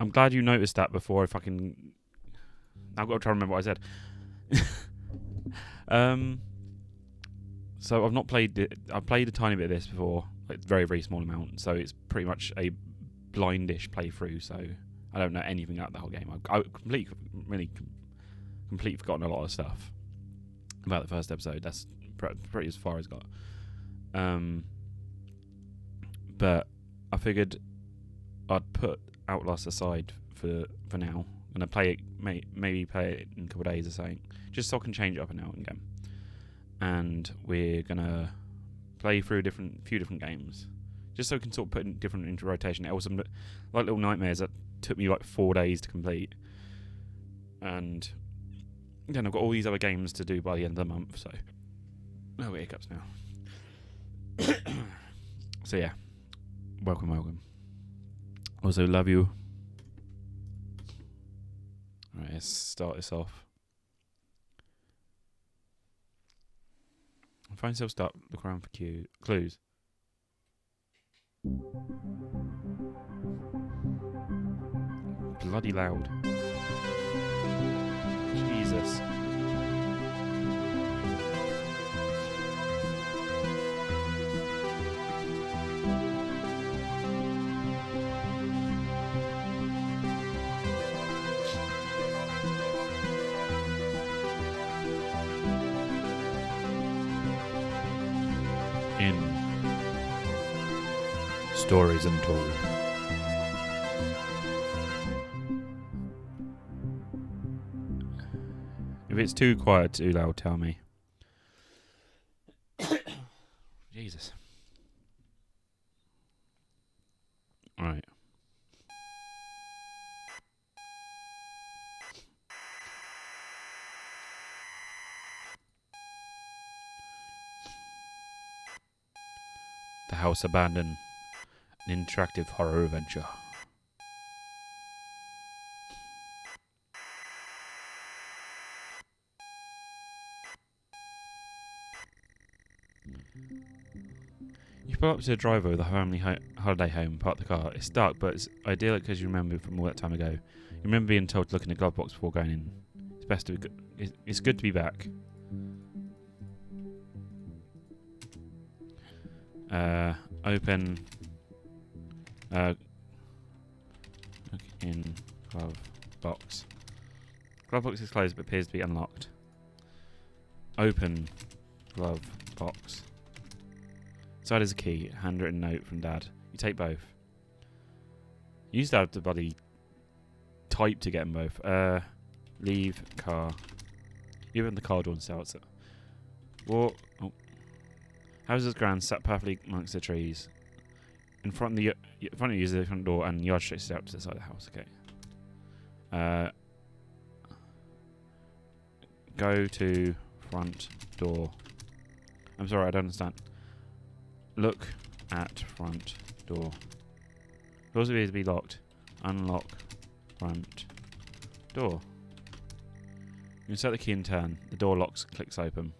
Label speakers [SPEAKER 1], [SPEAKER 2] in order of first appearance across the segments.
[SPEAKER 1] I'm glad you noticed that before I fucking... I've got to try to remember what I said. So I've not played it. I've played a tiny bit of this before, like very, very small amount. So it's pretty much a blindish playthrough. So I don't know anything about the whole game. I've completely forgotten a lot of stuff about the first episode. That's pretty as far as I got. But I figured I'd put Outlast aside for now. I'm gonna play it, maybe play it in a couple of days or something, just so I can change it up now and again. And we're gonna play through a few different games, just so we can sort of put different into rotation. It was some like little nightmares that took me like 4 days to complete, and then I've got all these other games to do by the end of the month. So, oh, hiccups now. So yeah, welcome. Also, love you. Alright, let's start this off. I find myself look around for clues. Bloody loud. Jesus. In Stories Untold. If it's too quiet, too loud, tell me. Jesus. Alright. The House Abandoned. An interactive horror adventure. You pull up to the driveway of the family holiday home, park the car. It's dark, but it's ideal because you remember from all that time ago. You remember being told to look in the glove box before going in. It's best to be it's good to be back. Open. Look in glove box. Glove box is closed but appears to be unlocked. Open glove box. Inside is a key, a handwritten note from Dad. You take both. You used to have to bloody type to get them both. Leave car. You open the car door and starts it. Walk. Oh. Houses ground sat perfectly amongst the trees. In front of you is the front door and yard stretches out to the side of the house. Okay. Go to front door. I'm sorry, I don't understand. Look at front door. Doors appear to be locked. Unlock front door. You insert the key and turn. The door locks, clicks open.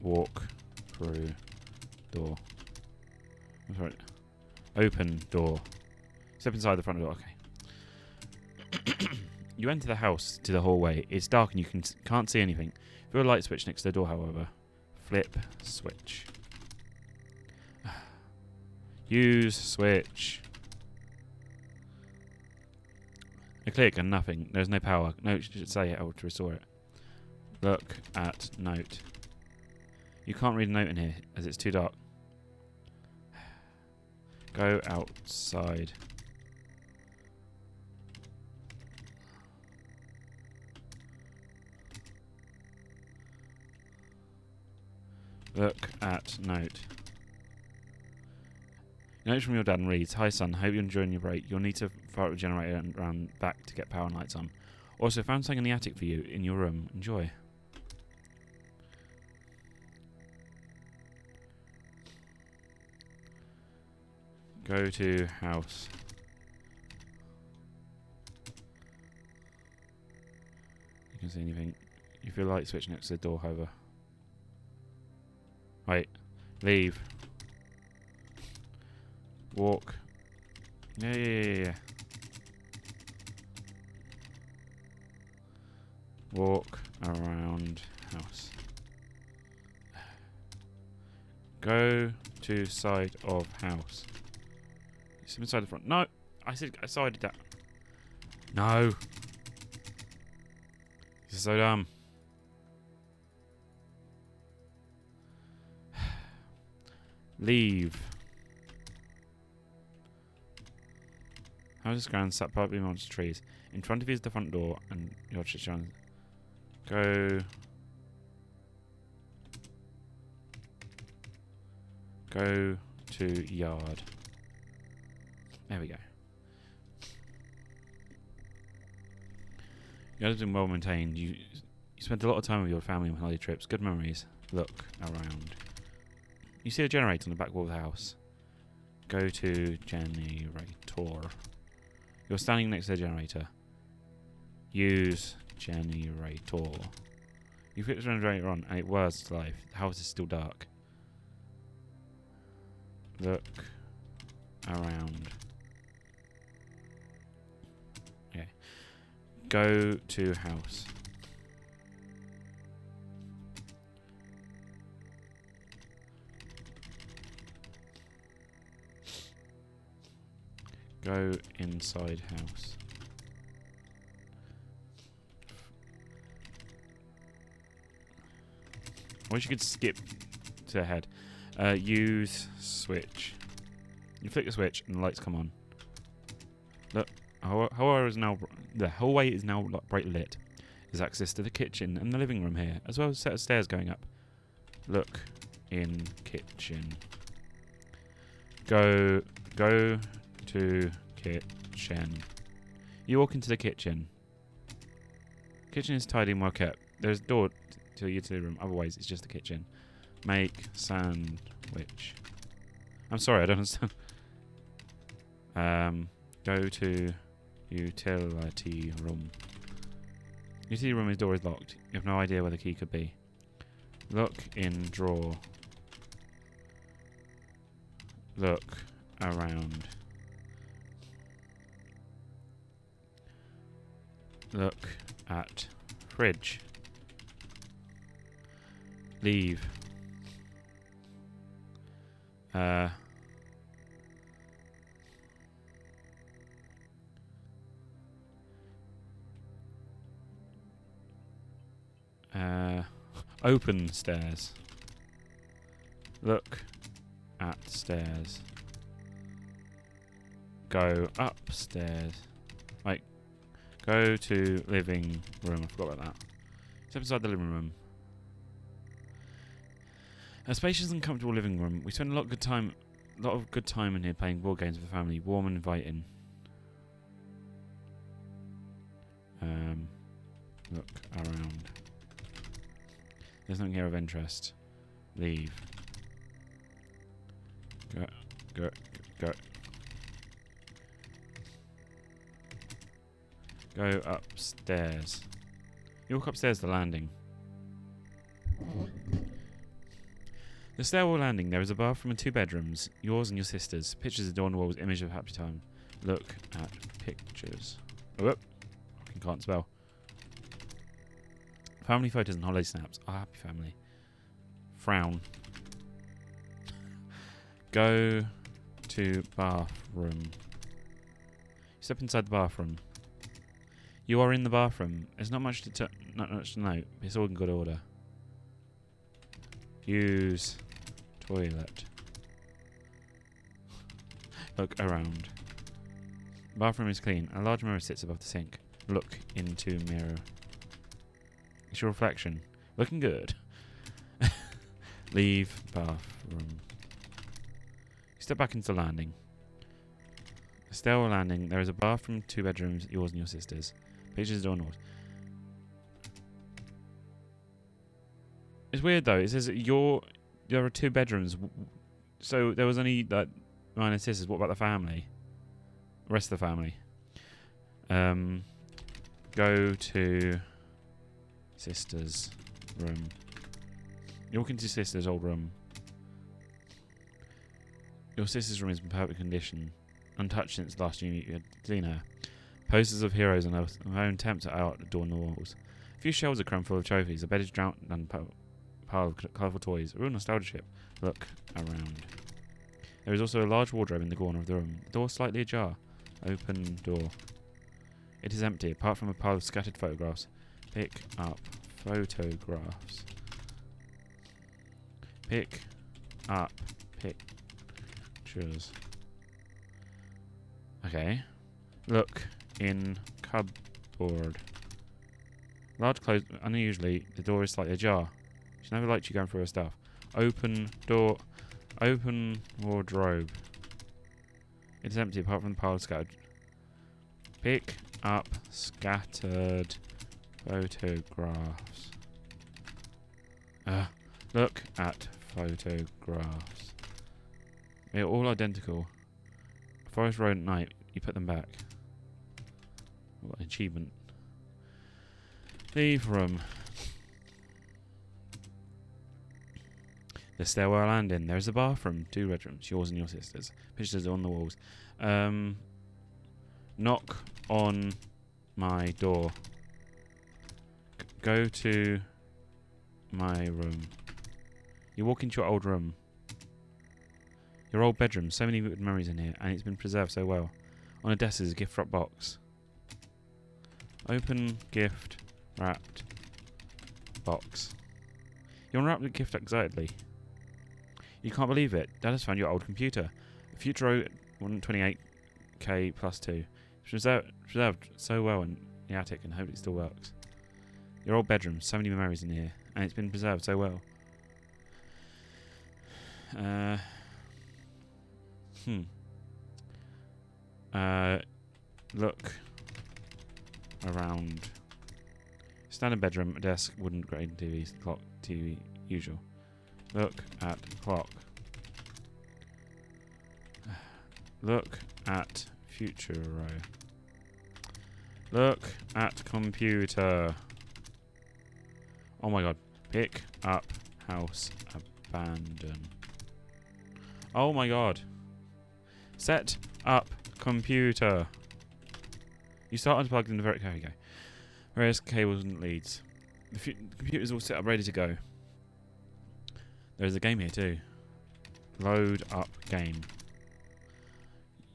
[SPEAKER 1] Walk through door. I'm sorry. Open door. Step inside the front door. Okay. You enter the house to the hallway. It's dark and you can't see anything. Feel a light switch next to the door, however. Flip switch. Use switch. A click and nothing. There's no power. No, it should say how to restore it. Look at note. You can't read a note in here as it's too dark. Go outside. Look at note. Note from your dad and reads, "Hi son, hope you're enjoying your break. You'll need to fire up the generator and run back to get power and lights on. Also, found something in the attic for you in your room. Enjoy." Go to house. You can see anything. You feel a light switch next to the door, however. Wait. Leave. Walk. Yeah. Walk around house. Go to side of house. It's inside the front. No! I said I sided that. No! This is so dumb. Leave. Houses ground sat partly amongst trees. In front of you is the front door and your children. Go to yard. There we go. Yard has been well maintained. You spent a lot of time with your family on holiday trips. Good memories. Look around. You see a generator on the back wall of the house. Go to generator. You're standing next to the generator. Use generator. You put the generator on and it whirs to life. The house is still dark. Look around. Okay. Go to house. Go inside house. I wish you could skip to ahead. Use switch. You flick the switch and the lights come on. Look, the hallway is now bright lit. There's access to the kitchen and the living room here, as well as a set of stairs going up. Look in kitchen. Go to kitchen. You walk into the kitchen. Kitchen is tidy and well kept. There's a door to the utility room. Otherwise, it's just the kitchen. Make sandwich. I'm sorry, I don't understand. Go to utility room. Utility room's door is locked. You have no idea where the key could be. Look in drawer. Look around. Look at fridge. Leave. Open stairs. Look at stairs. Go upstairs. Like, go to living room. I forgot about that. Step inside the living room. A spacious and comfortable living room. We spent a lot of good time in here playing board games with the family. Warm and inviting. Look around. There's nothing here of interest. Leave. Go. Go upstairs. You walk upstairs to the landing. The stairwell landing, there is a bathroom and 2 bedrooms. Yours and your sister's. Pictures adorn the walls, image of happy time. Look at pictures. Oh, I can't spell. Family photos and holiday snaps. Our happy family. Frown. Go to bathroom. You step inside the bathroom. You are in the bathroom. There's not much to note. It's all in good order. Use toilet. Look around. Bathroom is clean. A large mirror sits above the sink. Look into mirror. It's your reflection. Looking good. Leave bathroom. Step back into the landing. A stairwell landing. There is a bathroom, 2 bedrooms, yours and your sister's. Pictures door north. It's weird though. It says there are 2 bedrooms. So there was only like mine and sisters. What about the family? The rest of the family. Go to sister's room. You walk into sister's old room. Your sister's room is in perfect condition, untouched since last you had seen her. Posters of heroes and her own attempts at art adorn the walls. A few shelves are crammed full of trophies. A bed is drowned in a pile of colourful toys. A real nostalgia ship. Look around. There is also a large wardrobe in the corner of the room. The door slightly ajar. Open door. It is empty, apart from a pile of scattered photographs. Pick up photographs. Pick up pictures. Okay. Look in cupboard. Large clothes. Unusually, the door is slightly ajar. She never liked you going through her stuff. Open door. Open wardrobe. It's empty apart from the pile of scattered. Pick up scattered photographs. Look at photographs. They're all identical. Forest road at night. You put them back. What an achievement. Leave room. The stairwell landing. There is a bathroom. 2 bedrooms. Yours and your sister's. Pictures on the walls. Knock on my door. Go to my room. You walk into your old room. Your old bedroom. So many good memories in here, and it's been preserved so well. On a desk is a gift wrap box. Open gift wrapped box. You unwrap the gift excitedly. You can't believe it. Dad has found your old computer. Futuro 128K plus 2. It's preserved so well in the attic and hope it still works. Your old bedroom. So many memories in here, and it's been preserved so well. Look around. Standard bedroom, a desk, wooden grain TV, clock, TV, usual. Look at clock. Look at future row. Look at computer. Oh my god. Pick up house abandon. Oh my god. Set up computer. You start unplugged in the very... There we go. Various cables and leads. The computer's all set up, ready to go. There's a game here too. Load up game.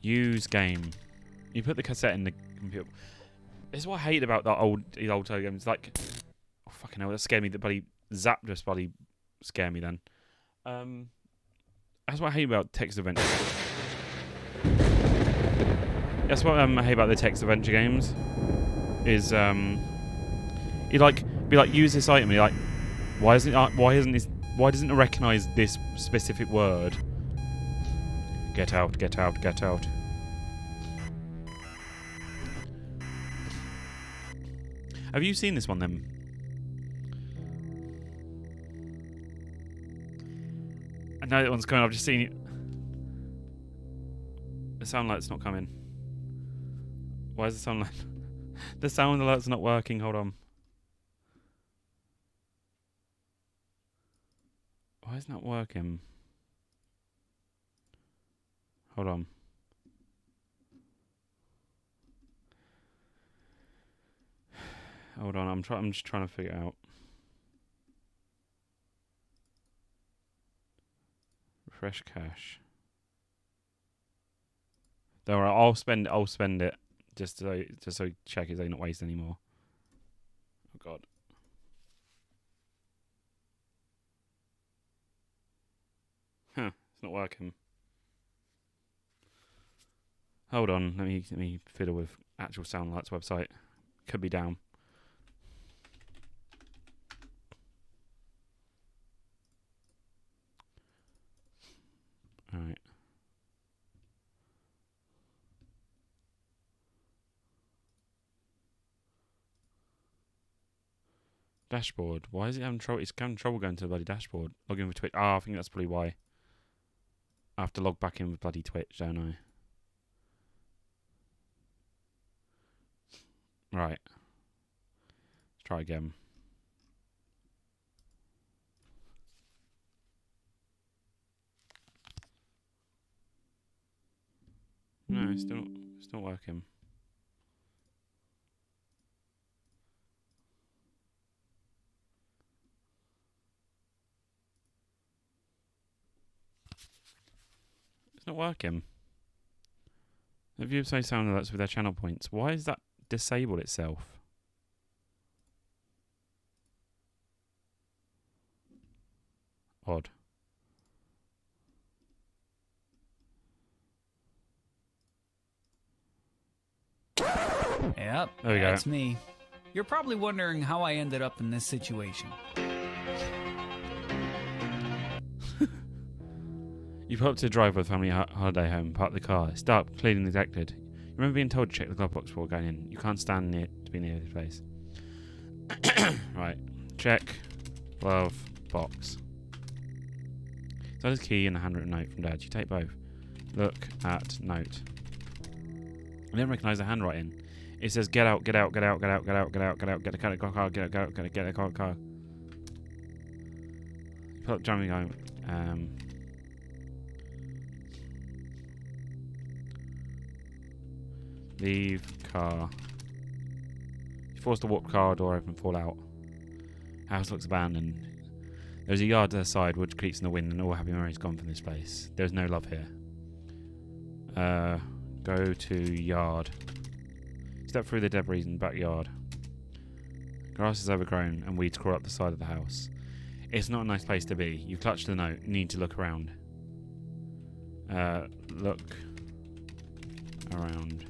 [SPEAKER 1] Use game. You put the cassette in the computer. This is what I hate about these old games. Like, oh fucking hell, that scared me. The bloody Zap just bloody scared me then. That's what I hate about text adventure. That's what I hate about the text adventure games. Is you like be like, use this item. And you're like, why doesn't it recognise this specific word? Get out! Get out! Get out! Have you seen this one then? I know that one's coming. I've just seen it. The sound light's not coming. Why is the sound light? The sound alert's not working. Hold on. Why is it not working? Hold on. Hold on. I'm just trying to figure it out. Refresh cache. Don't worry. I'll spend it just so check is they not waste anymore. Oh god. Huh. It's not working. Hold on. Let me fiddle with actual Soundlight's website. Could be down. Alright. Dashboard. Why is it having trouble? It's having trouble going to the bloody dashboard. Log in with Twitch. I think that's probably why. I have to log back in with bloody Twitch, don't I? Right. Let's try again. it's not working. It's not working. The view of sound alerts with their channel points. Why is that disabled itself? Odd.
[SPEAKER 2] Yep,
[SPEAKER 1] There we go.
[SPEAKER 2] that's me. You're probably wondering how I ended up in this situation.
[SPEAKER 1] You pull up to the driveway of the family holiday home, park the car. It's dark, clearly neglected. You remember being told to check the glove box before going in. You can't stand to be near this place. Right. Check. Glove box. So there's a key and a handwritten note from Dad. You take both. Look at note. I didn't recognise the handwriting. It says, get out, get out, get out, get out, get out, get out, get out, get a car, get out, get out, get a car. You pull up driving home. Leave car. You force the warped car door open and fall out. House looks abandoned. There's a yard to the side, wood creaks in the wind, and all happy memories gone from this place. There's no love here. Go to yard. Step through the debris in the backyard. Grass is overgrown and weeds crawl up the side of the house. It's not a nice place to be. You clutch the note, need to look around. Look around.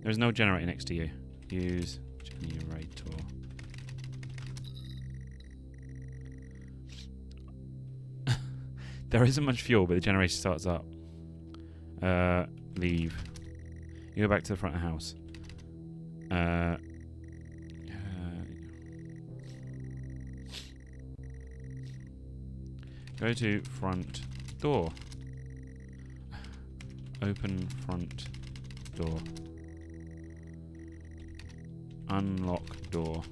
[SPEAKER 1] There's no generator next to you. Use generator. There isn't much fuel, but the generator starts up. Leave. You go back to the front of the house. Go to front door. Open front door. Unlock door.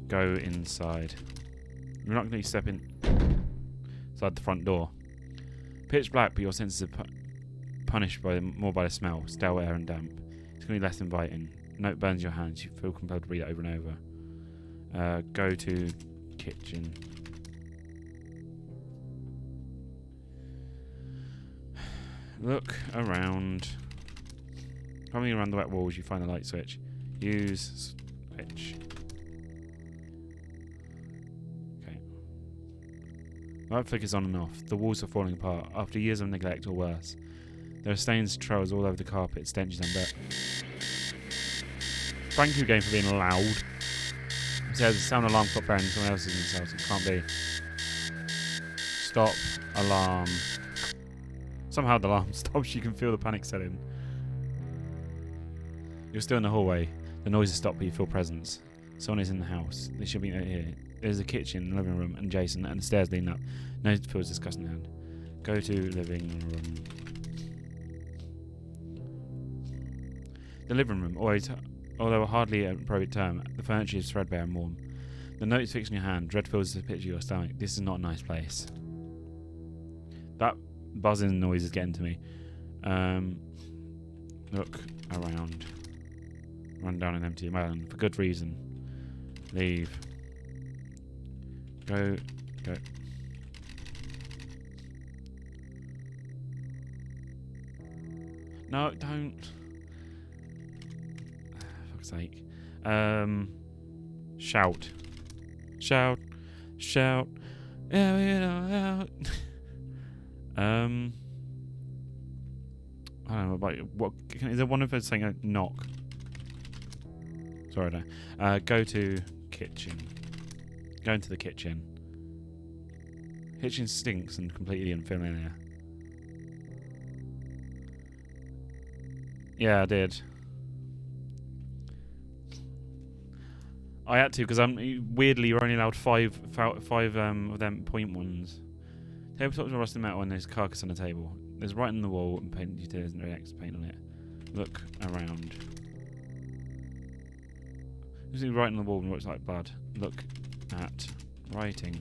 [SPEAKER 1] Go inside. You're not going to step inside the front door. Pitch black, but your senses are punished more by the smell, stale air and damp. It's going to be less inviting. Note burns your hands. You feel compelled to read it over and over. Go to kitchen. Look around. Coming around the wet walls, you find a light switch. Use switch. Okay. Light flickers on and off. The walls are falling apart. After years of neglect or worse. There are stains and trails all over the carpet, stenches and dirt. Thank you, game, for being loud. It says the sound alarm clock bearing someone else's in this house. It can't be. Stop alarm. Somehow the alarm stops. You can feel the panic set in. You're still in the hallway. The noises stop, but you feel presence. Someone is in the house. They should be here. There's a kitchen, living room, and Jason, and the stairs leading up. No feels disgusting hand. Go to living room. The living room, although hardly an appropriate term, the furniture is threadbare and warm. The note is fixed in your hand. Dread fills the picture of your stomach. This is not a nice place. That buzzing noise is getting to me. Look around. Run down an empty melon for good reason. Leave. Go. No, don't. Fuck's sake. Shout. Shout. Out. I don't know about what. Is there one of us saying a knock? Sorry, no. Go to kitchen. Go into the kitchen. Kitchen stinks and completely unfamiliar. Yeah, I did. I had to because weirdly you're only allowed five of them point ones. Tabletops are rusted metal and there's a carcass on the table. There's writing on the wall and paint details and extra paint on it. Look around. There's writing on the wall and looks like blood. Look at writing.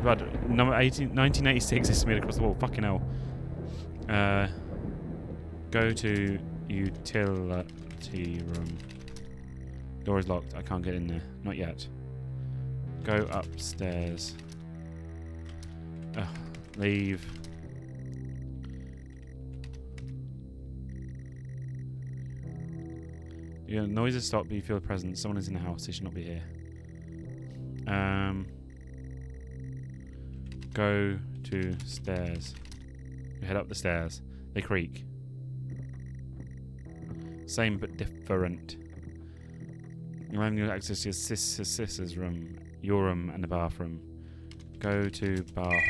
[SPEAKER 1] But number 1986 is smeared across the wall. Fucking hell. Go to utility room. Door is locked. I can't get in there. Not yet. Go upstairs. Leave. Your noises stop, but you feel a presence. Someone is in the house. They should not be here. Go to stairs. You head up the stairs. They creak. Same but different. You're having access to your sister's room, your room, and the bathroom. Go to bath.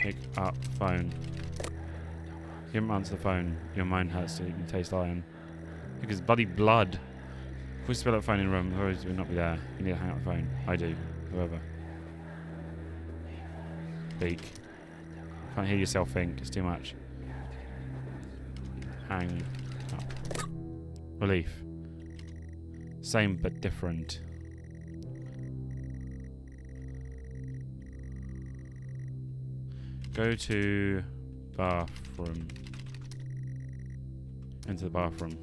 [SPEAKER 1] Pick up phone. You haven't answered the phone. Your mind hurts so you can taste iron. Because bloody blood. If we spell out phone in the room, otherwise you will not be there. You need to hang up the phone. I do. Whoever. Speak. Can't hear yourself think. It's too much. Hang up. Relief. Same but different. Go to bathroom. Enter the bathroom.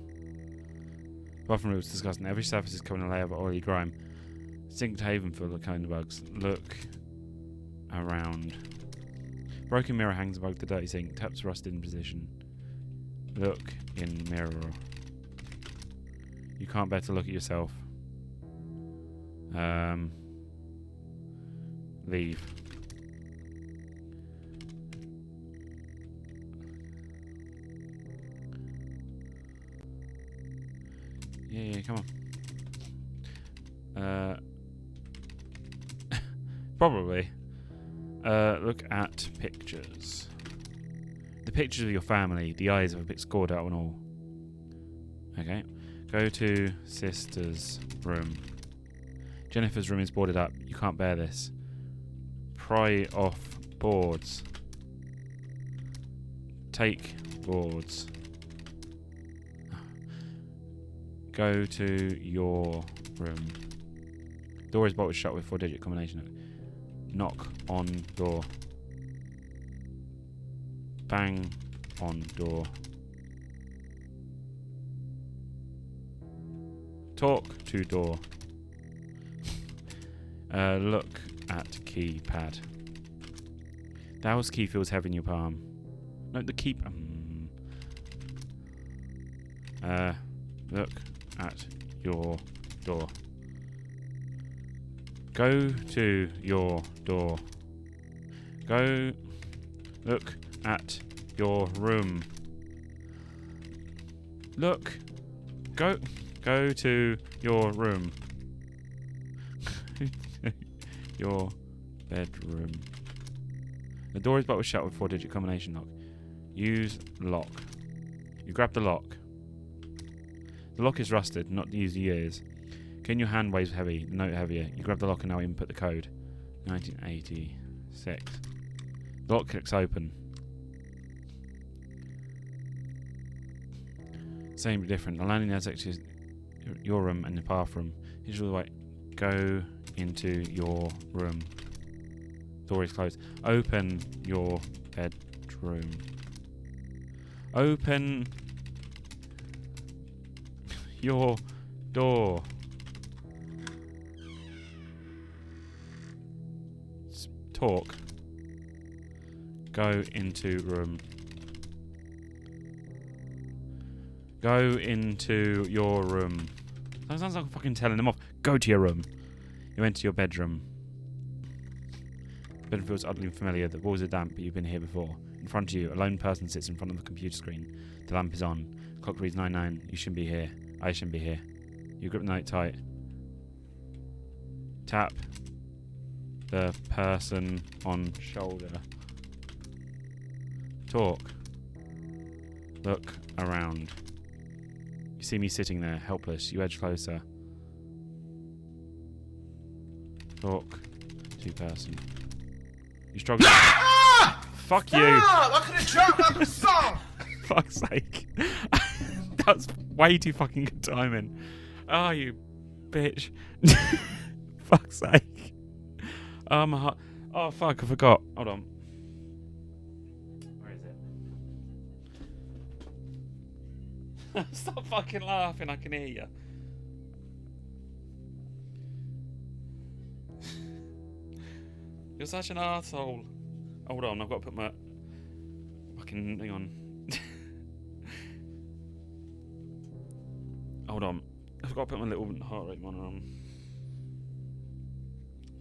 [SPEAKER 1] Bathroom looks disgusting. Every surface is covered in a layer of oily grime. Sink to haven full of kind of bugs. Look around. Broken mirror hangs above the dirty sink. Taps rusted in position. Look in mirror. You can't bear to look at yourself. Leave. Yeah, come on. Probably. Look at pictures. The pictures of your family. The eyes are a bit scored out and all. Okay. Go to sister's room. Jennifer's room is boarded up. You can't bear this. Pry off boards. Take boards. Go to your room. Door is bolted shut with 4-digit combination. Knock on door. Bang on door. Talk to door. Look at keypad. The house key feels heavy in your palm. No, the key. Look at your door. Go to your door. Go look at your room. Look. Go to your room. Your bedroom. The door is bolted shut with 4-digit combination lock. Use lock. You grab the lock. The lock is rusted, not used years. Can your hand weighs heavy, the note heavier. You grab the lock and now input the code. 1986. The lock clicks open. Same but different. The landing has actually your room and the bathroom. Here's all the way. Go into your room. Door is closed. Open your bedroom. Open your door. Talk. Go into room. Go into your room. That sounds like I'm fucking telling them off. Go to your room. You enter your bedroom. The bedroom feels oddly familiar. The walls are damp, but you've been here before. In front of you, a lone person sits in front of the computer screen. The lamp is on. Clock reads 9:09. You shouldn't be here. I shouldn't be here. You grip the note tight. Tap the person on shoulder. Talk. Look around. You see me sitting there, helpless. You edge closer. Talk to person. You struggle. Fuck you.
[SPEAKER 3] I could have dropped my croissant.
[SPEAKER 1] Fuck's sake. That's way too fucking good timing. Oh, you bitch. Fuck's sake. My heart. Oh, fuck, I forgot. Hold on. Where is it? Stop fucking laughing, I can hear you. You're such an arsehole. Hold on, I've got to put my... Fucking... Hang on. Hold on. I've got to put my little heart rate monitor on.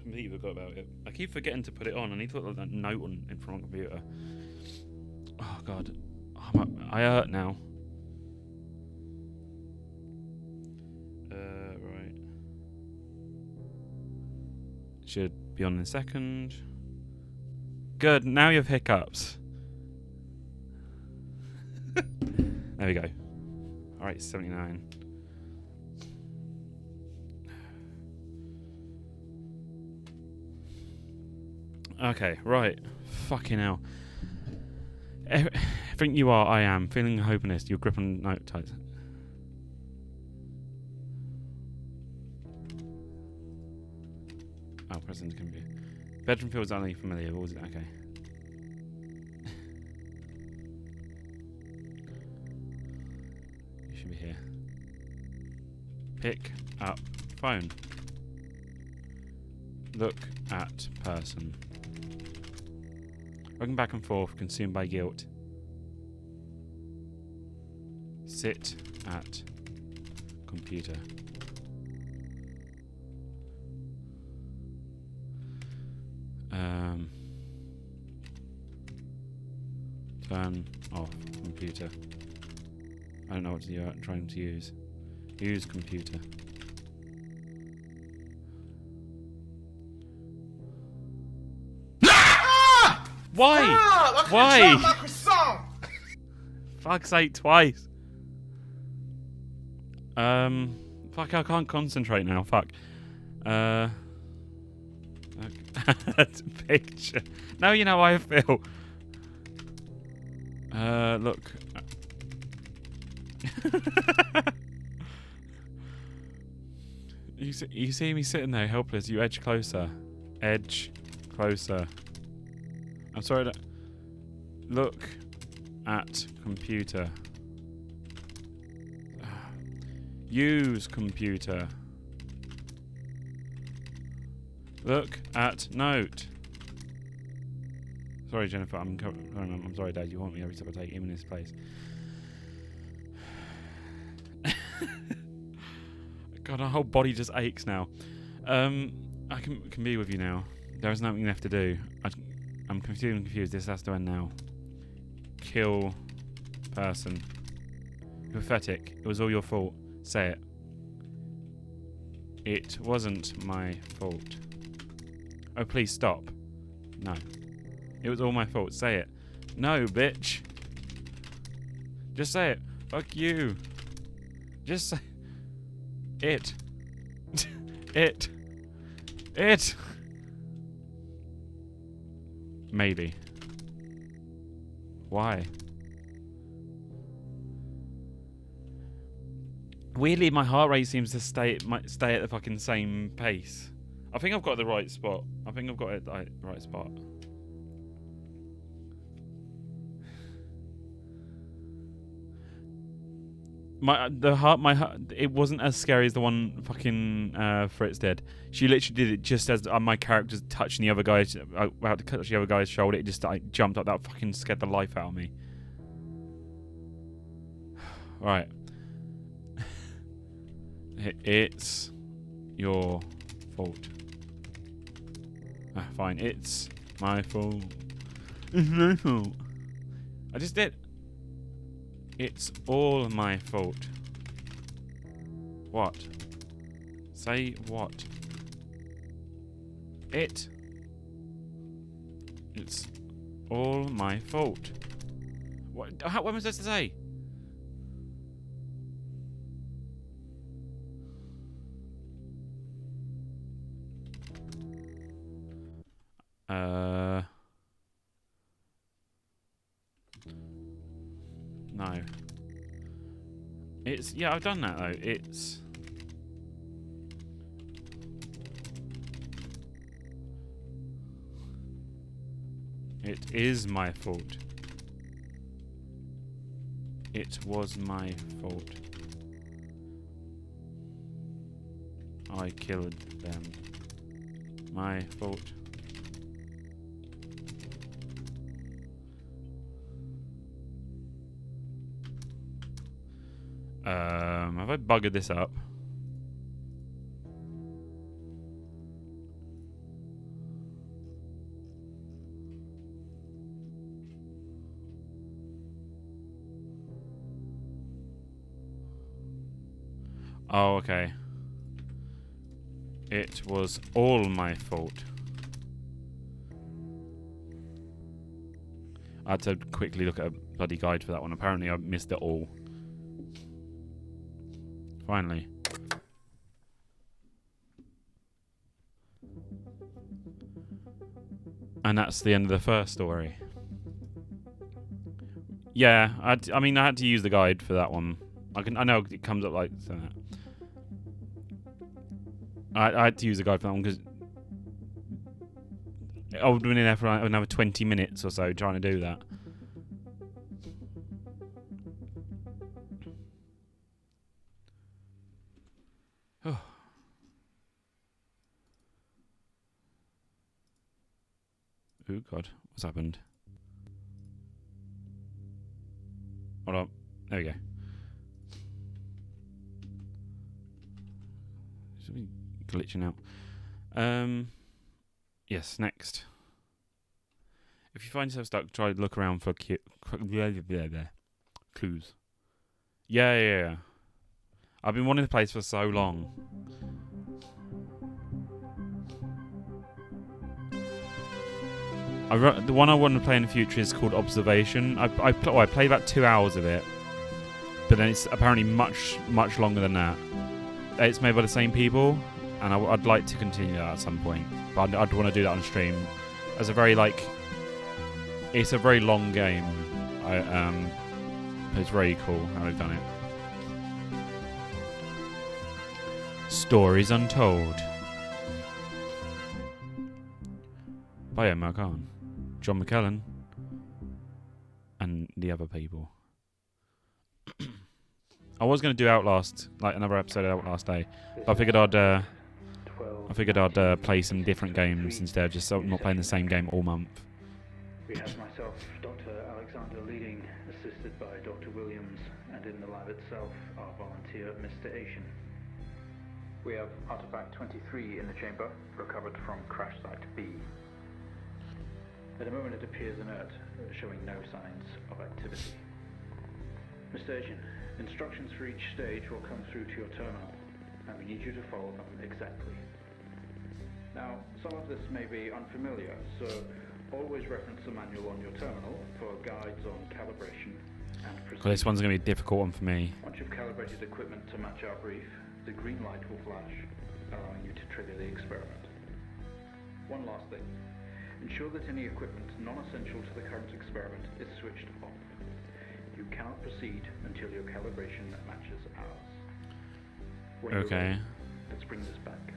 [SPEAKER 1] Completely forgot about it. I keep forgetting to put it on. I need to put that note on in front of the computer. Oh, God. I hurt now. Right. Should be on in a second. Good, now you have hiccups. There we go. Alright, 79. Okay, right. Fucking hell. Everything you are, I am. Feeling hopeless. Your grip on note tight. Oh, present can be. Bedroom feels only familiar. What was it? Okay. You should be here. Pick up phone. Look at person. Rocking back and forth, consumed by guilt. Sit at computer. Turn off computer. I don't know what you're trying to use. Use computer. Why? Why?
[SPEAKER 3] My croissant.
[SPEAKER 1] Fuck's sake, twice. Fuck, I can't concentrate now. Fuck. That's a picture. Now you know how I feel. Look. You see me sitting there helpless. You edge closer. Edge closer. I'm sorry. Look at computer. Use computer. Look at note. Sorry, Jennifer. I'm sorry, Dad. You haunt me every step I take, even in this place. God, our whole body just aches now. I can be with you now. There is nothing left to do. I'm confused. This has to end now. Kill person. You're pathetic. It was all your fault. Say it. It wasn't my fault. Oh, please stop. No. It was all my fault. Say it. No, bitch. Just say it. Fuck you. Just say it. It. It. Maybe. Why? Weirdly, my heart rate seems to stay at the fucking same pace. I think I've got the right spot. I think I've got it the right spot. My heart, it wasn't as scary as the one fucking Fritz did. She literally did it just as my character's touching the other guy's, about to touch the other guy's shoulder. It just jumped up. That fucking scared the life out of me. Right. It's your fault. Fine. It's my fault. It's my fault. I just did. It's all my fault. What? Say what? It's all my fault. What am I supposed to say? No. I've done that though. It's It is my fault. It was my fault. I killed them. My fault. Have I buggered this up? Oh, okay. It was all my fault. I had to quickly look at a bloody guide for that one. Apparently I missed it all. Finally. And that's the end of the first story. Yeah, I mean, I had to use the guide for that one. I know it comes up like that. I had to use the guide for that one because I would have been in there for like another 20 minutes or so trying to do that. Oh. Oh God, what's happened? Hold on. There we go. Should be glitching out. Yes, next. If you find yourself stuck, try to look around for clues. Yeah. I've been wanting to play this for so long. The one I want to play in the future is called Observation. I played about 2 hours of it, but then it's apparently much longer than that. It's made by the same people, and I'd like to continue that at some point. But I'd want to do that on stream. As a very it's a very long game. It's very cool how they've done it. Stories Untold by Emma Khan, John McKellen, and the other people. I was going to do Outlast, like another episode of Outlast Day, but I figured I'd play some different games instead, just so I'm not playing the same game all month.
[SPEAKER 4] We have myself, Dr. Alexander leading, assisted by Dr. Williams, and in the lab itself, our volunteer, Mr. Asian. We have artifact 23 in the chamber, recovered from crash site B. At the moment it appears inert, showing no signs of activity. Mr. Asian, instructions for each stage will come through to your terminal, and we need you to follow them exactly. Now, some of this may be unfamiliar, so always reference the manual on your terminal for guides on calibration and procedure.
[SPEAKER 1] Well, this one's going to be a difficult one for me.
[SPEAKER 4] Once you've calibrated equipment to match our brief, the green light will flash, allowing you to trigger the experiment. One last thing. Ensure that any equipment non-essential to the current experiment is switched off. You cannot proceed until your calibration matches ours. When you're
[SPEAKER 1] Okay.
[SPEAKER 4] ready, let's bring this back.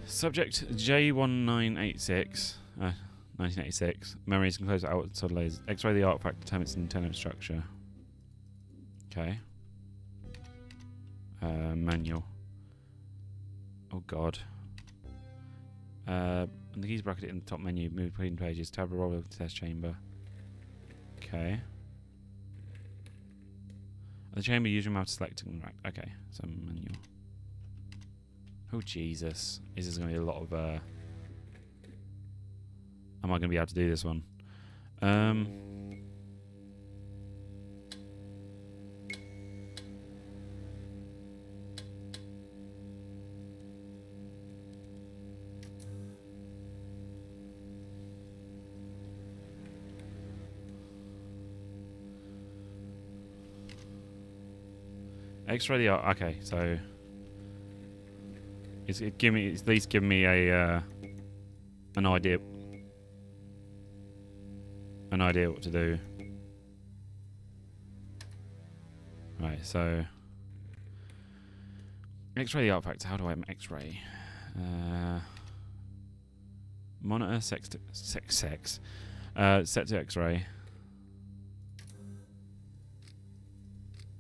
[SPEAKER 1] Subject J1986, 1986. Memories can close out outside lasers. X-ray the artifact determines its internal structure. Okay. Manual. Oh God. And the keys bracket in the top menu. Move between pages. Tab roll of the test chamber. Okay. The chamber usually mouse selecting rack. Okay, so manual. Oh Jesus! This is going to be a lot of. Am I going to be able to do this one? X-ray the art. Okay, so it's at least give me a an idea what to do. Right, so X-ray the artifact. How do I X-ray? Monitor set to X-ray.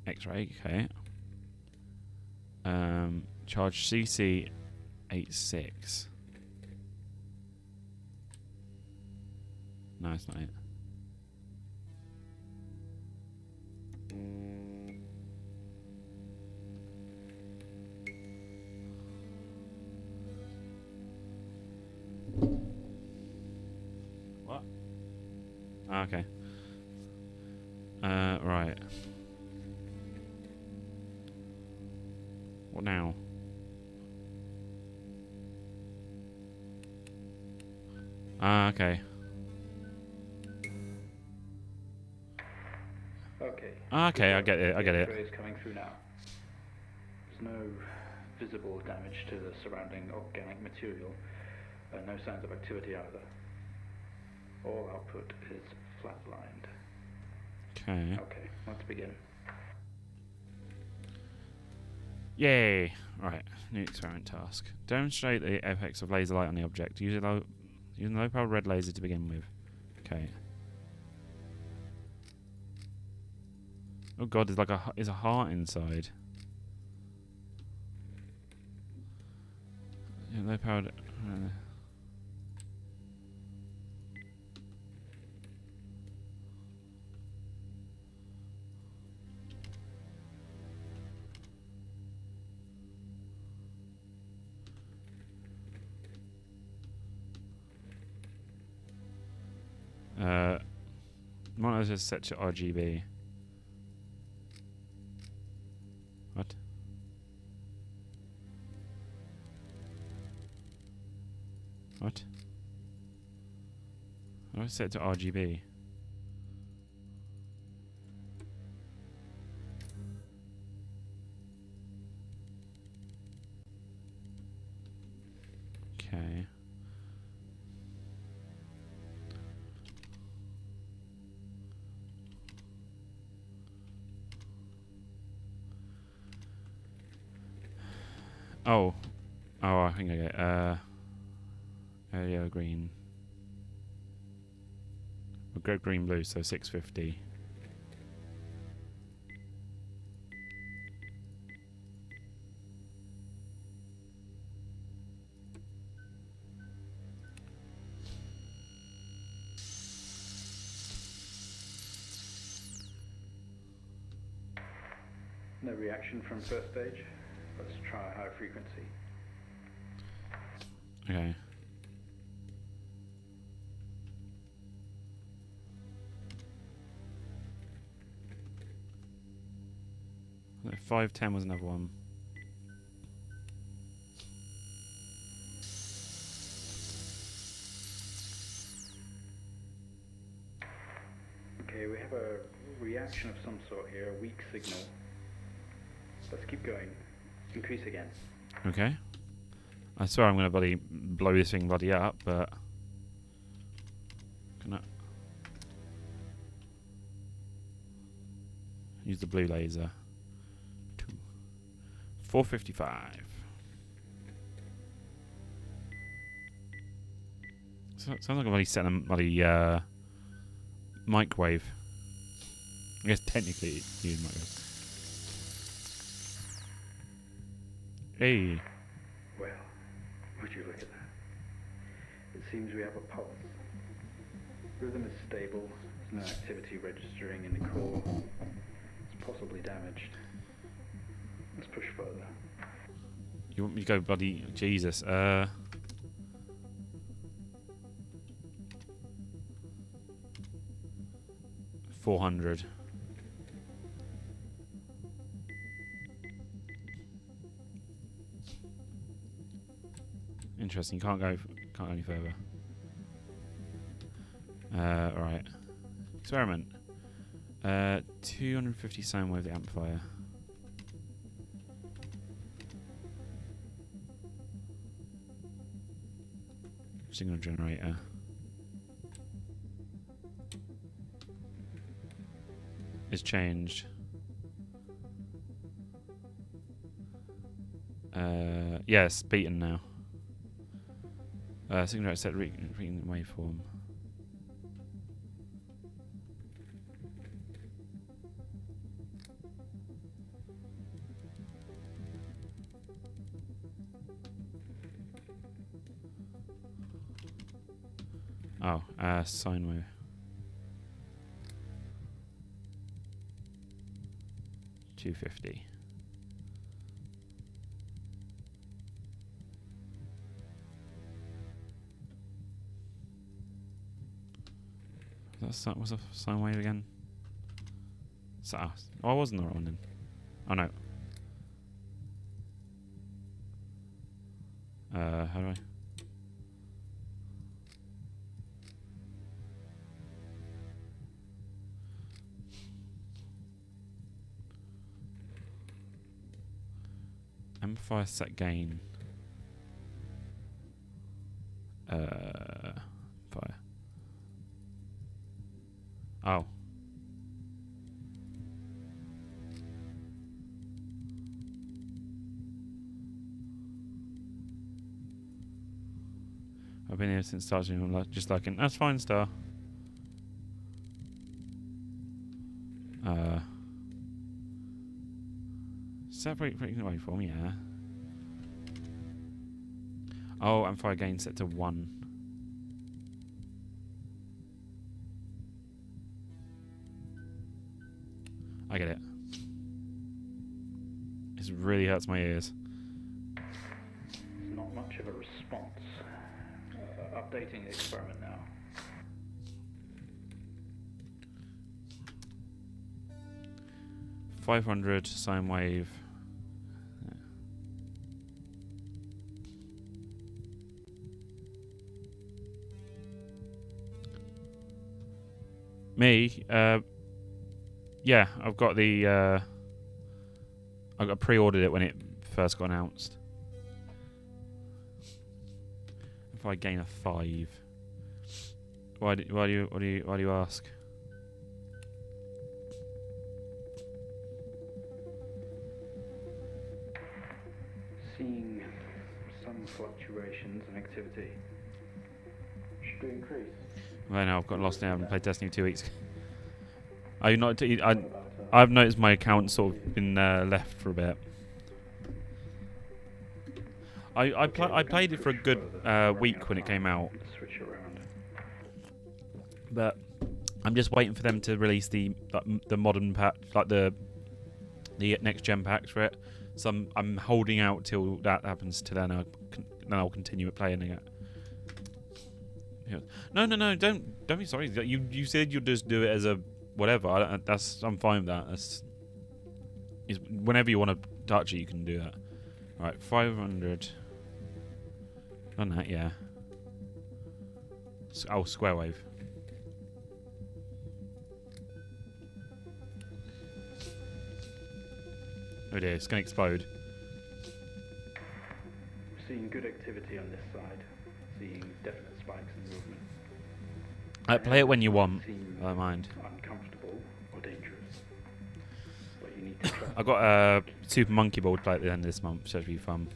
[SPEAKER 1] X-ray, okay. Charge CC86. No, it's not it. What? Ah, okay. Right. What now? Ah, okay.
[SPEAKER 4] Okay.
[SPEAKER 1] Ah, okay, I get it. I get
[SPEAKER 4] The
[SPEAKER 1] it.
[SPEAKER 4] X-ray is coming through now. There's no visible damage to the surrounding organic material. No signs of activity either. All output is flatlined.
[SPEAKER 1] Okay.
[SPEAKER 4] Okay, let's begin.
[SPEAKER 1] Yay! Right, new experiment task. Demonstrate the effects of laser light on the object. Using low-powered red laser to begin with. Okay. Oh god, there's like a heart inside. Yeah, low-powered. Monitor is set to RGB. What? What? I was set to RGB. Okay. Oh. Oh, I think I get yellow, green. We'll go green, blue, so 650.
[SPEAKER 4] No reaction from first stage. Let's try high frequency.
[SPEAKER 1] Okay. No, 510 was another one.
[SPEAKER 4] Okay, we have a reaction of some sort here, a weak signal. Let's keep going. Increase again.
[SPEAKER 1] Okay. I swear I'm gonna bloody blow this thing bloody up, but can I use the blue laser? 455. Sounds like I'm bloody setting a bloody microwave. I guess technically it's using microwave. Hey.
[SPEAKER 4] Well, would you look at that? It seems we have a pulse. Rhythm is stable. There's no activity registering in the core. It's possibly damaged. Let's push further.
[SPEAKER 1] You want me to go bloody Jesus? 400. Interesting. You can't go any further. Right. Experiment. 250 sound wave amplifier. Signal generator. It's changed. Yeah, it's beaten now. 250 Signal set reading waveform. Oh, sine wave. $250. What's a sine wave again? Oh, I wasn't the right one then. Oh no. How do I? Amplifier set gain. Fire. Oh. I've been here since starting. I'm just like, that's fine, Star. Separate waveform, yeah. Oh, amplifier gain set to 1. I get it. This really hurts my ears.
[SPEAKER 4] Not much of a response. Updating the experiment now.
[SPEAKER 1] $500 sine wave. Me, yeah, I've got the. I pre-ordered it when it first got announced. If I gain a 5, why do you ask?
[SPEAKER 4] Seeing some fluctuations in activity. Should we increase?
[SPEAKER 1] Well, no, I've got lost now. I haven't played Destiny 2 weeks. I've noticed my account sort of been left for a bit. I played it for a good week when it came out,
[SPEAKER 4] Switch around.
[SPEAKER 1] but I'm just waiting for them to release the modern pack, like the next gen packs for it. So I'm holding out till that happens. To then I'll continue playing it. Yeah. No, don't be sorry. You said you'd just do it as a whatever. I'm fine with that. Whenever you want to touch it, you can do that. Right, 500. Done that, yeah. Oh, square wave. Oh dear, it's going to explode.
[SPEAKER 4] Seeing good activity on this side. Seeing definite spikes in movement.
[SPEAKER 1] Play it when you want.
[SPEAKER 4] Seem
[SPEAKER 1] I don't mind.
[SPEAKER 4] uncomfortable or dangerous. But you need to trust.
[SPEAKER 1] I got a Super Monkey Ball to play at the end of this month, so it should be fun.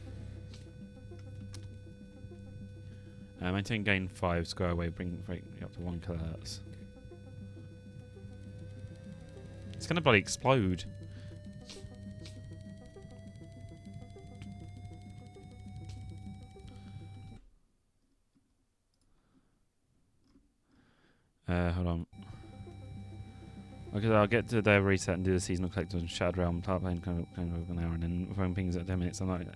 [SPEAKER 1] Maintain gain 5, square wave, bring it up to 1 kilohertz. It's going to bloody explode. Hold on. Okay, I'll get to the reset and do the seasonal collectors and Shattered Realm. Start playing kind of an hour and then phone pings at 10 minutes. I'm like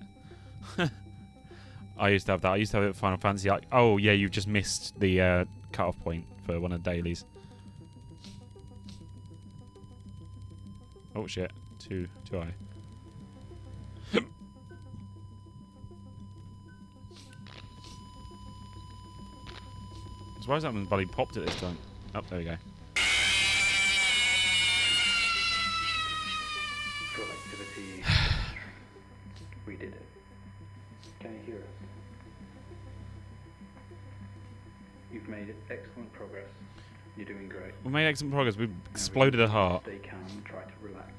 [SPEAKER 1] that. I used to have that. I used to have it at Final Fantasy. Like, oh yeah, you've just missed the cut-off point for one of the dailies. Oh shit! Too high. Surprised that one bloody popped it this time. Oh, there we go.
[SPEAKER 4] Full activity. We did it. Can you hear us? You've made excellent progress. You're doing great.
[SPEAKER 1] We made excellent progress. We've exploded a heart.
[SPEAKER 4] Stay calm and try to relax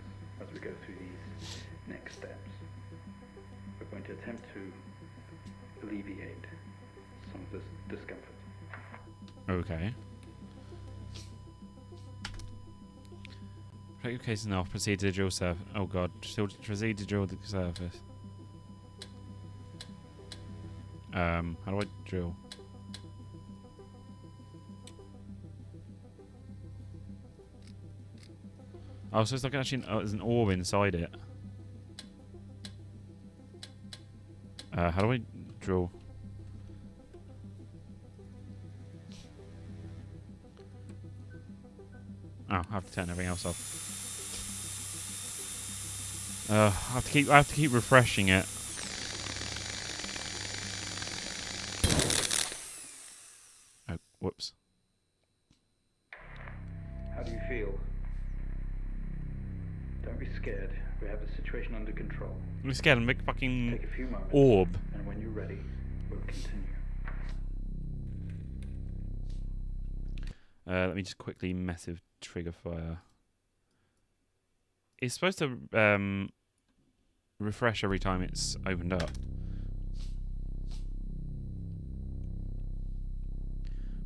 [SPEAKER 4] as we go through these next steps. We're going to attempt to alleviate some of this discomfort.
[SPEAKER 1] Okay. Protect your case enough. Proceed to drill surface. Oh god. Still proceed to drill the surface. How do I drill? Oh, so it's like actually there's an orb inside it. How do I drill? Oh, I have to turn everything else off. I have to keep refreshing it. Oh, whoops.
[SPEAKER 4] How do you feel? Don't be scared. We have the situation under control.
[SPEAKER 1] I'm scared. I'm a big fucking
[SPEAKER 4] Take a few moments.
[SPEAKER 1] orb.
[SPEAKER 4] And when you're ready, we'll continue.
[SPEAKER 1] Let me just quickly massive trigger fire. It's supposed to refresh every time it's opened up.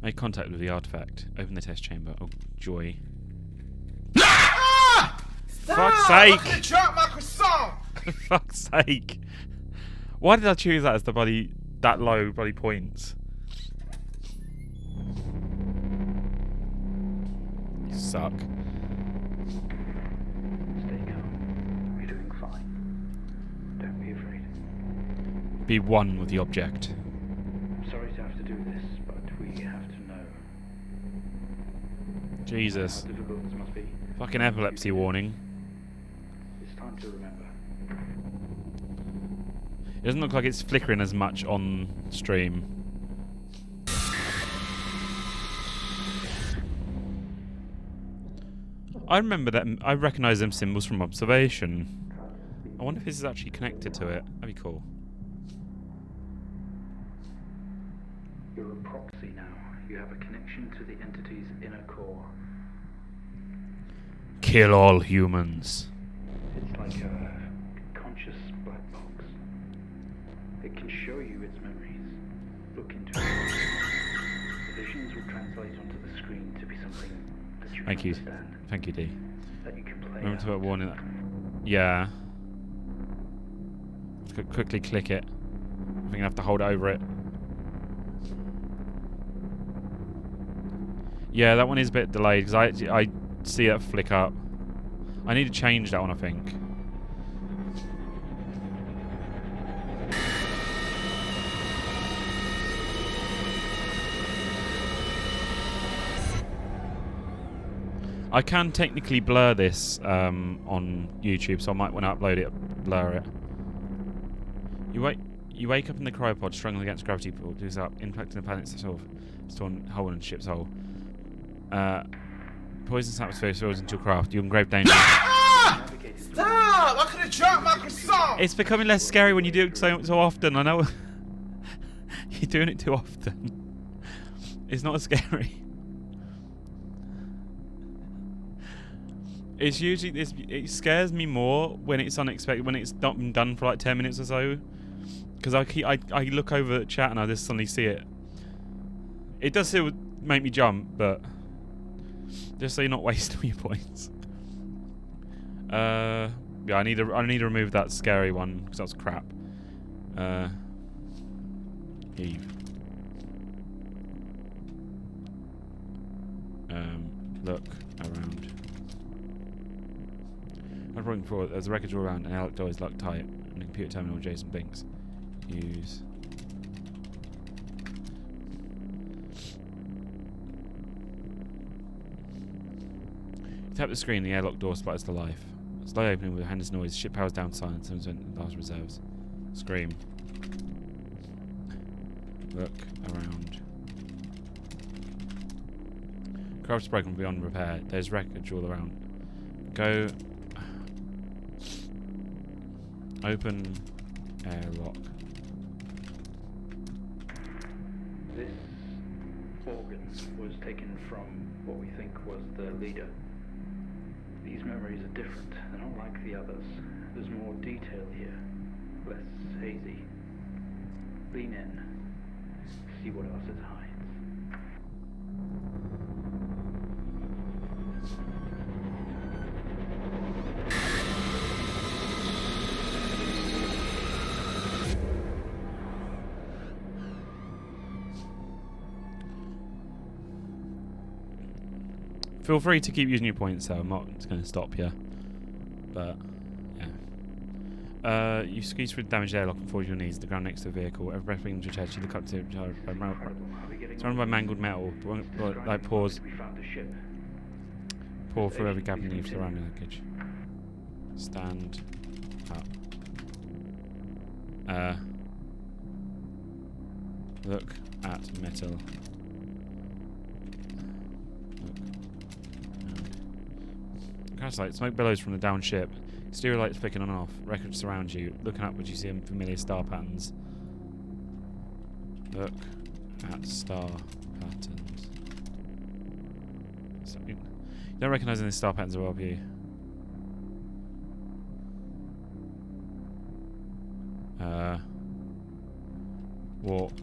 [SPEAKER 1] Make contact with the artifact. Open the test chamber. Oh, joy. Fuck's
[SPEAKER 3] I'm
[SPEAKER 1] sake!
[SPEAKER 3] gonna drop my croissant.
[SPEAKER 1] For fuck's sake! Why did I choose that as the bloody that low bloody points? You suck.
[SPEAKER 4] Stay calm. You're doing fine. Don't be afraid.
[SPEAKER 1] Be one with the object.
[SPEAKER 4] I'm sorry to have to do this, but we have to know
[SPEAKER 1] Jesus.
[SPEAKER 4] how difficult this must be.
[SPEAKER 1] Fucking epilepsy warning.
[SPEAKER 4] It's time to remember.
[SPEAKER 1] It doesn't look like it's flickering as much on stream. I remember that. I recognise them symbols from observation. I wonder if this is actually connected to it. That'd be cool.
[SPEAKER 4] You're a proxy now. You have a connection to the entity's inner core.
[SPEAKER 1] Kill all humans.
[SPEAKER 4] It's like a conscious black box. It can show you its memories. Look into it. The visions will translate onto the screen to be something that you can
[SPEAKER 1] Thank you.
[SPEAKER 4] understand.
[SPEAKER 1] Thank you, D.
[SPEAKER 4] That you can play
[SPEAKER 1] Remember to put a
[SPEAKER 4] out.
[SPEAKER 1] warning. Yeah. Quickly click it. I think I have to hold over it. Yeah, that one is a bit delayed because I see it flick up. I need to change that one, I think. I can technically blur this on YouTube, so I might want to upload it, blur it. You wake up in the cryopod, struggling against gravity pull, does up, impacting the planet's torn hole in the ship's hull. Poisonous atmosphere spills into your craft. You're in grave danger.
[SPEAKER 3] Stop! I could have dropped my croissant.
[SPEAKER 1] It's becoming less scary when you do it so often. I know you're doing it too often. It's not as scary. It's usually it scares me more when it's unexpected, when it's not been done for like 10 minutes or so. Because I look over at chat and I just suddenly see it. It does still make me jump, but just so you're not wasting your points. Yeah, I need to remove that scary one because that's crap. Eve. Look around. I'm running forward. There's a wreckage all around, and Alec door is locked tight, and the computer terminal adjacent blinks. Use. Tap the screen, the airlock door sputters to life. Slow opening with a horrendous noise. Ship powers down silence and last reserves. Scream. Look around. Craft's broken beyond repair. There's wreckage all around. Go. Open airlock.
[SPEAKER 4] This organ was taken from what we think was the leader. These memories are different. They're not like the others. There's more detail here. Less hazy. Lean in. see what else it hides.
[SPEAKER 1] Feel free to keep using your points though, I'm not going to stop you. But, yeah. You squeeze through the damaged airlock and fall to your knees, the ground next to the vehicle. Every breath brings your chest, you look up to it, surrounded by mangled metal, like pores. Pour through every gap in the surrounding wreckage. Stand up. Look at metal. Crash light, smoke billows from the downed ship. Exterior lights flicking on and off. Wreckage surrounds you. Looking upwards, you see familiar star patterns. Look at star patterns. So, you don't recognise any star patterns above you. Walk.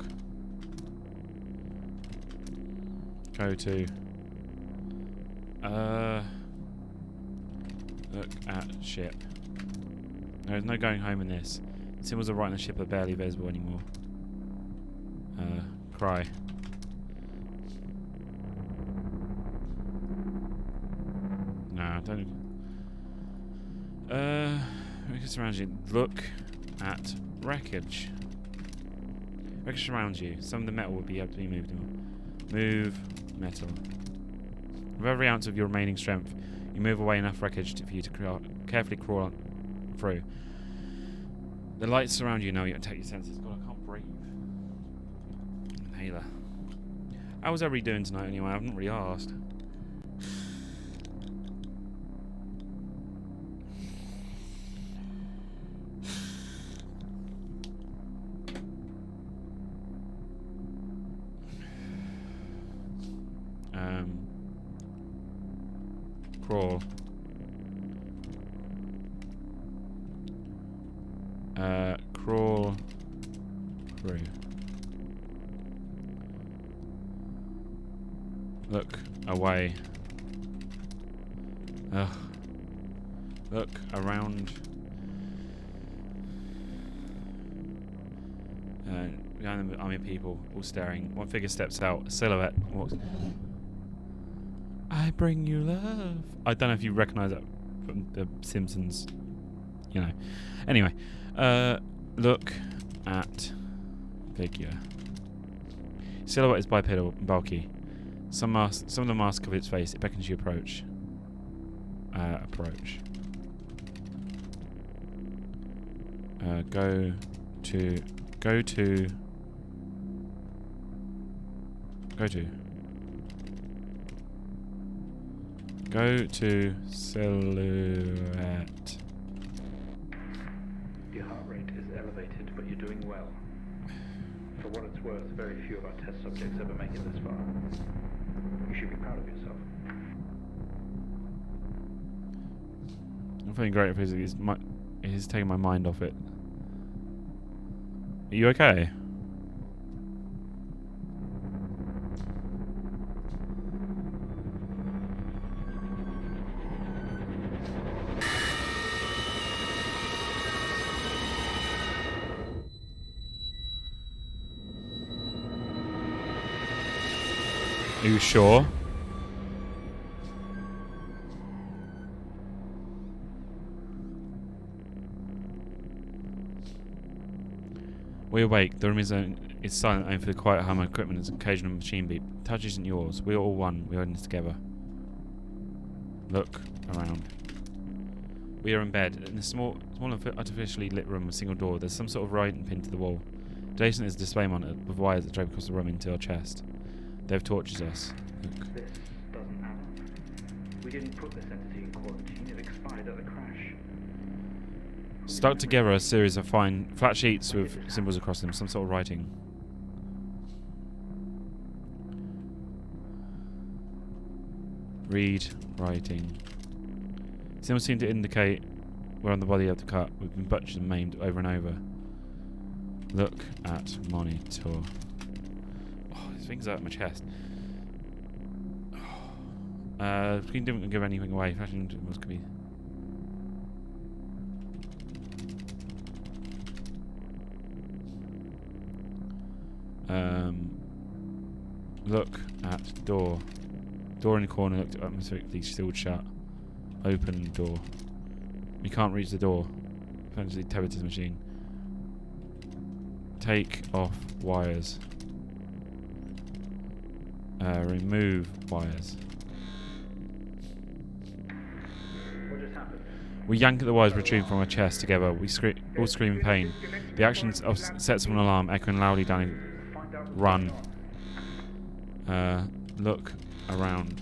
[SPEAKER 1] Go to. Look at ship. There's no going home in this. The symbols are right on the ship are barely visible anymore. Cry. Nah, don't. Wreckage surrounds you. Look at wreckage. Wreckage surrounds you. Some of the metal would be able to be moved. Move metal. With every ounce of your remaining strength, you move away enough wreckage for you to carefully crawl through. The lights surround you now. You attack your senses. God, I can't breathe. Inhaler. How was everybody doing tonight anyway? I haven't really asked. Crawl. Crawl through. Look away. Look around. Behind the army of people, all staring. One figure steps out. A silhouette walks. I bring you love. I don't know if you recognise that from The Simpsons. You know. Anyway, look at figure. Silhouette is bipedal and bulky. Some of the mask cover its face. It beckons you approach. Approach. Go to. Go to silhouette.
[SPEAKER 4] Your heart rate is elevated, but you're doing well. For what it's worth, very few of our test subjects ever make it this far. You should be proud of yourself.
[SPEAKER 1] I'm feeling great because he's taking my mind off it. Are you okay? Are you sure? We awake. The room is silent only for the quiet hum of equipment and occasional machine beep. Touch isn't yours. We are all one. We are in this together. Look around. We are in bed. In a small artificially lit room with a single door, there's some sort of writing pinned to the wall. Adjacent is a display monitor with wires that drape across the room into our chest. They have tortured us. Look.
[SPEAKER 4] This doesn't add up. We didn't put this entity in quarantine. It expired at the crash.
[SPEAKER 1] Stuck together a series of flat sheets with symbols across them, some sort of writing. Read writing. Symbols seem to indicate where on the body of the cut we've been butchered and maimed over and over. Look at monitor. things hurt my chest. We didn't give anything away. Fashion must be. Look at door. Door in the corner looked atmospherically sealed shut. Open door. We can't reach the door. Potentially tethered to the machine. Take off wires. Remove wires.
[SPEAKER 4] What just happened?
[SPEAKER 1] We yank at the wires retrieved from our chest together. We all scream in pain. The action sets an alarm echoing loudly down. Run. Look around.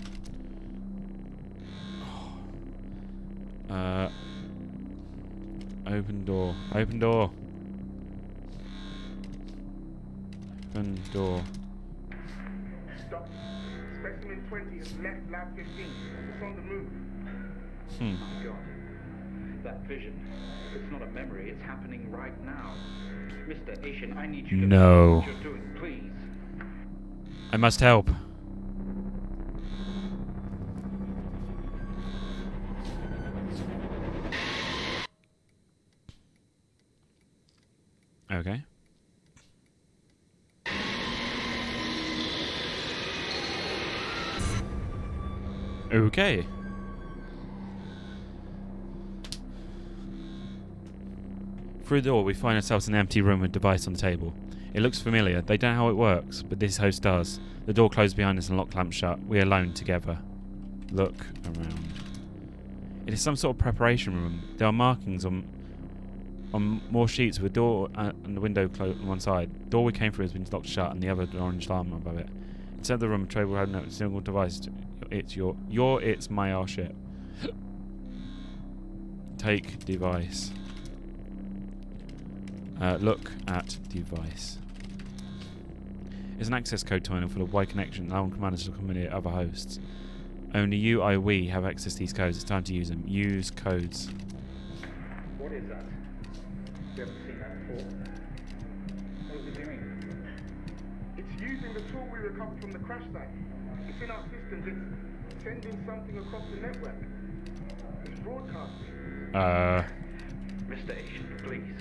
[SPEAKER 1] Open door. Open door. Open door.
[SPEAKER 3] Stop. Specimen 20 has left lab 15. It's on the move.
[SPEAKER 4] My God. That vision. It's not a memory. It's happening right now. Mr. Asian, I need you to
[SPEAKER 1] No.
[SPEAKER 4] what you're doing, please.
[SPEAKER 1] I must help. Okay. Okay. Through the door, we find ourselves in an empty room with a device on the table. It looks familiar. They don't know how it works, but this host does. The door closed behind us and lock clamp shut. We are alone together. Look around. It is some sort of preparation room. There are markings on more sheets with a door and the window closed on one side. The door we came through has been locked shut and the other orange alarm above it. Inside the room, a tray will have a single device. It's my our ship. Take device. Look at device. It's an access code terminal full of wide connection, allowing commanders to communicate with other hosts. Only you, we have access to these codes. It's time to use them. Use codes.
[SPEAKER 4] What is that? You haven't seen that before. What is it doing?
[SPEAKER 3] It's using the tool we recovered from the crash site. It's in our systems. It's sending something across the network. It's broadcasting.
[SPEAKER 4] Mr. Asian, please.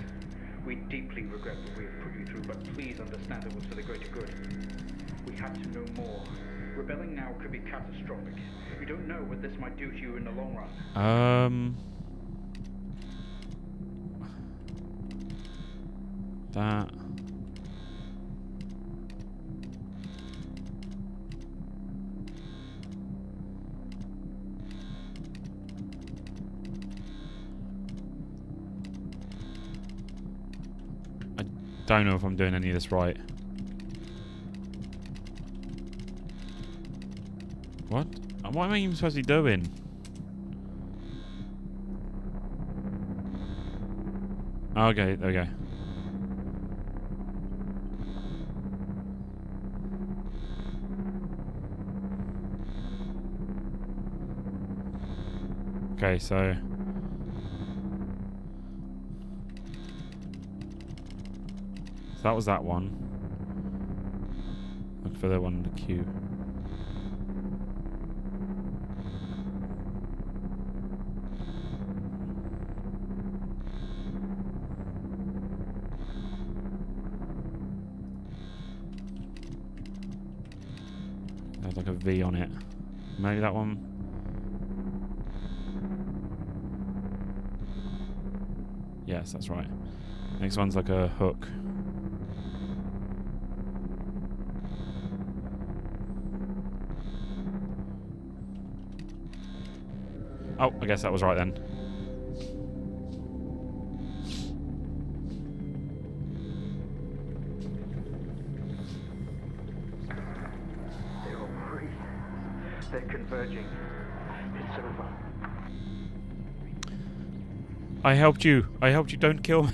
[SPEAKER 4] We deeply regret what we have put you through, but please understand it was for the greater good. We have to know more. Rebelling now could be catastrophic. You don't know what this might do to you in the long run.
[SPEAKER 1] That. I don't know if I'm doing any of this right. What? What am I even supposed to be doing? Okay, okay. Okay, so that was that one. Look for the one in the queue. There's like a V on it. Maybe that one. Yes, that's right. Next one's like a hook. Oh, I guess that was right then.
[SPEAKER 4] They're all free. They're converging. It's over.
[SPEAKER 1] I helped you. I helped you. Don't kill me.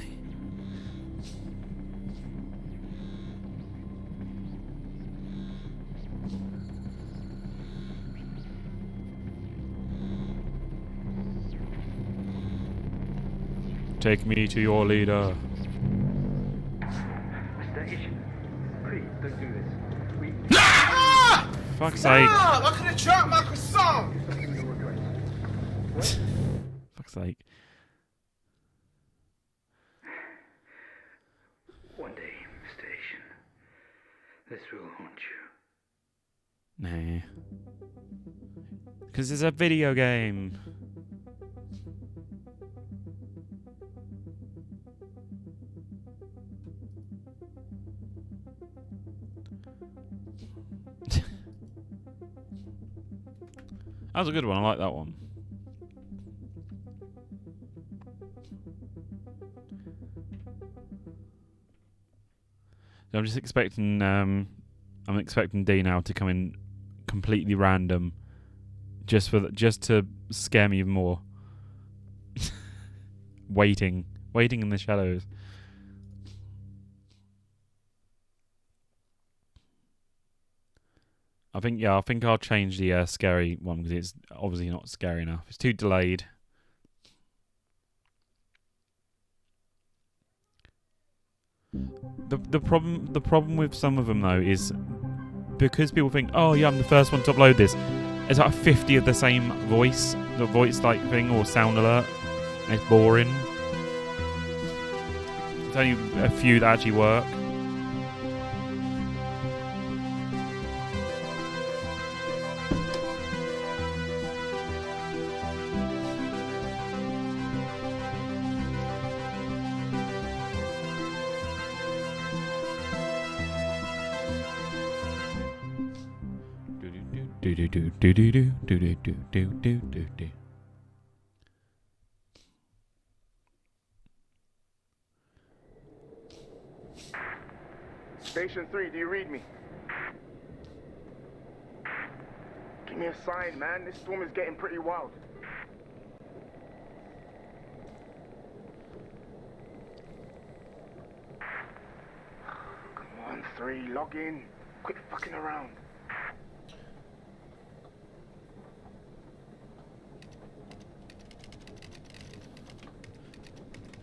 [SPEAKER 1] Take me to your leader.
[SPEAKER 4] Mr. Asian, please don't do this.
[SPEAKER 1] Fuck's sake.
[SPEAKER 3] I could have dropped my croissant!
[SPEAKER 1] Fuck's sake.
[SPEAKER 4] One day, Mr. Asian, this will haunt you.
[SPEAKER 1] Nah. Because it's a video game. That was a good one. I like that one. So I'm just expecting. I'm expecting D now to come in completely random, just to scare me even more. waiting in the shadows. I think I'll change the scary one because it's obviously not scary enough. It's too delayed. The problem with some of them though is because people think, oh yeah, I'm the first one to upload this. It's like 50 of the same voice like thing or sound alert, and it's boring. There's only a few that actually work.
[SPEAKER 3] Station 3, do you read me? Give me a sign, man. This storm is getting pretty wild. Come on, 3, log in. Quit fucking around.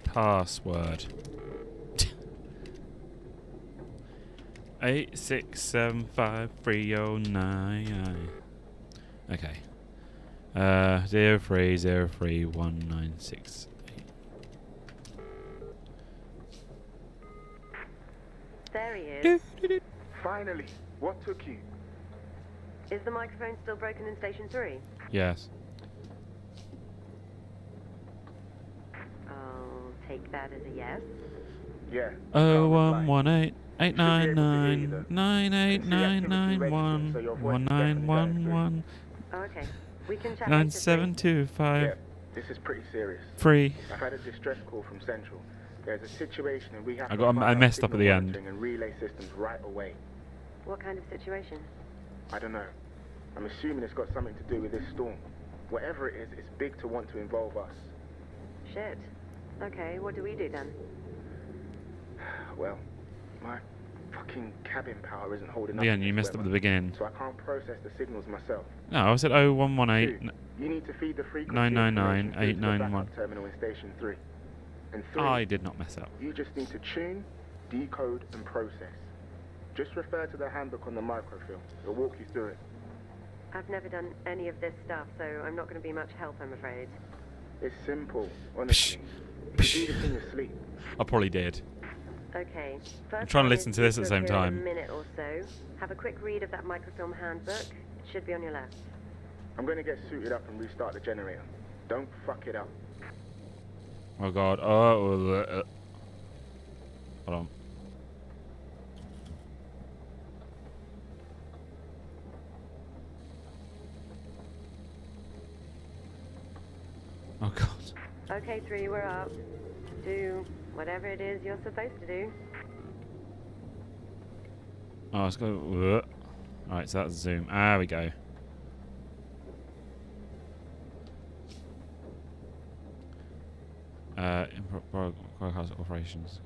[SPEAKER 1] Password. 8675309. Okay. 03031968.
[SPEAKER 5] There he is.
[SPEAKER 3] Finally, what took you?
[SPEAKER 5] Is the microphone still broken in Station 3?
[SPEAKER 1] Yes.
[SPEAKER 5] I'll take that as a yes.
[SPEAKER 3] Yeah.
[SPEAKER 1] 0118 899 98991 1911
[SPEAKER 5] Oh, okay. We can chat later,
[SPEAKER 1] 9725
[SPEAKER 3] Yeah, this is pretty serious.
[SPEAKER 1] free.
[SPEAKER 3] I've had a distress call from Central. There's a situation and we have
[SPEAKER 1] I messed up at the end.
[SPEAKER 3] and relay systems right away.
[SPEAKER 5] What kind of situation?
[SPEAKER 3] I don't know. I'm assuming it's got something to do with this storm. Whatever it is, it's big to want to involve us.
[SPEAKER 5] Shit. Okay, what do we do then?
[SPEAKER 3] Well, my fucking cabin power isn't holding up.
[SPEAKER 1] Yeah,
[SPEAKER 3] in
[SPEAKER 1] and you
[SPEAKER 3] this
[SPEAKER 1] messed up at
[SPEAKER 3] weather,
[SPEAKER 1] the beginning.
[SPEAKER 3] so I can't process the signals myself.
[SPEAKER 1] No, I said 0118
[SPEAKER 3] Two, you need to feed the frequency
[SPEAKER 1] 999
[SPEAKER 3] information through to the
[SPEAKER 1] 891.
[SPEAKER 3] backup terminal in Station 3. And 3,
[SPEAKER 1] I did not mess up.
[SPEAKER 3] you just need to tune, decode, and process. Just refer to the handbook on the microfilm. It'll walk you through it.
[SPEAKER 5] I've never done any of this stuff, so I'm not going to be much help, I'm afraid.
[SPEAKER 3] It's simple, honestly. You can do this in your sleep.
[SPEAKER 1] I probably did.
[SPEAKER 5] Okay. First
[SPEAKER 1] I'm trying to
[SPEAKER 5] one
[SPEAKER 1] listen
[SPEAKER 5] is
[SPEAKER 1] to this at the
[SPEAKER 5] due
[SPEAKER 1] same
[SPEAKER 5] appear in
[SPEAKER 1] time.
[SPEAKER 5] a minute or so. Have a quick read of that microfilm handbook. It should be on your left.
[SPEAKER 3] I'm going to get suited up and restart the generator. Don't fuck it up.
[SPEAKER 1] Oh god. Hold on. Oh god.
[SPEAKER 5] Okay, 3, we're up. Do whatever it is you're supposed to do.
[SPEAKER 1] Oh, let's go. Alright, so that's zoom. There we go. Broadcast operations.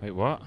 [SPEAKER 1] Wait, what?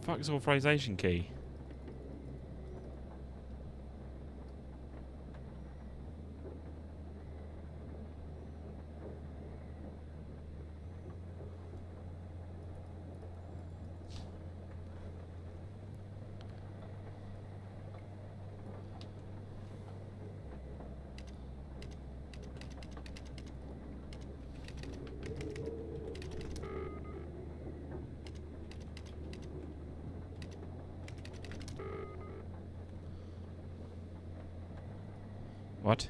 [SPEAKER 1] fuck's authorization key? What?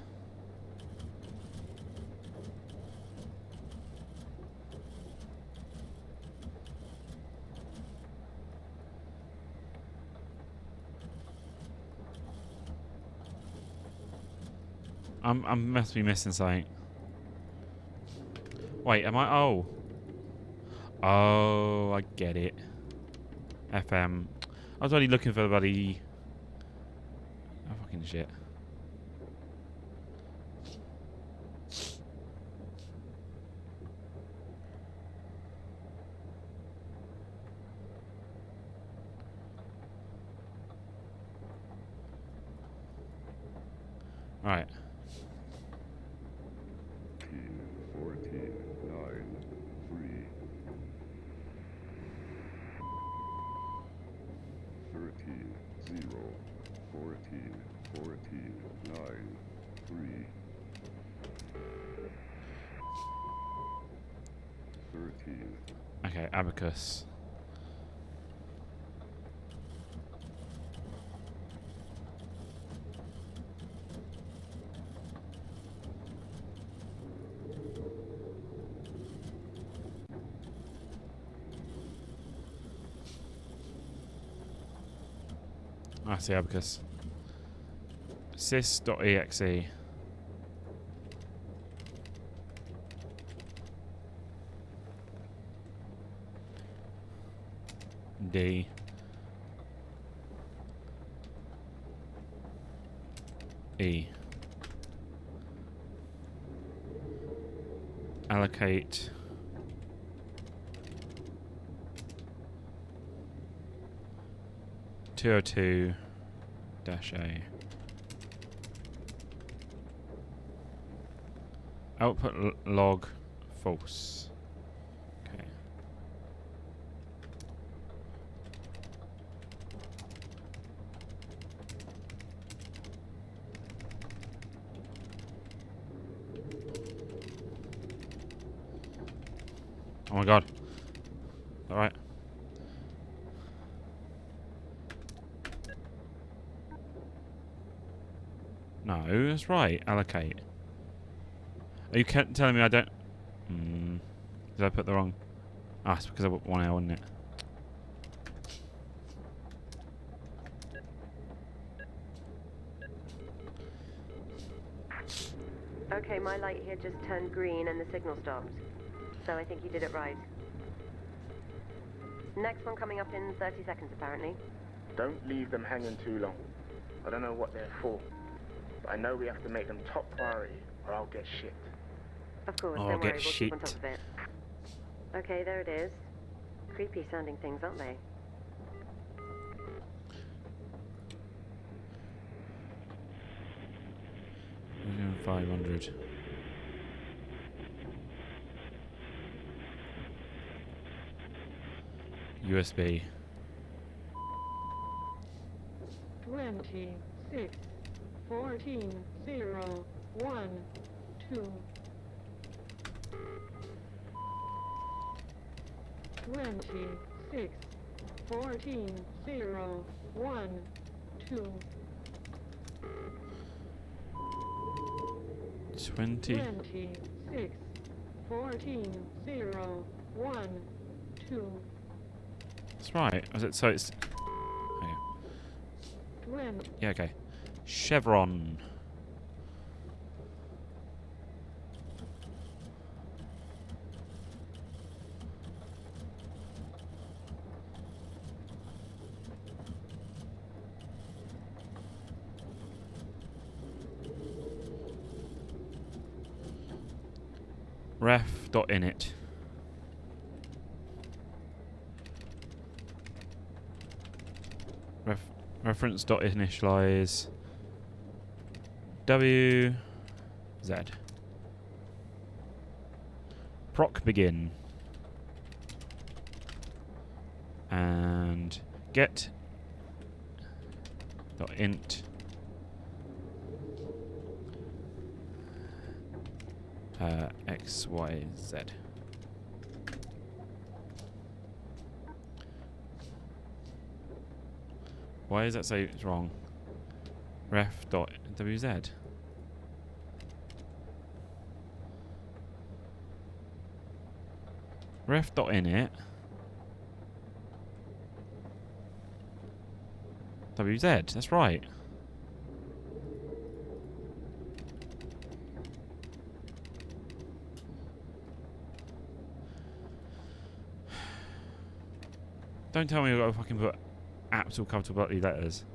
[SPEAKER 1] I must be missing something. Wait, am I? Oh. Oh, I get it. FM. I was only looking for the bloody... Oh, fucking shit. Right.
[SPEAKER 6] 14, 9, 3. 13, 0, 14, 14, 9, 3. 13.
[SPEAKER 1] Okay, abacus. I see abacus. sys.exe. D. E. Allocate. -202 -A. Output log false. Okay. Oh my god. Alright. No, that's right. Allocate. Are you telling me I don't... Did I put the wrong... Ah, it's because I put 1L, wasn't it?
[SPEAKER 5] Okay, my light here just turned green and the signal stopped. So I think you did it right. Next one coming up in 30 seconds, apparently.
[SPEAKER 3] Don't leave them hanging too long. I don't know what they're for, but I know we have to make them top priority or I'll get shit.
[SPEAKER 5] Of course,
[SPEAKER 1] Oh,
[SPEAKER 5] don't
[SPEAKER 1] get
[SPEAKER 5] worry, we'll keep on
[SPEAKER 1] shit.
[SPEAKER 5] top of it. Okay, there it is. Creepy sounding things, aren't they?
[SPEAKER 1] $500. USB.
[SPEAKER 7] 26, 14, 0, 1, 2. 26, 14, 0, 1, 2.
[SPEAKER 1] 20.
[SPEAKER 7] 26, 14, 0, 1, 2.
[SPEAKER 1] That's right. Is it, so it's... Okay.
[SPEAKER 7] 20.
[SPEAKER 1] Yeah, okay. Chevron. Ref.init. reference dot initialize W Z. Proc begin. And get dot int X, Y, Z. Why does that say it's wrong? Ref dot WZ. Ref dot init WZ. That's right. Don't tell me I've got to fucking put absolute capital bloody letters.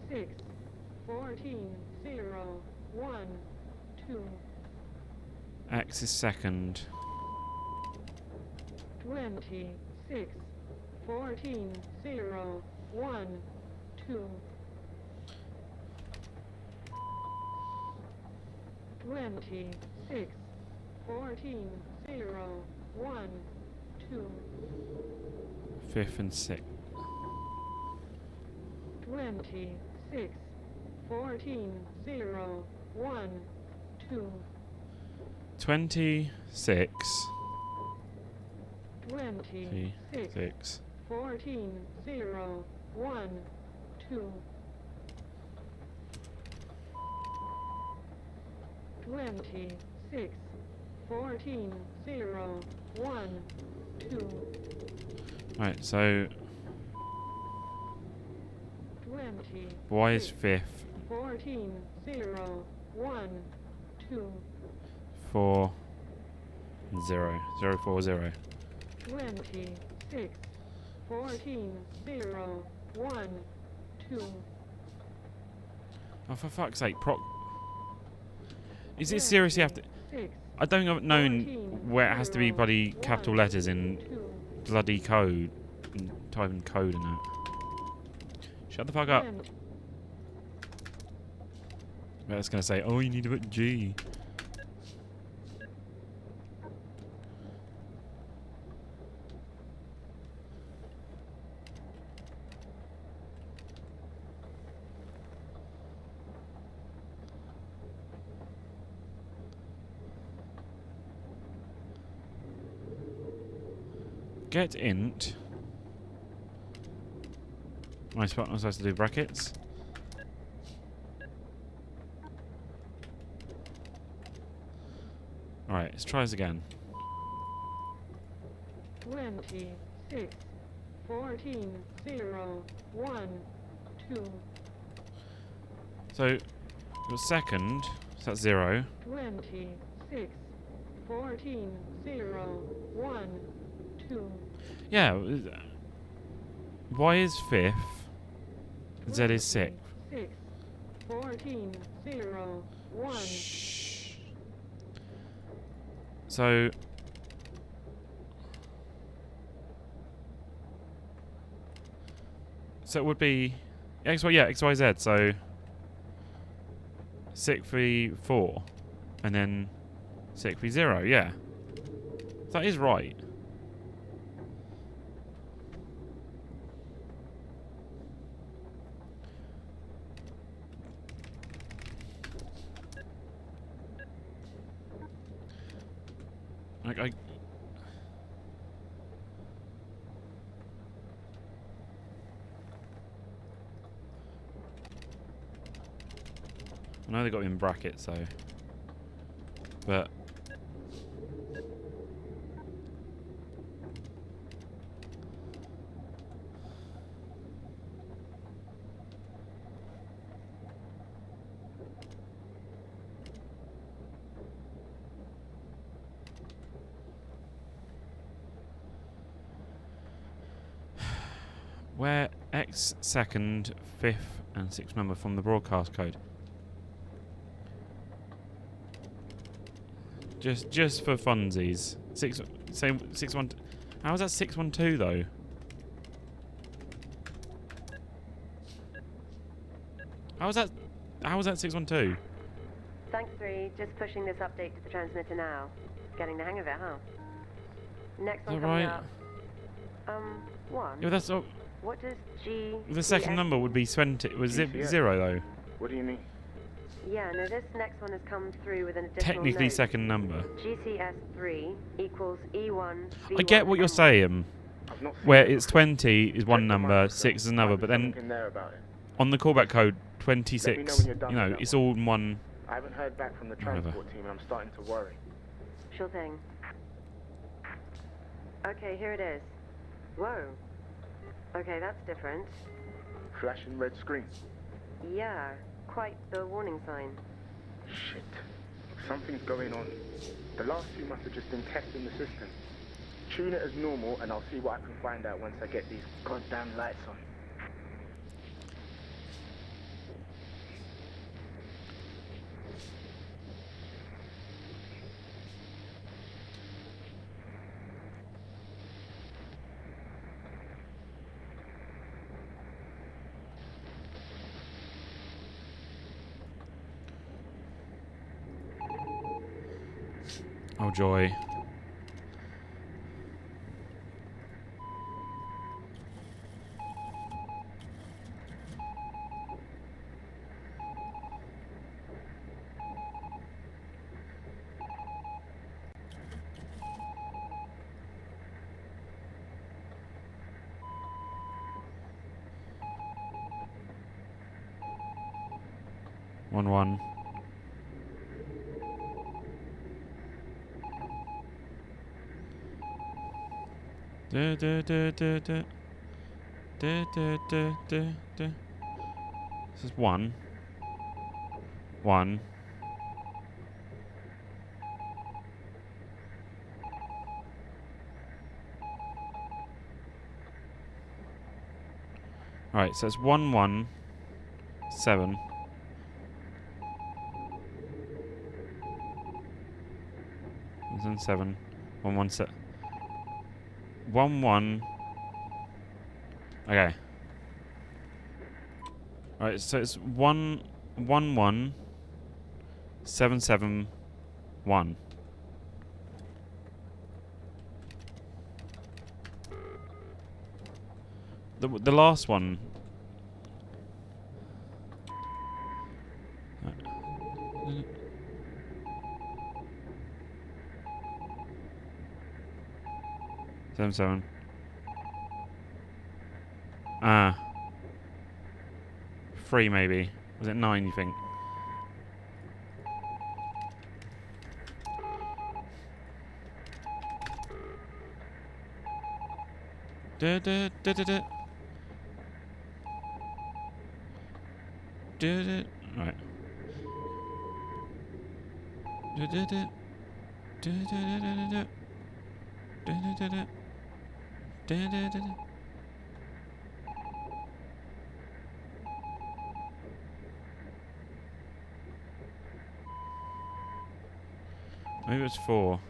[SPEAKER 7] Six, 14, 0, 1, 2.
[SPEAKER 1] X is second.
[SPEAKER 7] 26, 14, 0, 1, 2. 26, 14, 0, 1, 2.
[SPEAKER 1] Fifth and sixth.
[SPEAKER 7] 26, 14, 0, 1, 2.
[SPEAKER 1] 26.
[SPEAKER 7] 26, 14, 0, 1, 2. 26, 14, 0, 1, 2.
[SPEAKER 1] Right, so Y is fifth.
[SPEAKER 7] 14, 0, 1, 2.
[SPEAKER 1] 4 0 0 4 0.
[SPEAKER 7] 26, 14, 0, 1, 2.
[SPEAKER 1] Oh, for fuck's sake, proc. Is it seriously have to?
[SPEAKER 7] 26,
[SPEAKER 1] I don't know
[SPEAKER 7] 14,
[SPEAKER 1] where it has to be
[SPEAKER 7] 0,
[SPEAKER 1] bloody capital
[SPEAKER 7] 1,
[SPEAKER 1] letters in
[SPEAKER 7] 2.
[SPEAKER 1] bloody code. And typing code in it. Shut the fuck up. That's gonna say, oh, you need to put G. Get int. Am I supposed to do brackets? Alright, let's try this again.
[SPEAKER 7] 26, 14, 0, 1, 2.
[SPEAKER 1] So, your second, so that's 0.
[SPEAKER 7] 26, 14, 0, 1, 2.
[SPEAKER 1] Yeah, Y is fifth, Z is sixth.
[SPEAKER 7] 26, 14, 0, 1.
[SPEAKER 1] Shh. So, it would be X, Y, yeah, X, Y, Z. So 6 3 4, and then 6 3 0. Yeah, that is right. Like I know they got them in brackets, so, but Where X second, fifth, and sixth number from the broadcast code. Just for funsies. 612. How is that 612 though? How is that 612?
[SPEAKER 5] Thanks, 3. Just pushing this update to the transmitter now. Getting the hang of it, huh? Next one
[SPEAKER 1] Is that
[SPEAKER 5] coming
[SPEAKER 1] right?
[SPEAKER 5] up. 1.
[SPEAKER 1] Yeah, that's all.
[SPEAKER 5] What does G...
[SPEAKER 1] The second number would be 20. Was it
[SPEAKER 3] GCS?
[SPEAKER 1] 0 though?
[SPEAKER 3] What do you mean?
[SPEAKER 5] Yeah, no, this next one has come through with an additional
[SPEAKER 1] Technically
[SPEAKER 5] note.
[SPEAKER 1] second number.
[SPEAKER 5] GCS3 equals E1, B1,
[SPEAKER 1] I get what you're
[SPEAKER 5] M1.
[SPEAKER 1] saying.
[SPEAKER 3] I've not seen
[SPEAKER 1] Where
[SPEAKER 3] it
[SPEAKER 1] it's
[SPEAKER 3] before.
[SPEAKER 1] 20 is one
[SPEAKER 3] Check the
[SPEAKER 1] number,
[SPEAKER 3] microphone.
[SPEAKER 1] 6 is another,
[SPEAKER 3] Might
[SPEAKER 1] but
[SPEAKER 3] be
[SPEAKER 1] then
[SPEAKER 3] something there about it.
[SPEAKER 1] on the callback code
[SPEAKER 3] Let
[SPEAKER 1] 26,
[SPEAKER 3] me know when you're done
[SPEAKER 1] you know,
[SPEAKER 3] with that
[SPEAKER 1] it's
[SPEAKER 3] one.
[SPEAKER 1] all in one.
[SPEAKER 3] I haven't heard back from the
[SPEAKER 1] Whatever.
[SPEAKER 3] transport team and I'm starting to worry.
[SPEAKER 5] Sure thing. Okay, here it is. Whoa. Okay, that's different.
[SPEAKER 3] Flashing red screen.
[SPEAKER 5] Yeah, quite the warning sign.
[SPEAKER 3] Shit. Something's going on. The last two must have just been testing the system. Tune it as normal and I'll see what I can find out once I get these goddamn lights on.
[SPEAKER 1] Oh joy. One. Da, da, da, da, da. Da, da, da, da, da. This is 1. 1. Alright, so it's 1 1 7. And then 7. 1 1 7. 1 1. Okay. Alright, so it's 1 1 1 7 7 1. The last one. Seven seven. Ah. 3 maybe. Was it 9 you think? Da da da da da. Da da. Right. Da da da. Da da da da da da. Da da da da. Da da da da. Maybe it's 4.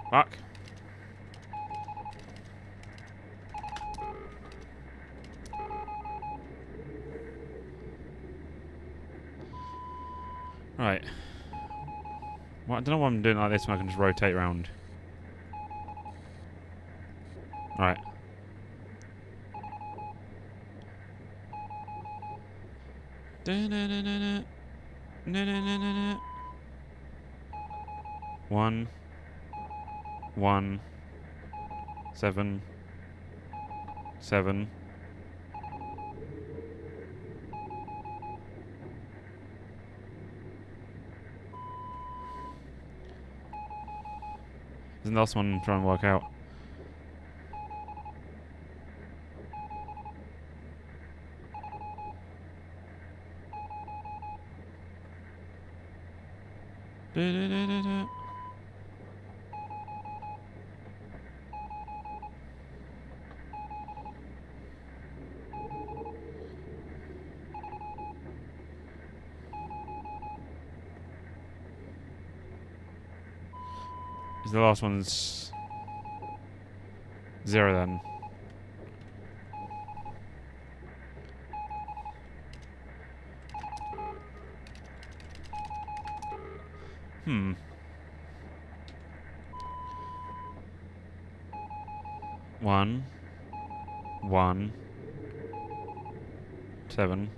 [SPEAKER 1] Fuck. Right. Well, I don't know why I'm doing it like this when I can just rotate around. Right. Da-na-na-na-na. Na-na-na-na-na. 1 1 7 7. Isn't the last one I'm trying to work out? Da-da-da-da-da. Is the last one's 0 then? Hmm. 1 1 7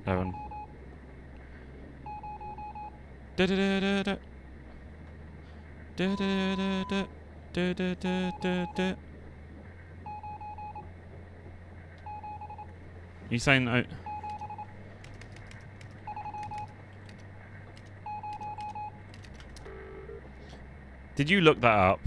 [SPEAKER 1] 11 da da da da da da da da da da da da da. You saying did you look that up?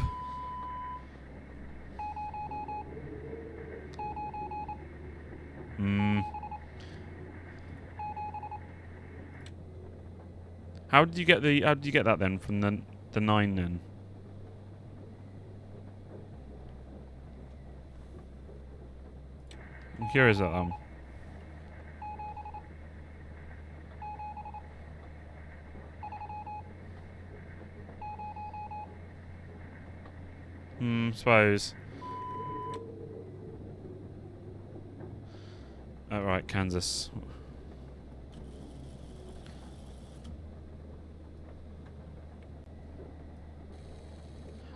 [SPEAKER 1] How did you get that then from the 9 then? I'm curious about that. Suppose. Oh, right, Kansas.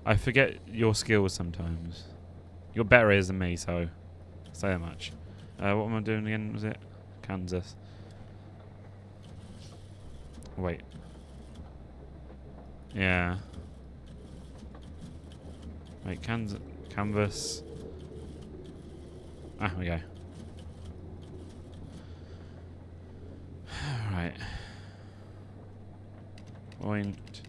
[SPEAKER 1] I forget your skills sometimes. You're better than me, so say that much. What am I doing again? Was it Kansas? Wait. Yeah. Wait, canvas. Ah, we go. Right. Point.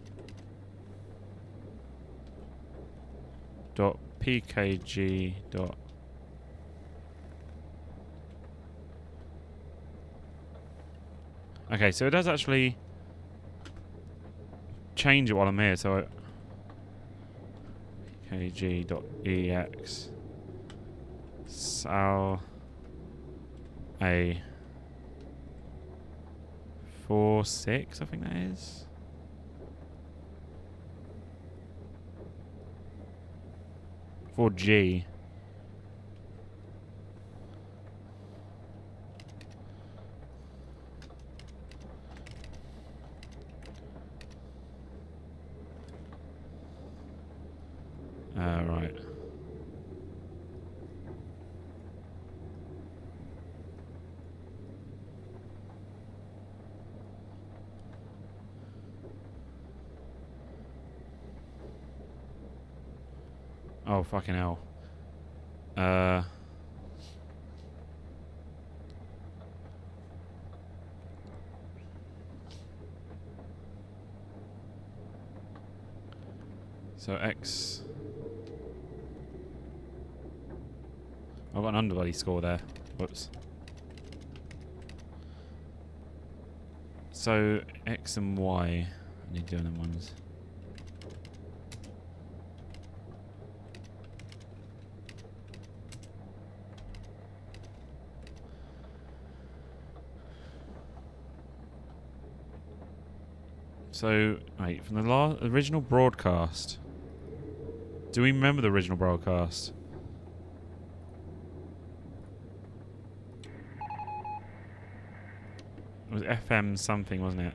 [SPEAKER 1] Dot pkg dot. Okay, so it does actually change it while I'm here. So pkg.ex sal a 46, I think that is. For G. Right. Oh, fucking hell. So X. I've got an underbody score there. Whoops. So X and Y. I need doing them ones. So, wait, from the original broadcast. Do we remember the original broadcast? It was FM something, wasn't it?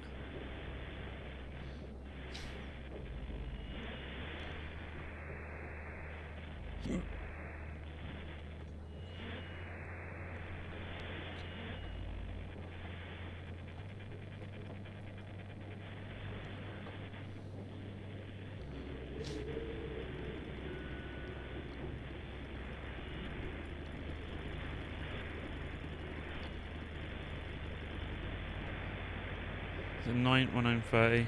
[SPEAKER 1] Is it 91930?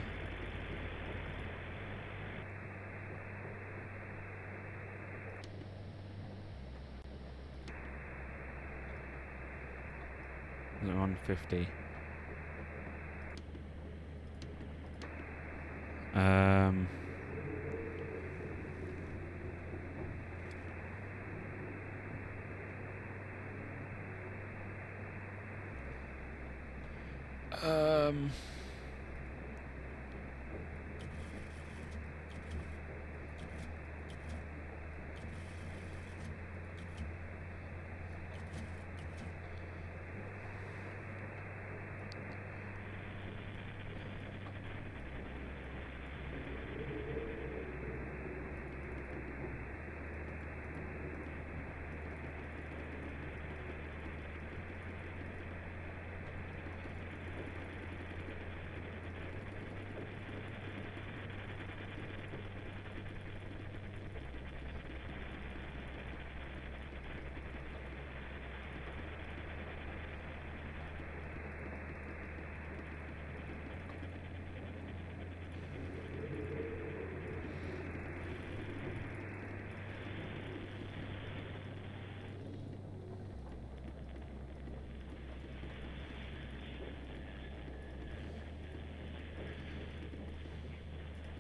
[SPEAKER 1] Is it 150?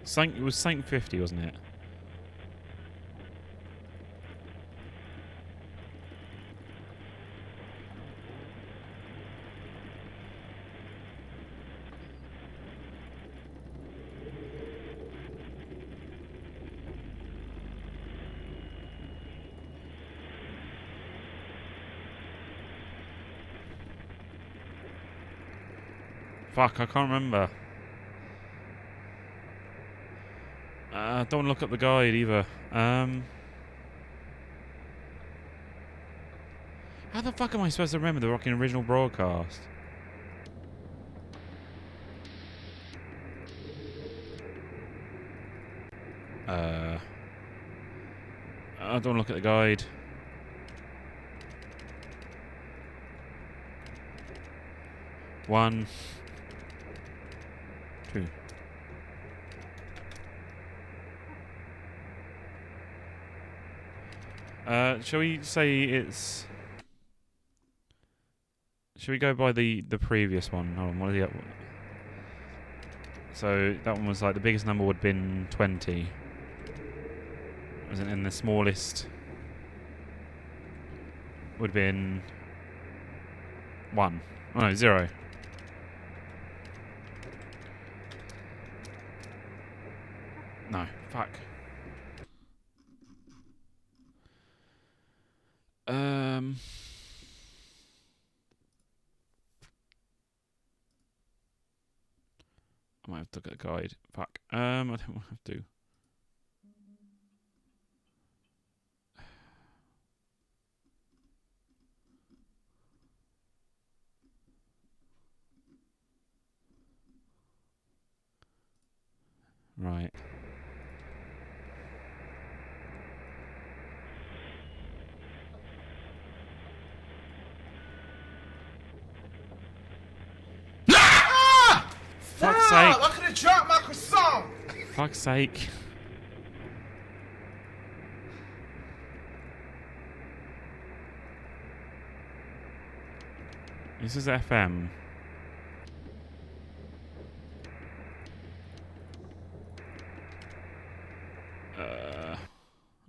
[SPEAKER 1] It was Saint 50, wasn't it? Fuck, I can't remember. Don't look at the guide either. How the fuck am I supposed to remember the fucking original broadcast? Don't look at the guide. One, two. Shall we say it's... Shall we go by the previous one? Hold on, what are the... So, that one was like, the biggest number would have been 20. And the smallest would have been 1. Oh no, 0. No, fuck. I might have to look at a guide. Fuck. I don't have to. Right. Fuck's sake.
[SPEAKER 8] I could have dropped my croissant.
[SPEAKER 1] Fuck's sake. This is FM.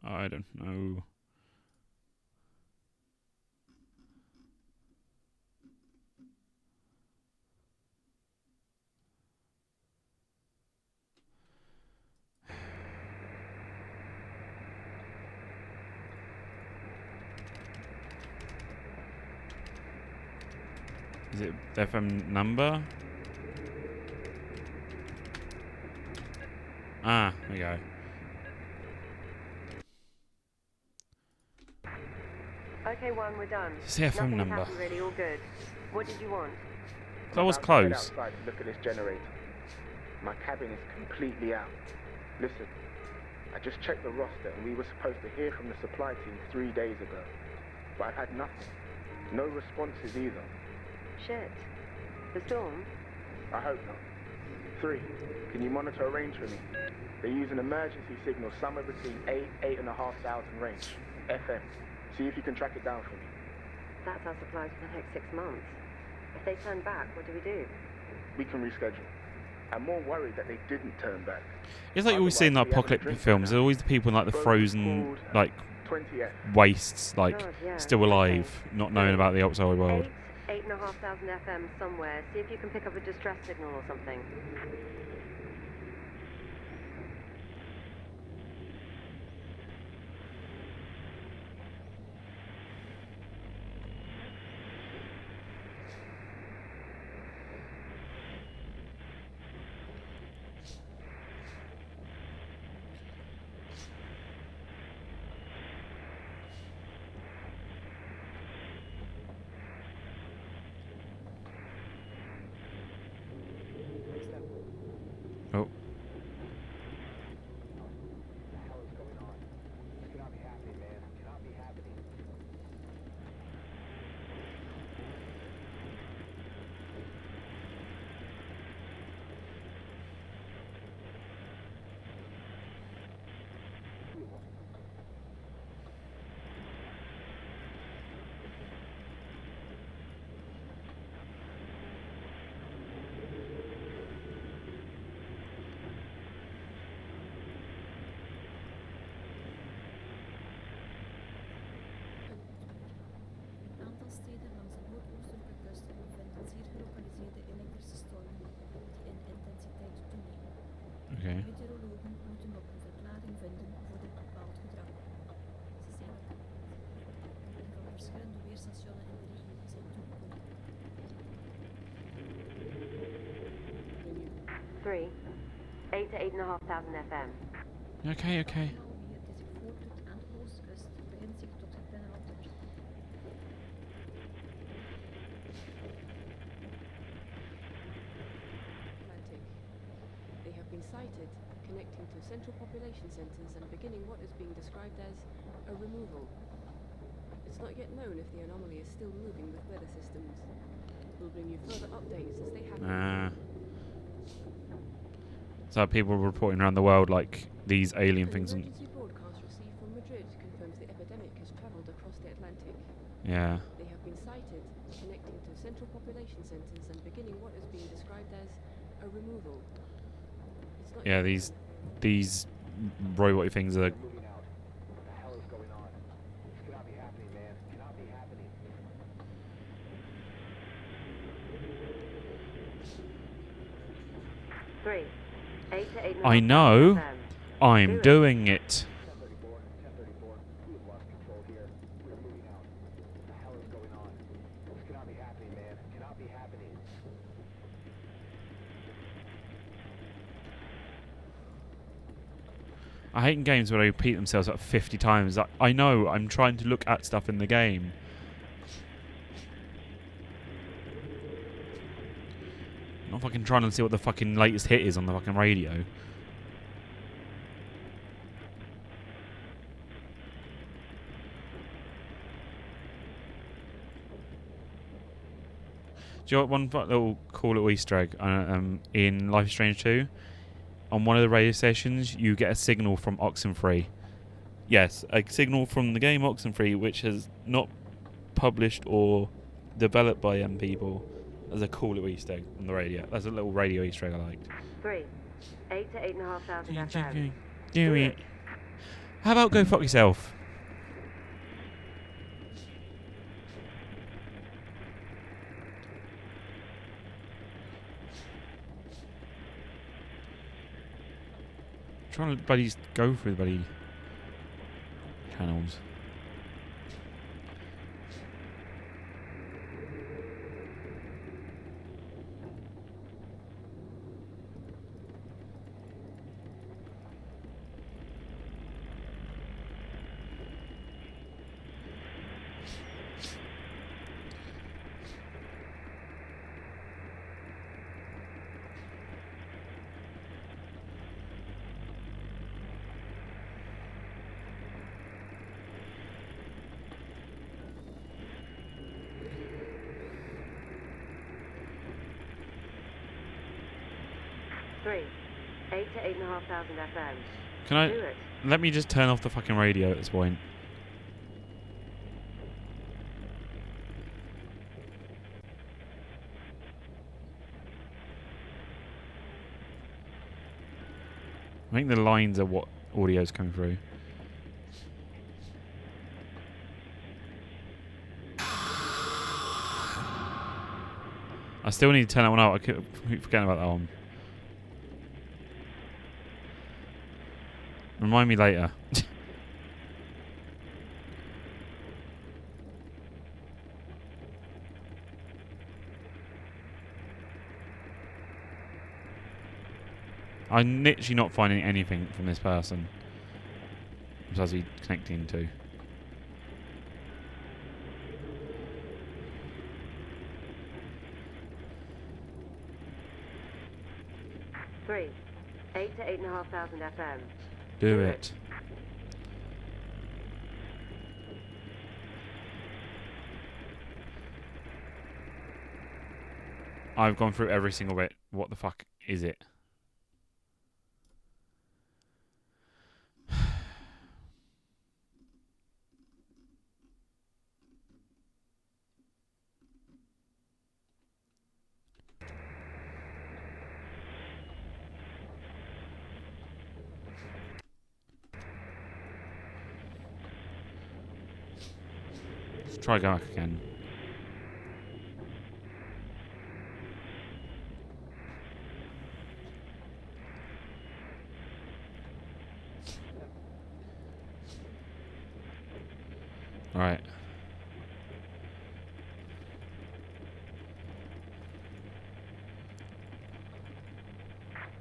[SPEAKER 1] I don't know. Is it FM number? Ah, there we go.
[SPEAKER 5] Okay, one, we're done.
[SPEAKER 1] It's the FM
[SPEAKER 5] Nothing
[SPEAKER 1] number.
[SPEAKER 5] happened really, all good. What did you want?
[SPEAKER 1] That was
[SPEAKER 3] I'm about to head
[SPEAKER 1] close.
[SPEAKER 3] outside to look at this generator. My cabin is completely out. Listen, I just checked the roster and we were supposed to hear from the supply team 3 days ago. But I've had nothing. No responses either.
[SPEAKER 5] Shit. The storm?
[SPEAKER 3] I hope not. 3, can you monitor a range for me? They use an emergency signal somewhere between 8,500 range. FM. See if you can track it down for me.
[SPEAKER 5] That's our supply for the next 6 months. If they turn back, what do we do?
[SPEAKER 3] We can reschedule. I'm more worried that they didn't turn back.
[SPEAKER 1] It's like you always see in like
[SPEAKER 3] Otherwise, we haven't
[SPEAKER 1] apocalyptic
[SPEAKER 3] drinking
[SPEAKER 1] films.
[SPEAKER 3] now.
[SPEAKER 1] There's always the people in like the
[SPEAKER 3] Boat
[SPEAKER 1] frozen,
[SPEAKER 3] called,
[SPEAKER 1] like
[SPEAKER 3] 20F.
[SPEAKER 1] wastes, like
[SPEAKER 5] God, yeah.
[SPEAKER 1] still alive, not knowing about the outside world.
[SPEAKER 5] 8,500 FM somewhere. See if you can pick up a distress signal or something.
[SPEAKER 9] Meteorologen moeten nog een verklaring vinden voor dit bepaald gedrag. Ze zijn op en van verschillende weerstationen in de regio zijn toegekomen.
[SPEAKER 5] 3. 8 to 8,500 FM.
[SPEAKER 1] Okay, okay.
[SPEAKER 9] Wie het zich voordoet aan de oostkust begint zich tot het binnenland te verspreiden.
[SPEAKER 10] Atlantic. They have been sighted connecting to central population centers and beginning what is being described as a removal. It's not yet known if the anomaly is still moving with weather systems. We'll bring you further updates as they happen.
[SPEAKER 1] So people reporting around the world like these alien
[SPEAKER 10] An
[SPEAKER 1] things. And
[SPEAKER 10] emergency broadcast received from Madrid confirms the epidemic has traveled across the Atlantic.
[SPEAKER 1] yeah.
[SPEAKER 10] They have been sighted connecting to central population centers and beginning what is being described as a removal. It's not
[SPEAKER 1] Yeah,
[SPEAKER 10] yet
[SPEAKER 1] these
[SPEAKER 10] known.
[SPEAKER 1] these robot things are.
[SPEAKER 3] Moving out. What the hell is going on? This cannot be happening, man. It cannot be happening.
[SPEAKER 5] 3. 8 to 8,500
[SPEAKER 1] I know.
[SPEAKER 5] FM.
[SPEAKER 1] I'm
[SPEAKER 5] Do it.
[SPEAKER 1] doing it.
[SPEAKER 3] 1034, 1034. We have lost control here. We are moving out. What the hell is going on? This cannot be happening, man. It cannot be happening.
[SPEAKER 1] I hate in games where they repeat themselves like 50 times. I know. I'm trying to look at stuff in the game. Not fucking trying to see what the fucking latest hit is on the fucking radio. Do you know what one little cool little Easter egg in Life is Strange 2? On one of the radio stations, you get a signal from Oxenfree. Yes, a signal from the game Oxenfree, which has not published or developed by them people. As a cool little Easter egg on the radio. That's a little radio Easter egg I liked.
[SPEAKER 5] 3. 8 to 8,500 FM.
[SPEAKER 1] Do it. How about go fuck yourself? Trying to bloody go through the bloody channels.
[SPEAKER 5] Three. 8 to 8,500 FM.
[SPEAKER 1] Can
[SPEAKER 5] Do
[SPEAKER 1] I?
[SPEAKER 5] it.
[SPEAKER 1] Let me just turn off the fucking radio at this point. I think the lines are what audio's coming through. I still need to turn that one out. I keep forgetting about that one. Remind me later. I'm literally not finding anything from this person. Besides he connecting to.
[SPEAKER 5] Three. 8 to 8,500 FM.
[SPEAKER 1] Do it. I've gone through every single bit. What the fuck is it? Let's try going back again. Right.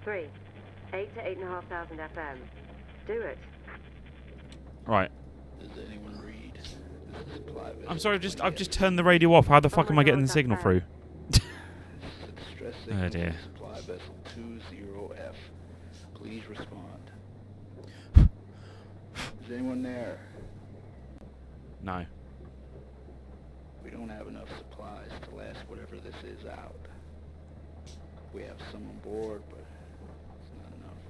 [SPEAKER 5] Three. 8 to 8,500 FM. Do it.
[SPEAKER 1] Right.
[SPEAKER 11] Does anyone read? This is supply vessel
[SPEAKER 1] I'm sorry, I've just turned the radio off. How the fuck
[SPEAKER 5] my
[SPEAKER 1] am I getting
[SPEAKER 5] God,
[SPEAKER 1] the
[SPEAKER 5] that's
[SPEAKER 1] signal
[SPEAKER 5] bad.
[SPEAKER 1] through?
[SPEAKER 11] Stress
[SPEAKER 1] Oh
[SPEAKER 11] signal
[SPEAKER 1] dear.
[SPEAKER 11] from supply vessel 20F. Please respond. Is anyone there?
[SPEAKER 1] No.
[SPEAKER 11] We don't have enough supplies to last whatever this is out. We have some on board, but it's not enough.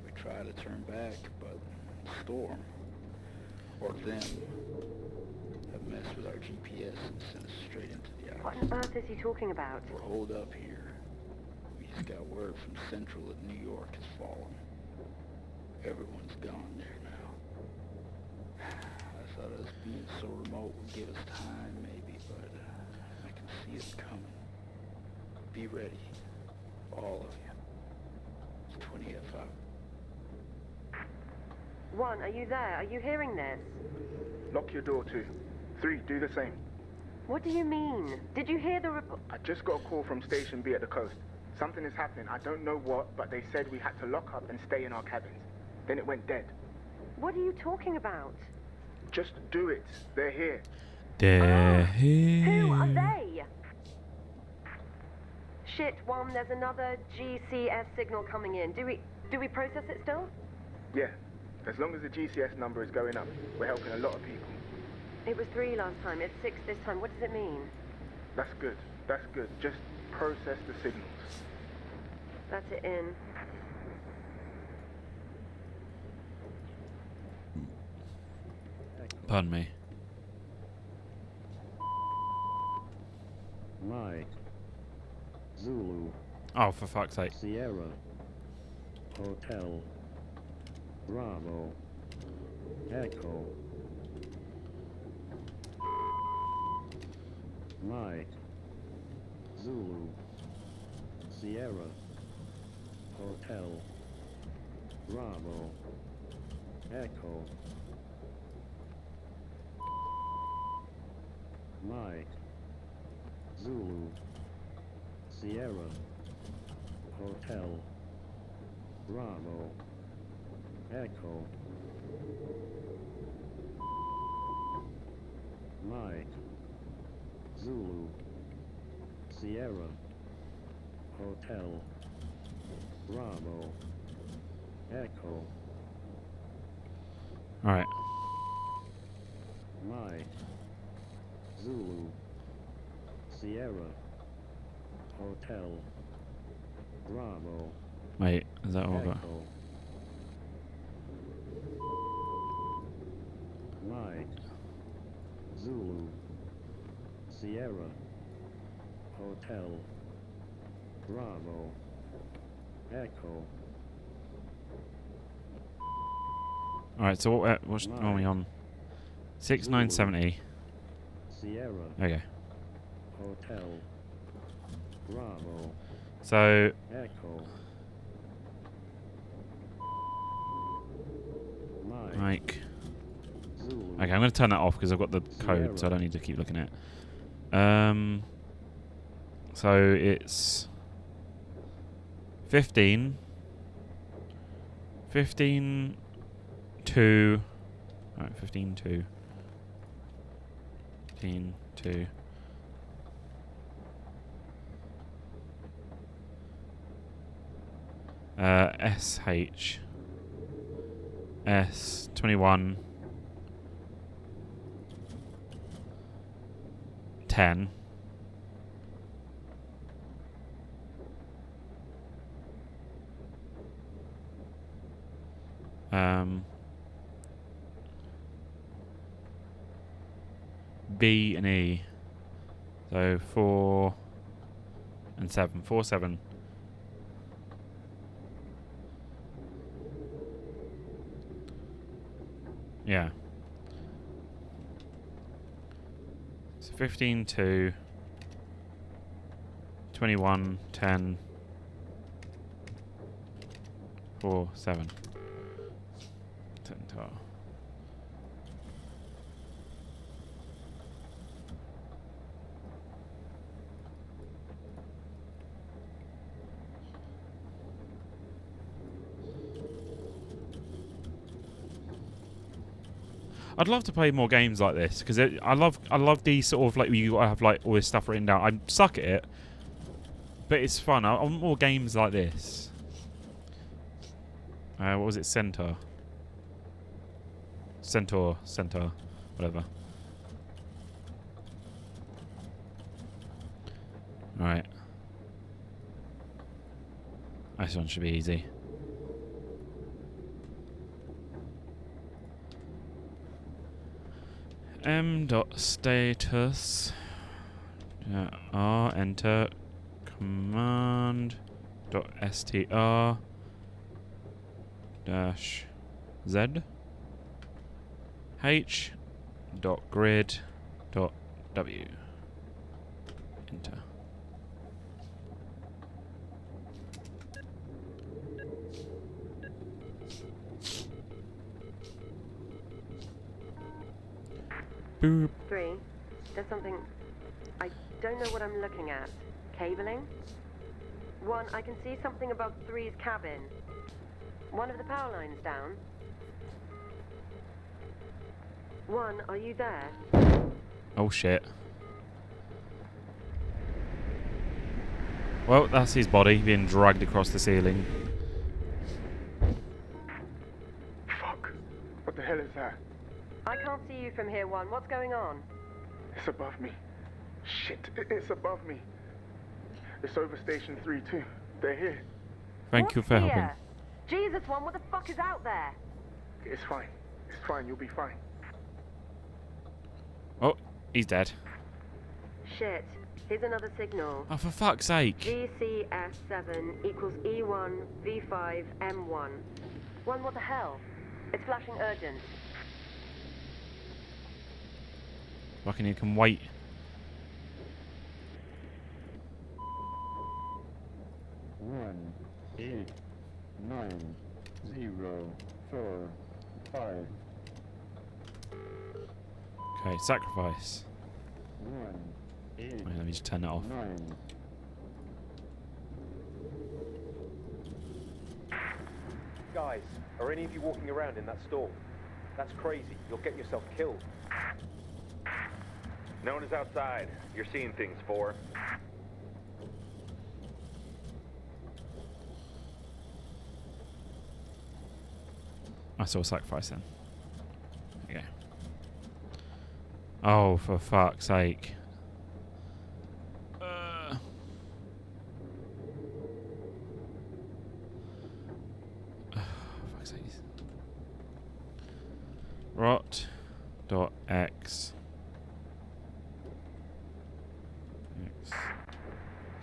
[SPEAKER 11] We try to turn back, but Storm, or them, have messed with our GPS and sent us straight into the
[SPEAKER 5] What
[SPEAKER 11] ice.
[SPEAKER 5] on earth is he talking about?
[SPEAKER 11] We're holed up here. We just got word from Central that New York has fallen. Everyone's gone there now. I thought us being so remote would give us time, maybe, but I can see it coming. Be ready, all of you. It's 20F out.
[SPEAKER 5] 1, are you there? Are you hearing this?
[SPEAKER 3] Lock your door, 2. 3, do the same.
[SPEAKER 5] What do you mean? Did you hear the report?
[SPEAKER 3] I just got a call from Station B at the coast. Something is happening. I don't know what, but they said we had to lock up and stay in our cabins. Then it went dead.
[SPEAKER 5] What are you talking about?
[SPEAKER 3] Just do it. They're here.
[SPEAKER 1] They're
[SPEAKER 5] Who are
[SPEAKER 1] here.
[SPEAKER 5] they? Shit, 1, there's another GCS signal coming in. Do we process it still?
[SPEAKER 3] Yeah. As long as the GCS number is going up, we're helping a lot of people.
[SPEAKER 5] It was 3 last time. It's 6 this time. What does it mean?
[SPEAKER 3] That's good. That's good. Just process the signals.
[SPEAKER 5] That's it in.
[SPEAKER 1] Pardon me.
[SPEAKER 6] Mike. Zulu.
[SPEAKER 1] Oh, for fuck's sake.
[SPEAKER 6] Sierra. Hotel. Bravo. Echo. Mike. Zulu. Sierra. Hotel. Bravo. Echo. Mike. Zulu. Sierra. Hotel. Bravo. Echo. Mike. Zulu. Sierra. Hotel. Bravo. Echo.
[SPEAKER 1] Alright.
[SPEAKER 6] Mike. Zulu. Sierra. Hotel. Bravo.
[SPEAKER 1] Wait, is that all I've got?
[SPEAKER 6] Echo. Mike. Zulu. Sierra. Hotel. Bravo. Echo.
[SPEAKER 1] Alright, so what's are we on? 6970.
[SPEAKER 6] Sierra.
[SPEAKER 1] Okay.
[SPEAKER 6] Hotel. Bravo.
[SPEAKER 1] So
[SPEAKER 6] Echo.
[SPEAKER 1] Mike.
[SPEAKER 6] Zulu.
[SPEAKER 1] Okay, I'm going to turn that off because I've got the code, so I don't need to keep looking at it. So it's 15 2 alright, 15 2 15 2 SH S21 10 B and E, so 4 and 7, 4 7. Yeah. So 15 2 21 10 4 7. I'd love to play more games like this because I love these sort of like you have like all this stuff written down. I suck at it, but it's fun. I want more games like this. What was it? Centaur, whatever. All right. This one should be easy. M.status R enter command .str dash z h .grid .w enter. Boop.
[SPEAKER 5] 3. There's something... I don't know what I'm looking at. Cabling? 1. I can see something above 3's cabin. One of the power lines down. 1. Are you there?
[SPEAKER 1] Oh shit. Well, that's his body being dragged across the ceiling.
[SPEAKER 3] Fuck. What the hell is that?
[SPEAKER 5] I can't see you from here, 1. What's going on?
[SPEAKER 3] It's above me. Shit, it's above me. It's over Station 3 too. They're here.
[SPEAKER 1] Thank you for
[SPEAKER 5] What's
[SPEAKER 1] helping.
[SPEAKER 5] here? Jesus, 1, what the fuck is out there?
[SPEAKER 3] It's fine. It's fine. You'll be fine.
[SPEAKER 1] Oh, he's dead.
[SPEAKER 5] Shit. Here's another signal.
[SPEAKER 1] Oh, for fuck's sake.
[SPEAKER 5] GCS7 equals E1 V5 M1. 1, what the hell? It's flashing urgent.
[SPEAKER 1] Fucking you can wait.
[SPEAKER 6] One, 8, 9, 0, 4, 5.
[SPEAKER 1] Okay, sacrifice.
[SPEAKER 6] 1, 8,
[SPEAKER 1] Wait, let me just turn that off.
[SPEAKER 6] 9.
[SPEAKER 12] Guys, are any of you walking around in that storm? That's crazy. You'll get yourself killed.
[SPEAKER 13] No one is outside. You're seeing things, 4.
[SPEAKER 1] I saw sacrifice then. Okay. Oh, for fuck's sake. Fuck's sake. Rot.x.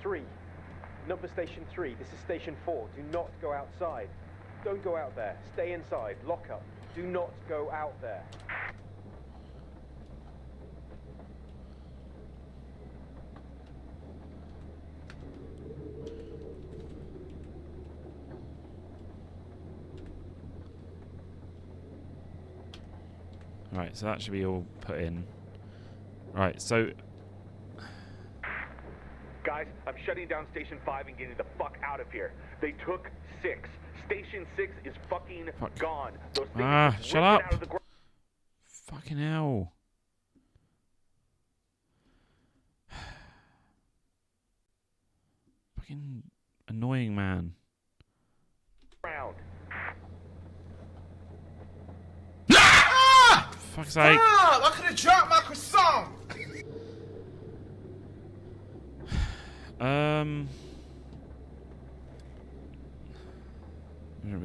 [SPEAKER 12] 3. Number Station 3. This is Station 4. Do not go outside. Don't go out there. Stay inside. Lock up. Do not go out there.
[SPEAKER 1] Right, so that should be all put in. Right, so...
[SPEAKER 13] Guys, I'm shutting down Station 5 and getting the fuck out of here. They took 6. Station 6 is fucking gone. Those things just
[SPEAKER 1] shut
[SPEAKER 13] ripped
[SPEAKER 1] up.
[SPEAKER 13] Out of the
[SPEAKER 1] Fucking hell. Fucking annoying, man.
[SPEAKER 13] ground.
[SPEAKER 1] Fuck's sake.
[SPEAKER 8] I could have dropped my croissant.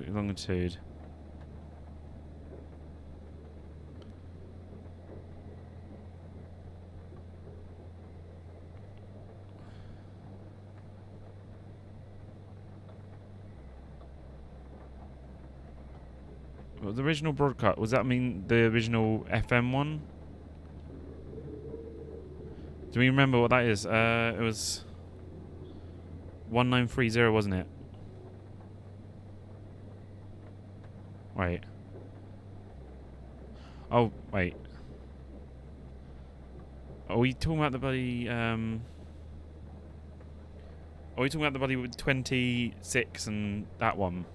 [SPEAKER 1] Longitude. Well, the original broadcast, was that mean the original FM one? Do we remember what that is? It was 1930, wasn't it? Wait. Oh, wait. Are we talking about the bloody, Are we talking about the bloody 26 and that one?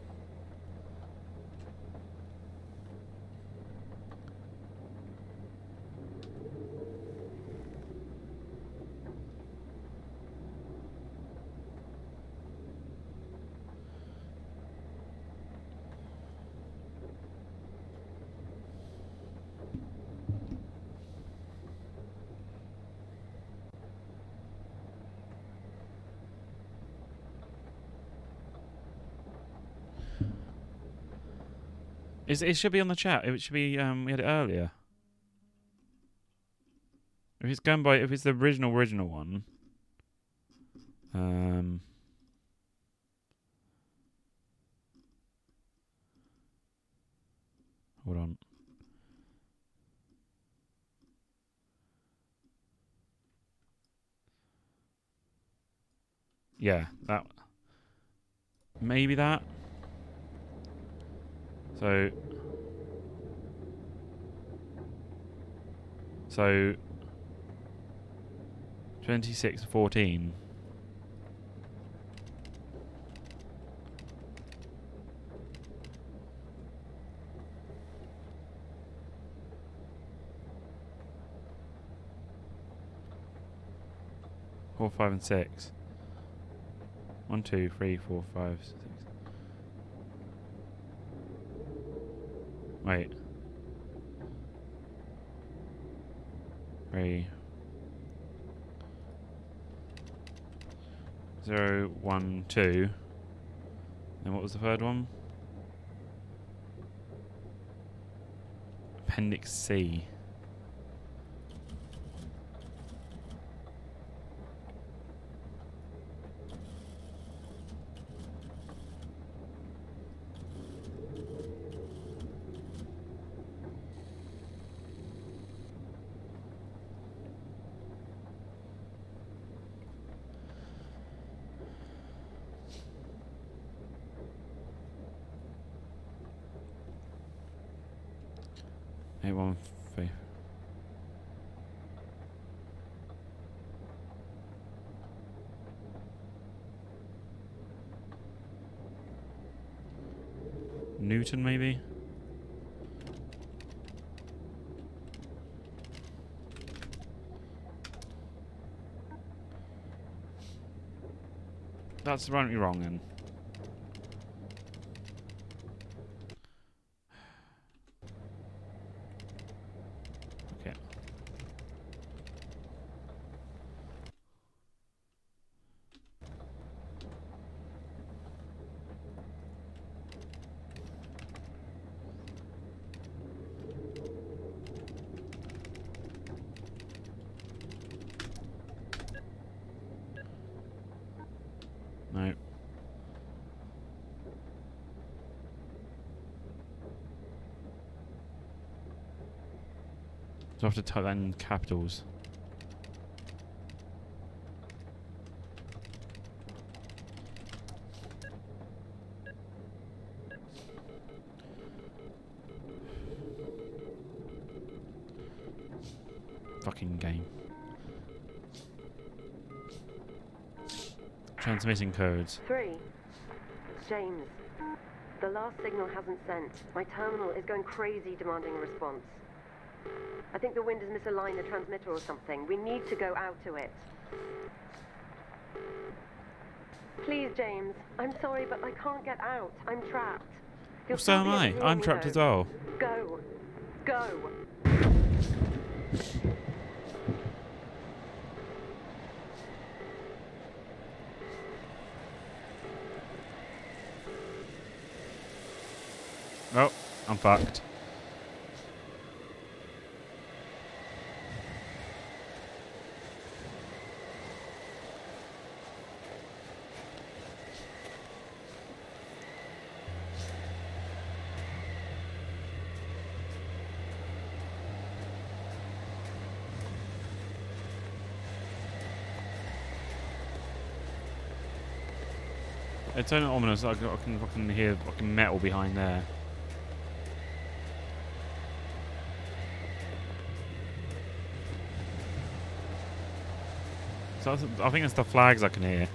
[SPEAKER 1] It should be on the chat. It should be. We had it earlier. If it's going by, if it's the original one. Hold on. Yeah, that. Maybe that. So 26:14. Four, 5, and 6. 1, 2, 3, 4, 5, 6. Wait. 3. 0, 1, 2. And what was the third one? Appendix C. A1 3. Newton, maybe? That's apparently wrong then. Okay. No. So I have to type that in capitals. Fucking game. Transmitting codes.
[SPEAKER 5] 3. James, the last signal hasn't sent. My terminal is going crazy demanding a response. I think the wind has misaligned the transmitter or something. We need to go out to it. Please, James. I'm sorry, but I can't get out. I'm trapped.
[SPEAKER 1] Well, so am I. I'm trapped as well.
[SPEAKER 5] Go. Go.
[SPEAKER 1] Oh, I'm fucked. It's only ominous. I can hear fucking metal behind there. So I think it's the flags I can hear.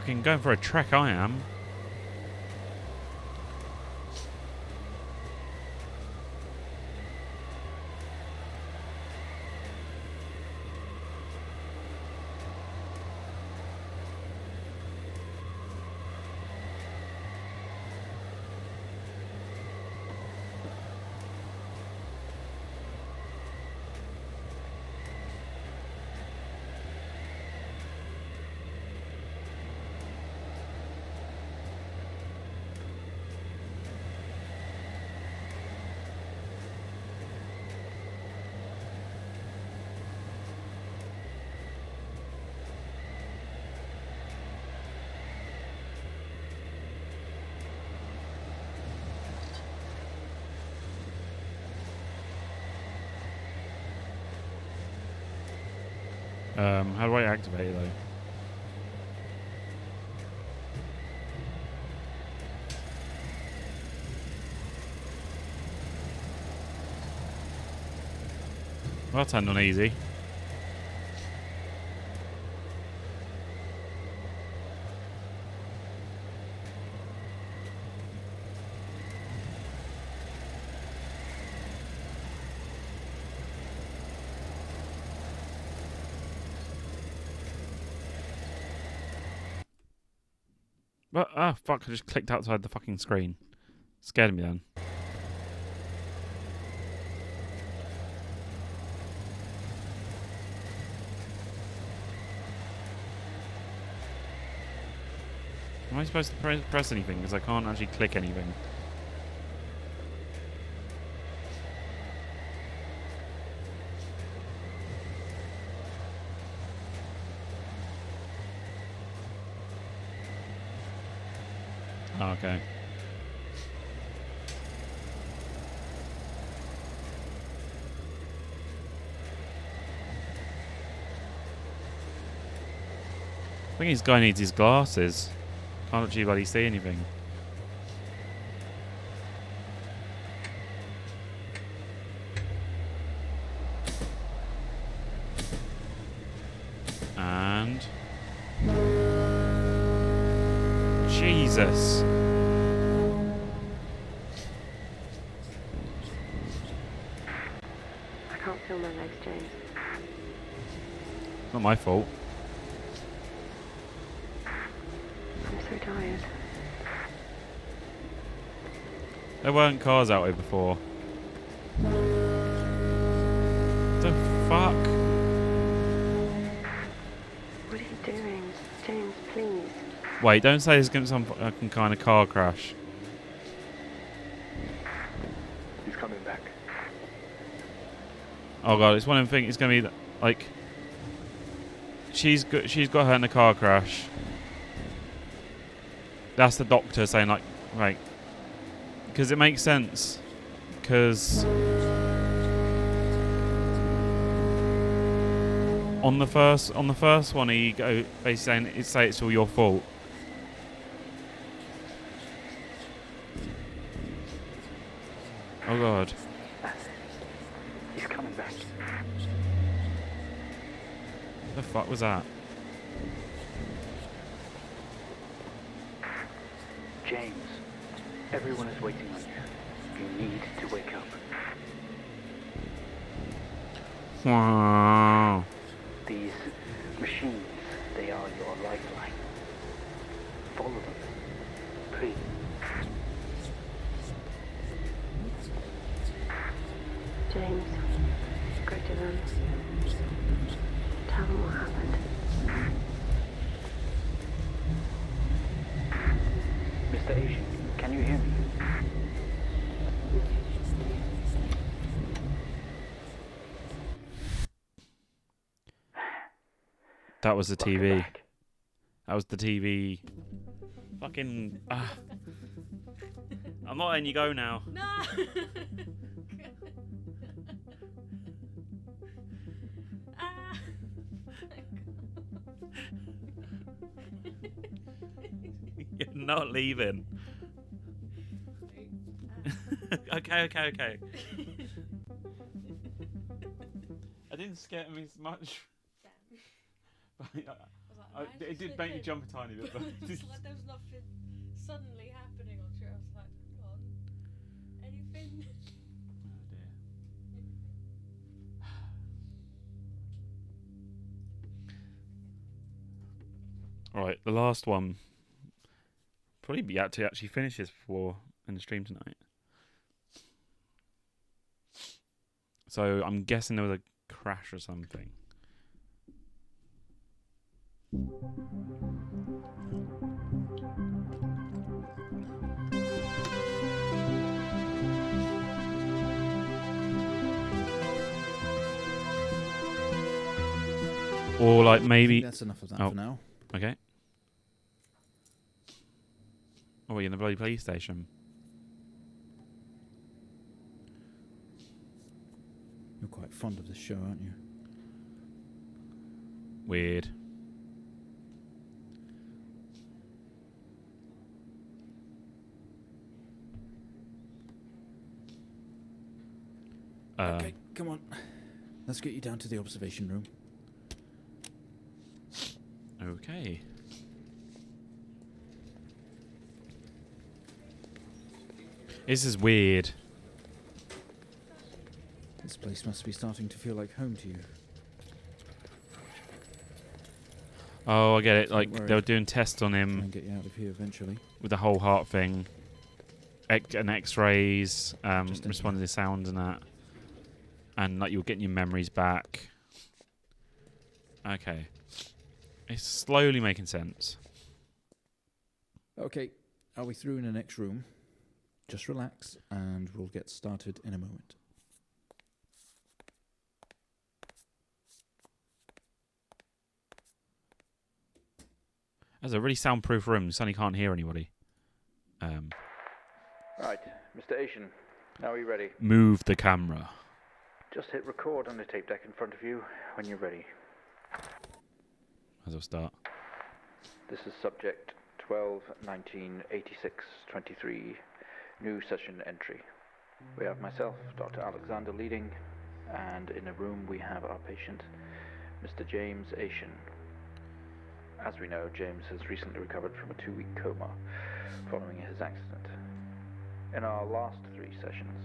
[SPEAKER 1] Fucking going for a trek, I am. How do I activate it though? Well, that turned on easy. But, ah, fuck, I just clicked outside the fucking screen. Scared me then. Am I supposed to press anything? Because I can't actually click anything. Oh, okay. I think this guy needs his glasses. Can't actually bloody see anything. And... Jesus.
[SPEAKER 5] I can't feel my legs, James.
[SPEAKER 1] Not my fault.
[SPEAKER 5] I'm so tired.
[SPEAKER 1] There weren't cars out here before. The fuck?
[SPEAKER 5] What are you doing? James, please.
[SPEAKER 1] Wait, don't say there's going to be some fucking kind of car crash.
[SPEAKER 3] He's coming back.
[SPEAKER 1] Oh god, it's one of them things. It's going to be like she's got her in a car crash. That's the doctor saying like, right, because it makes sense. Because on the first one, he basically saying it's all your fault. Oh god.
[SPEAKER 3] He's coming back.
[SPEAKER 1] What the fuck was that?
[SPEAKER 3] James, everyone is waiting on you. You need to wake up.
[SPEAKER 1] Wow.
[SPEAKER 3] These machines, they are your lifeline. Follow them, please.
[SPEAKER 5] James, go to them. Tell them what happened.
[SPEAKER 3] Mr. Asian, can you hear me?
[SPEAKER 1] That was the TV. That was the TV. Fucking. I'm not letting you go now.
[SPEAKER 9] No! Ah.
[SPEAKER 1] You're not leaving. Okay. I didn't scare me as much.
[SPEAKER 9] Was that
[SPEAKER 1] It did make me jump a tiny bit. But
[SPEAKER 9] It's like there was nothing suddenly happening on screen. I was like, hang on. Anything?
[SPEAKER 1] Right, the last one. Probably be out to actually finish this before in the stream tonight. So I'm guessing there was a crash or something. Or like maybe
[SPEAKER 14] I think that's enough of that for now.
[SPEAKER 1] Okay. Oh, you're in the bloody PlayStation.
[SPEAKER 14] You're quite fond of this show, aren't you?
[SPEAKER 1] Weird.
[SPEAKER 14] Okay, come on. Let's get you down to the observation room.
[SPEAKER 1] Okay. This is weird.
[SPEAKER 14] This place must be starting to feel like home to you.
[SPEAKER 1] Oh, I get it.
[SPEAKER 14] Don't
[SPEAKER 1] Like
[SPEAKER 14] worry.
[SPEAKER 1] they were doing tests on
[SPEAKER 14] Try
[SPEAKER 1] him
[SPEAKER 14] and get you out of here eventually.
[SPEAKER 1] with the whole heart thing, and X-rays,
[SPEAKER 14] Just in
[SPEAKER 1] responding to sounds and that, and like you're getting your memories back. Okay, it's slowly making sense.
[SPEAKER 14] Okay, are we through in the next room? Just relax and we'll get started in a moment.
[SPEAKER 1] That's a really soundproof room. You suddenly can't hear anybody.
[SPEAKER 12] Right, Mr. Asian, now are you ready?
[SPEAKER 1] Move the camera.
[SPEAKER 12] Just hit record on the tape deck in front of you when you're ready.
[SPEAKER 1] As I'll start.
[SPEAKER 12] This is subject 12-19-86-23, new session entry. We have myself, Dr. Alexander leading, and in the room we have our patient, Mr. James Asian. As we know, James has recently recovered from a 2-week coma following his accident. In our last 3 sessions,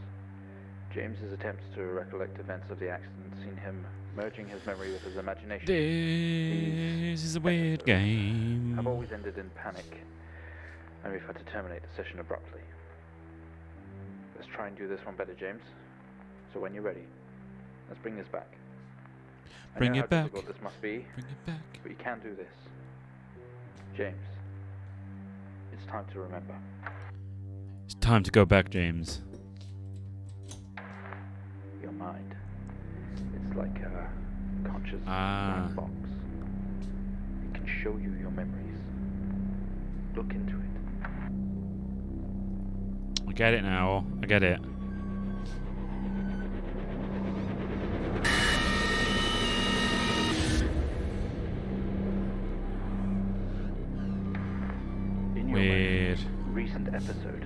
[SPEAKER 12] James's attempts to recollect events of the accident seen him merging his memory with his imagination.
[SPEAKER 1] This is a weird game.
[SPEAKER 12] Have always ended in panic, and we've had to terminate the session abruptly. Let's try and do this one better, James. So when you're ready, let's bring this back.
[SPEAKER 1] Bring
[SPEAKER 12] I know
[SPEAKER 1] it
[SPEAKER 12] how
[SPEAKER 1] back.
[SPEAKER 12] difficult this must be,
[SPEAKER 1] Bring it back.
[SPEAKER 12] but you can do this. James, it's time to remember.
[SPEAKER 1] It's time to go back, James.
[SPEAKER 12] Your mind. It's like a conscious
[SPEAKER 1] Ah.
[SPEAKER 12] black box. It can show you your memories. Look into it.
[SPEAKER 1] I get it now. I get it.
[SPEAKER 12] In your
[SPEAKER 1] Weird.
[SPEAKER 12] most recent episode,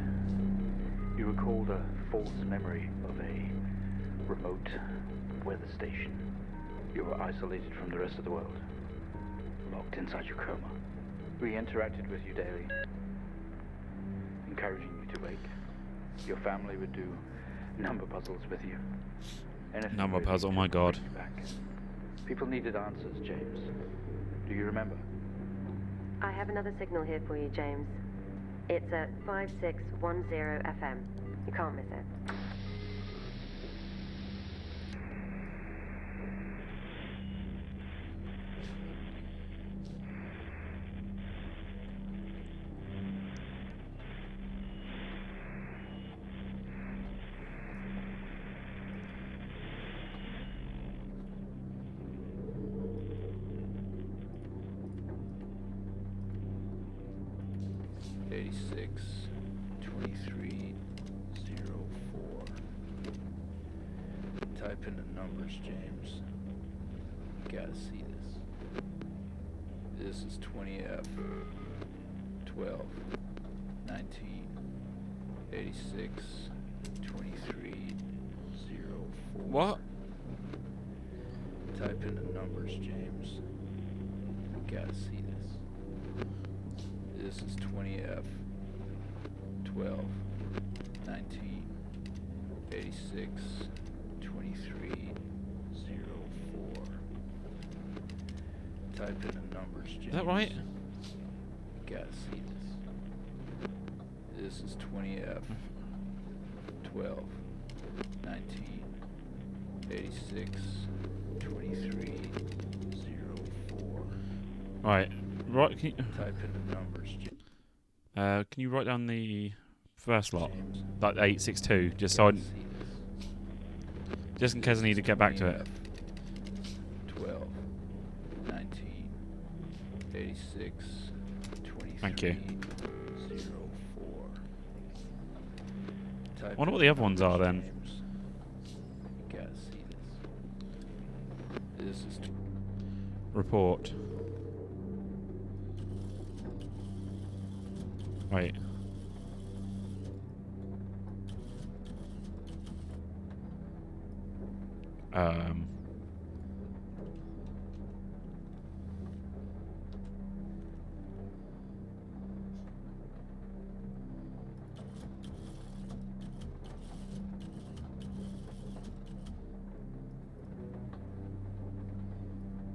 [SPEAKER 12] you recalled a false memory of a remote weather station. You were isolated from the rest of the world, locked inside your coma. We interacted with you daily, encouraging you to wake. Your family would do number puzzles with you. Anything
[SPEAKER 1] Number
[SPEAKER 12] really
[SPEAKER 1] puzzle,
[SPEAKER 12] to
[SPEAKER 1] my God.
[SPEAKER 12] bring you back. People needed answers, James. Do you remember?
[SPEAKER 5] I have another signal here for you, James. It's at 5610 FM. You can't miss it.
[SPEAKER 11] Type in the numbers, James. You gotta see this. This is 20F 12 19 86 23 04.
[SPEAKER 1] What?
[SPEAKER 11] Type in the numbers, James. You gotta see this. This is 20F 12 19 86 23 04. Type in the numbers, James.
[SPEAKER 1] Is that right?
[SPEAKER 11] You gotta see this. This is 20F 12 19 86 23 04.
[SPEAKER 1] Right. Right. Can you,
[SPEAKER 11] Type in the numbers,
[SPEAKER 1] can you write down the first lot, like 862, just so I, just in case I need to get back to it.
[SPEAKER 11] 12 19 86 23
[SPEAKER 1] Thank you.
[SPEAKER 11] 04.
[SPEAKER 1] I wonder what the other ones are then.
[SPEAKER 11] You gotta see this. This is
[SPEAKER 1] Report. Wait.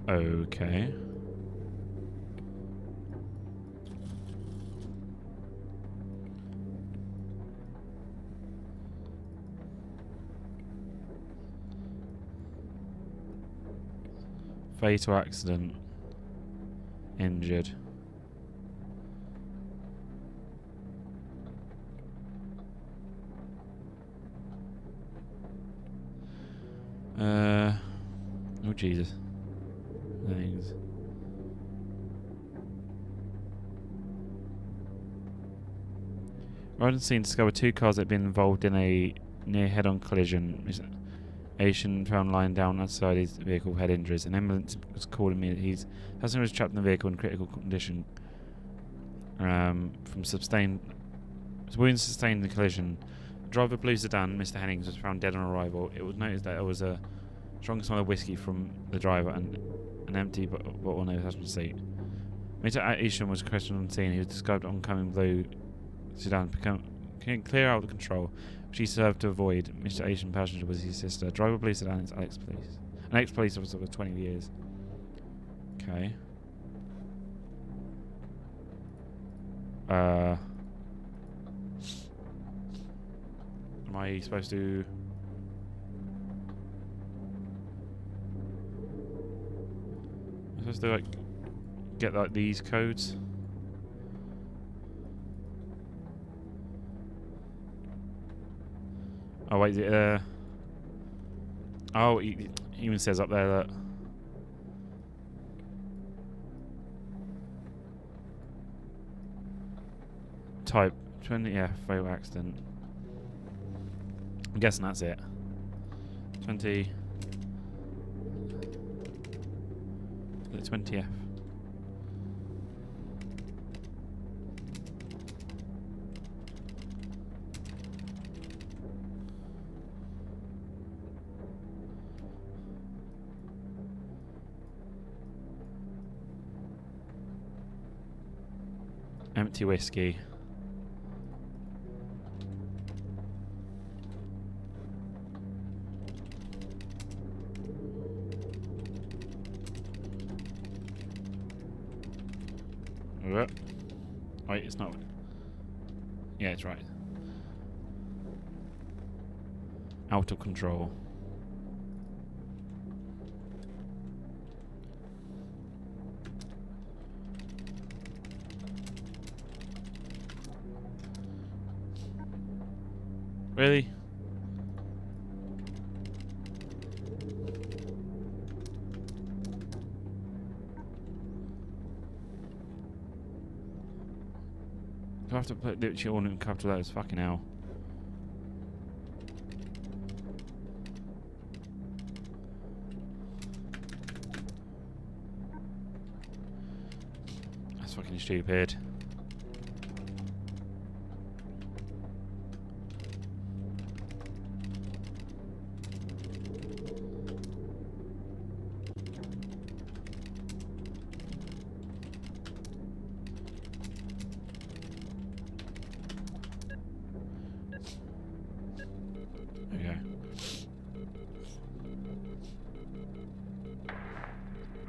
[SPEAKER 1] Okay. Fatal accident. Injured. Oh Jesus. Things. Rodent scene discovered two cars that had been involved in a near head-on collision. Asian found lying down outside his vehicle with head injuries. An ambulance was called immediately. His passenger was trapped in the vehicle in critical condition from sustained wounds sustained in the collision. The driver of the blue sedan, Mr. Hennings, was found dead on arrival. It was noticed that there was a strong smell of whiskey from the driver and an empty bottle on the passenger seat. Mr. Aishan was questioned on scene. He was described oncoming blue sedan can clear out the control, which he served to avoid. Mr. Asian passenger was his sister. Driver police sedan is Alex Police. An ex-police officer for 20 years. Okay. Am I supposed to... Am I supposed to, like, get, like, these codes? Oh wait, oh, he even says up there that type 20, yeah, fatal accident. I'm guessing that's it. 20, 20F. Empty whiskey. Wait, it's not. Yeah, it's right. Out of control. Really? Do I have to put literally all in capital letters? Fucking hell. That's fucking stupid.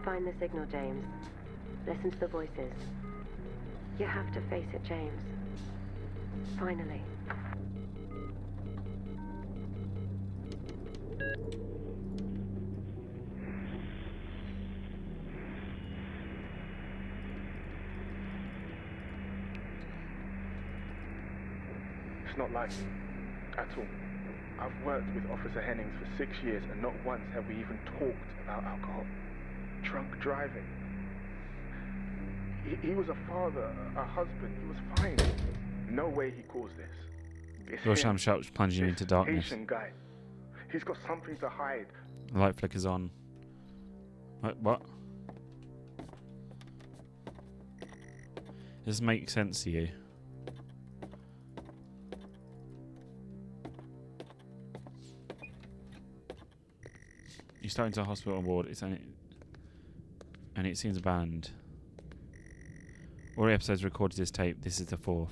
[SPEAKER 5] Find the signal, James. Listen to the voices. You have to face it, James. Finally.
[SPEAKER 3] It's not like me, at all. I've worked with Officer Hennings for 6 years, and not once have we even talked about alcohol. Drunk driving. He was a father, a husband. He was fine. No way he caused this. It's
[SPEAKER 1] Your
[SPEAKER 3] him,
[SPEAKER 1] sham shouts plunging you
[SPEAKER 3] this
[SPEAKER 1] into darkness.
[SPEAKER 3] Haitian guy. He's got something to hide.
[SPEAKER 1] The light flickers on. What? Does this make sense to you? You start into a hospital ward. And it seems abandoned. All the episodes recorded this tape. This is the 4th.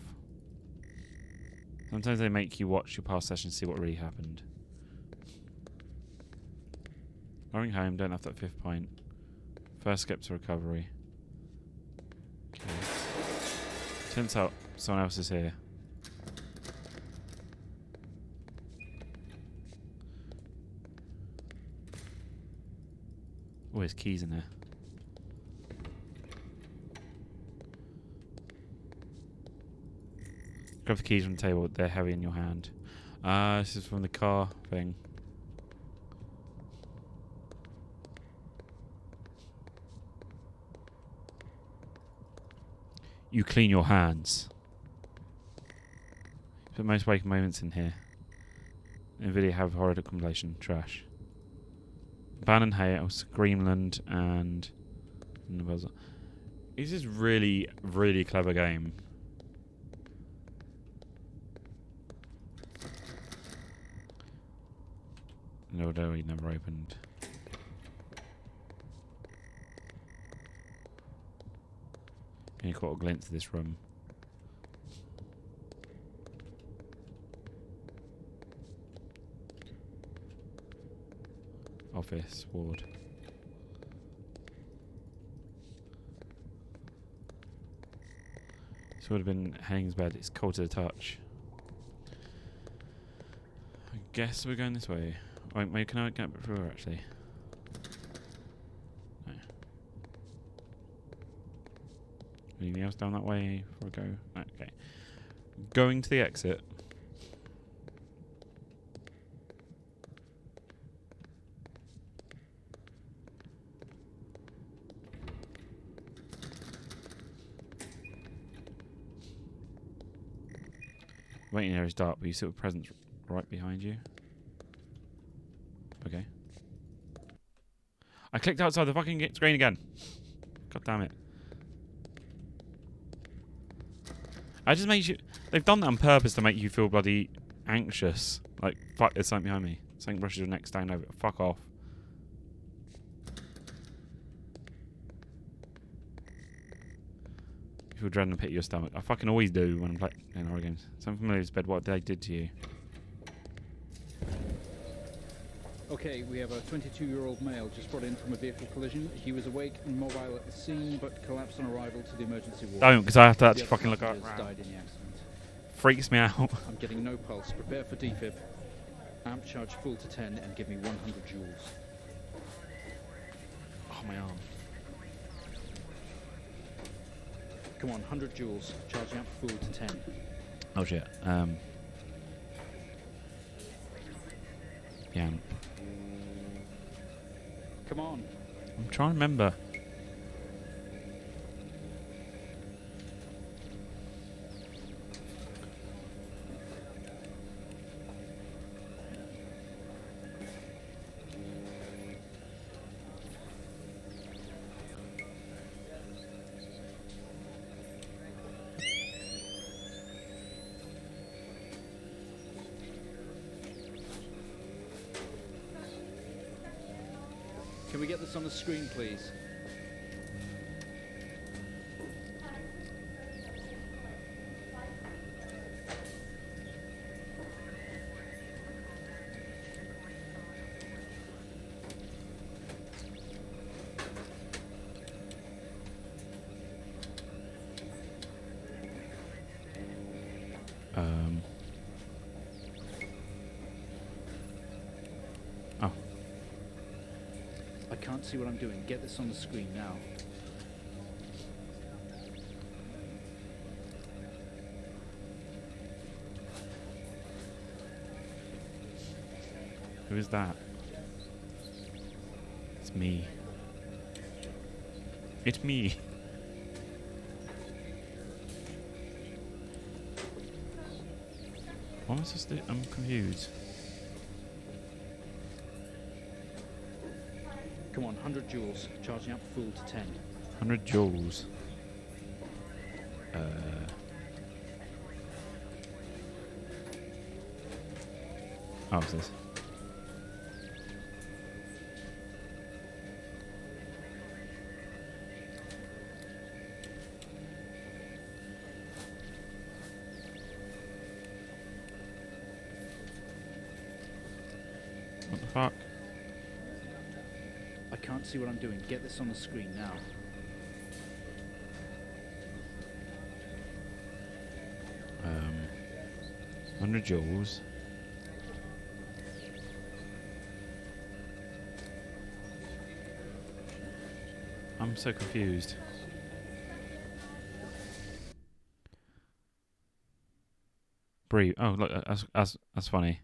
[SPEAKER 1] Sometimes they make you watch your past sessions to see what really happened. Going home, don't have that 5th point. First step to recovery. Okay. Turns out someone else is here. Oh, there's keys in there. Grab the keys from the table. They're heavy in your hand. This is from the car thing. You clean your hands. Put most waking moments in here. NVIDIA have horror compilation. Trash. Abandoned House, Greenland, and... This is really, really clever game. No door he never opened. And you caught a glimpse of this room. Office, ward. This would have been Henning's bed. It's cold to the touch. I guess we're going this way. Wait, maybe can I get through her actually? No. Anything else down that way before I go? No, okay. Going to the exit. Waiting there is dark, but you see a presence right behind you. Okay. I clicked outside the fucking screen again. God damn it. I just made you... They've done that on purpose to make you feel bloody anxious. Like, fuck, there's something behind me. Something brushes your neck down over it. Fuck off. You feel dread in the pit of your stomach. I fucking always do when I'm playing horror games. Something familiar with bed, what they did to you.
[SPEAKER 4] Okay, we have a 22-year-old male just brought in from a vehicle collision. He was awake and mobile at the scene, but collapsed on arrival to the emergency ward.
[SPEAKER 1] Don't, because I have to actually fucking look up.
[SPEAKER 4] Died in the accident.
[SPEAKER 1] Freaks me out.
[SPEAKER 4] I'm getting no pulse. Prepare for defib. Amp charge full to 10 and give me 100 joules.
[SPEAKER 1] Oh, my arm.
[SPEAKER 4] Come on, 100 joules. Charge amp full to 10.
[SPEAKER 1] Oh shit. Yeah.
[SPEAKER 4] Come on.
[SPEAKER 1] I'm trying to remember.
[SPEAKER 4] Can we get this on the screen, please? I can't see what I'm doing. Get this on the screen now.
[SPEAKER 1] Who is that? It's me. It's me. What am I supposed to do? I'm confused.
[SPEAKER 4] Come on, 100 joules. Charging up full to 10.
[SPEAKER 1] 100 joules. Oh, what's this? What the fuck?
[SPEAKER 4] I can't see what I'm doing. Get this on the screen now.
[SPEAKER 1] Um, 100 joules. I'm so confused. Breathe. Oh, look, that's funny.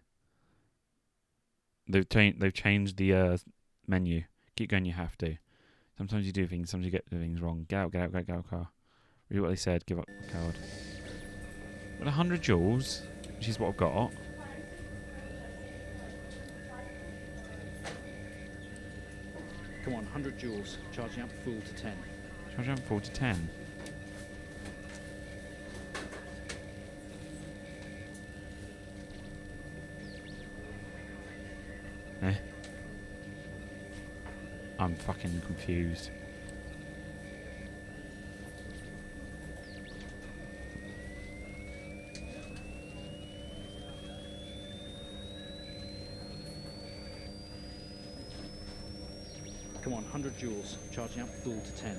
[SPEAKER 1] They've changed the menu. Keep going. You have to. Sometimes you do things. Sometimes you get things wrong. Get out. Get out. Get out. Car. Read what they said. Give up, coward. But 100 joules, which is what I've got.
[SPEAKER 4] Come on, 100 joules. Charging up full to 10.
[SPEAKER 1] Charging up full to 10. Eh? I'm fucking confused.
[SPEAKER 4] Come on, 100 joules. Charging up full to 10.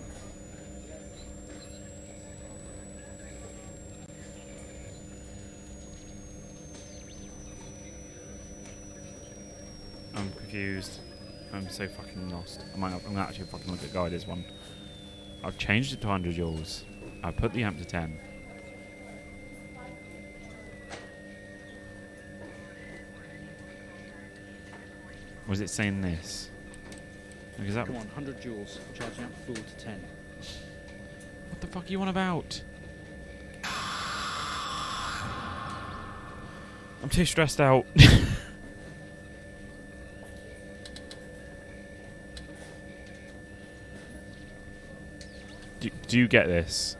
[SPEAKER 1] I'm confused. I'm so fucking lost. I'm gonna actually fucking look at guided one. I've changed it to 100 joules. I put the amp to 10. Was it saying this? Is that
[SPEAKER 4] Come on, 100 joules. Charging up full to 10.
[SPEAKER 1] what the fuck are you on about? I'm too stressed out. Do you get this?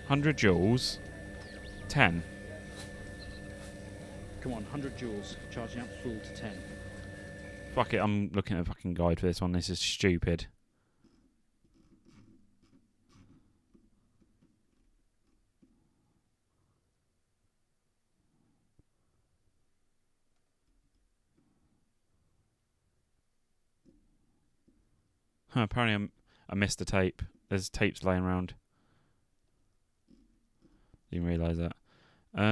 [SPEAKER 1] $100 joules, 10.
[SPEAKER 4] Come on, 100 joules. Charging up full to 10.
[SPEAKER 1] Fuck it, I'm looking at a fucking guide for this one. This is stupid. Huh, apparently I missed a tape. There's tapes laying around. Didn't realise that. Click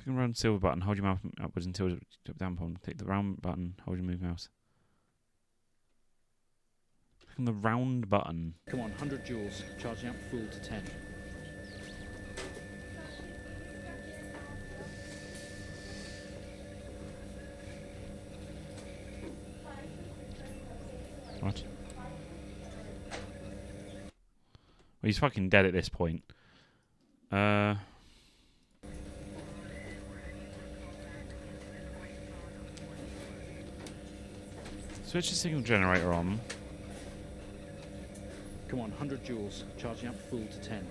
[SPEAKER 1] on the round silver button. Hold your mouse upwards until it's down upon. Click the round button. Hold your move mouse. Click on the round button.
[SPEAKER 4] Come on, 100 joules. Charging up full to 10.
[SPEAKER 1] What? Well, he's fucking dead at this point. Switch the signal generator on.
[SPEAKER 4] Come on, 100 joules. Charging up full to 10.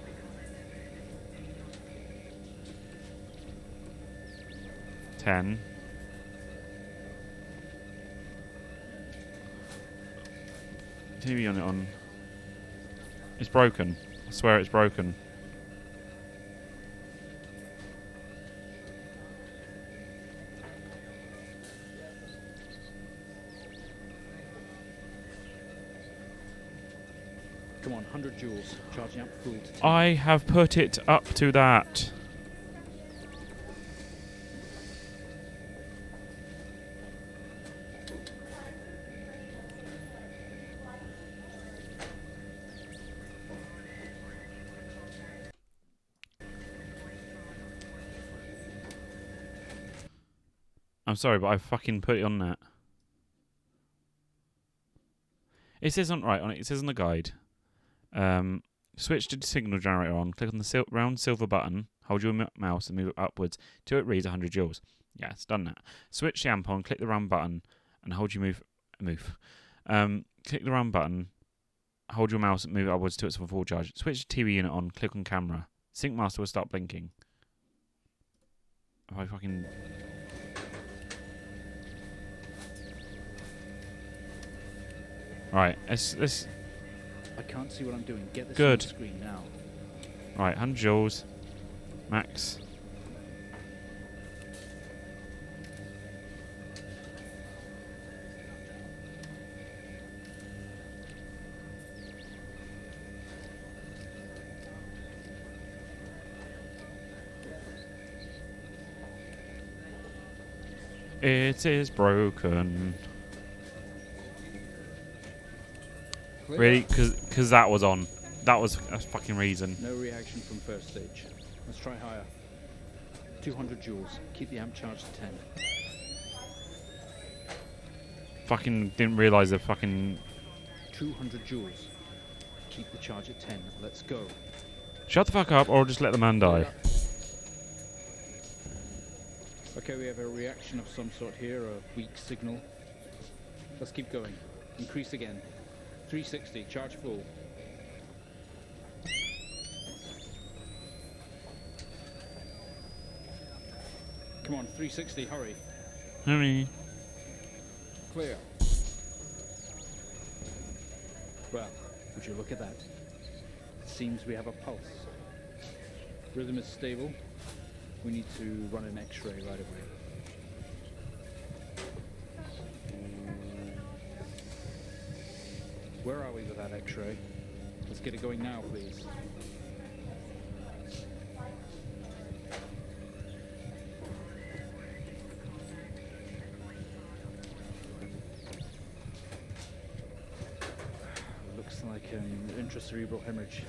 [SPEAKER 1] $10. TV on it on. It's broken. I swear it's broken.
[SPEAKER 4] Come on,
[SPEAKER 14] 100 joules. Charging up full to 10.
[SPEAKER 1] I have put it up to that. I'm sorry, but I fucking put it on that. It says on it says on the guide. Switch to the signal generator on. Click on the round silver button. Hold your mouse and move it upwards till it reads 100 joules. Yeah, it's done that. Switch the amp on. Click the round button and hold your move. Click the round button. Hold your mouse and move it upwards till it's full charge. Switch the TV unit on. Click on camera. Sync master will start blinking. If I fucking. Right, let's.
[SPEAKER 14] I can't see what I'm doing. Get this
[SPEAKER 1] Good.
[SPEAKER 14] on the screen now.
[SPEAKER 1] Right, 100 joules. Max. It is broken.
[SPEAKER 14] Clear.
[SPEAKER 1] Really? Because that was on. That was a fucking reason.
[SPEAKER 14] No reaction from first stage. Let's try higher. 200 joules. Keep the amp charged to 10.
[SPEAKER 1] Fucking didn't realise the fucking...
[SPEAKER 14] 200 joules. Keep the charge at 10. Let's go.
[SPEAKER 1] Shut the fuck up or just let the man die.
[SPEAKER 14] Okay, we have a reaction of some sort here, a weak signal. Let's keep going. Increase again. 360, charge full. Come on, 360, hurry.
[SPEAKER 1] Hurry.
[SPEAKER 14] Clear. Well, would you look at that? Seems we have a pulse. Rhythm is stable. We need to run an X-ray right away. Where are we with that X-ray? Let's get it going now, please. Looks like an intracerebral hemorrhage.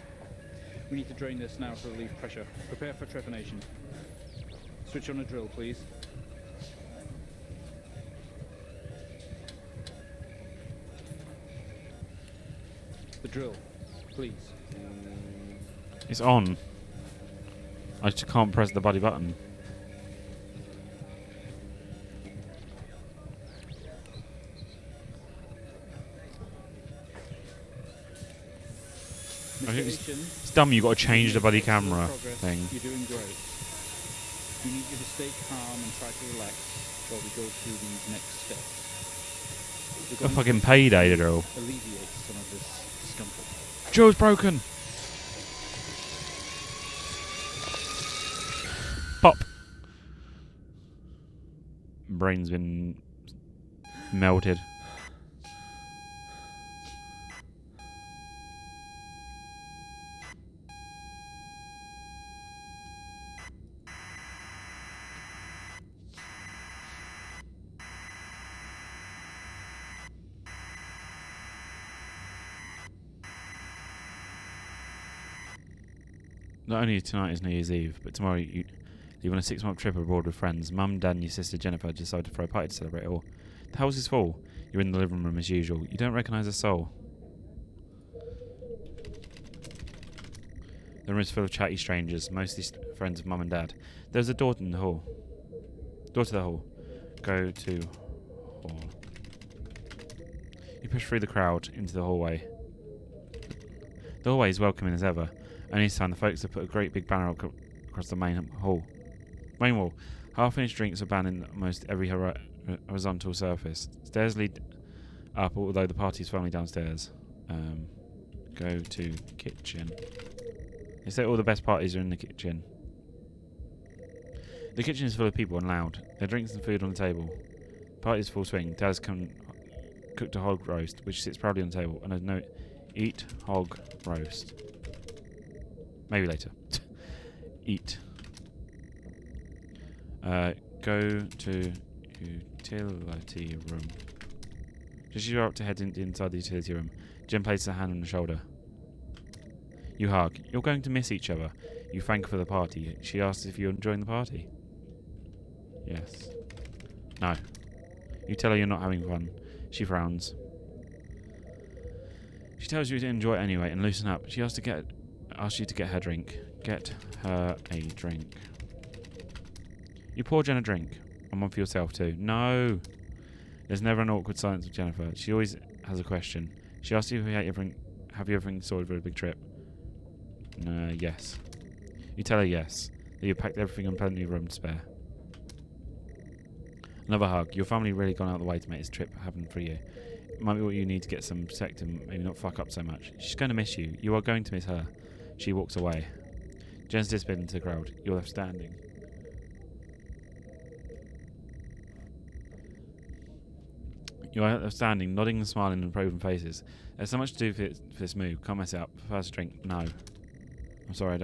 [SPEAKER 14] We need to drain this now to relieve pressure. Prepare for trepanation. Switch on a drill, please. The drill, please.
[SPEAKER 1] It's on. I just can't press the bloody button. I think it's dumb you got to change the bloody camera thing.
[SPEAKER 14] You're doing great. We need you to stay calm and try to relax while we go through these next steps.
[SPEAKER 1] A fucking payday, drill.
[SPEAKER 14] Alleviate some of this discomfort.
[SPEAKER 1] Joe's broken. Pop. Brain's been melted. Not only tonight is New Year's Eve, but tomorrow you leave on a 6-month trip abroad with friends. Mum, Dad and your sister Jennifer decided to throw a party to celebrate it all. The house is full. You're in the living room as usual. You don't recognise a soul. The room is full of chatty strangers, mostly friends of Mum and Dad. There's a door in the hall. Door to the hall. Go to hall. You push through the crowd into the hallway. The hallway is welcoming as ever. Only this time the folks have put a great big banner across the main wall. Half-finished drinks are banned in almost every horizontal surface. Stairs lead up, although the party is firmly downstairs. Go to kitchen. They say all the best parties are in the kitchen. The kitchen is full of people and loud. There are drinks and food on the table. The party is full swing. Dad has cooked a hog roast, which sits proudly on the table, and a note Eat hog roast. Maybe later. Eat. Go to utility room. Just you're up to head inside the utility room. Jen places a hand on the shoulder. You hug. You're going to miss each other. You thank her for the party. She asks if you're enjoying the party. Yes. No. You tell her you're not having fun. She frowns. She tells you to enjoy it anyway and loosen up. She asks you to get her drink. Get her a drink. You pour Jen a drink. And one for yourself too. No! There's never an awkward silence with Jennifer. She always has a question. She asks you have you ever been sorted for a big trip? Yes. You tell her yes. That you packed everything and plenty of room to spare. Another hug. Your family really gone out of the way to make this trip happen for you. It might be what you need to get some sect and maybe not fuck up so much. She's going to miss you. You are going to miss her. She walks away. Jen's disappeared into the crowd. You're left standing. You are left standing, nodding and smiling and probing faces. There's so much to do for this move. Can't mess it up. First drink. No. I'm sorry,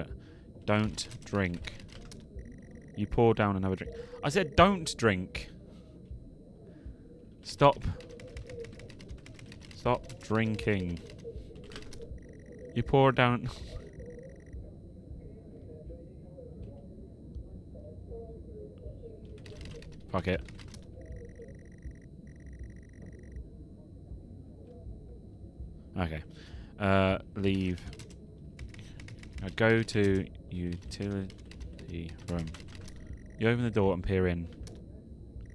[SPEAKER 1] don't drink. You pour down another drink. I said don't drink. Stop. Stop drinking. You pour down... Fuck it. Okay. Leave. Go to utility room. You open the door and peer in.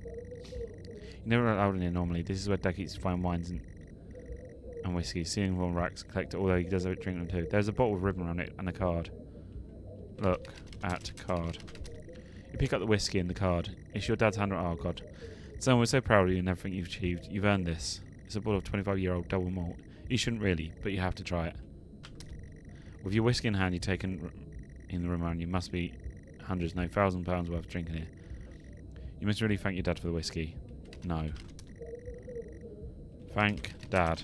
[SPEAKER 1] You're never allowed in here normally. This is where Dad keeps fine wines and whiskey. Seeing on racks, collect it, although he does drink them too. There's a bottle with ribbon around it and a card. Look at card. You pick up the whiskey and the card. It's your dad's handwritten. Oh god. Son, we're so proud of you and everything you've achieved. You've earned this. It's a bottle of 25-year-old double malt. You shouldn't really, but you have to try it. With your whiskey in hand, you take in the room around you. Must be hundreds, no, £1,000 worth of drinking here. You must really thank your dad for the whiskey. No. Thank Dad.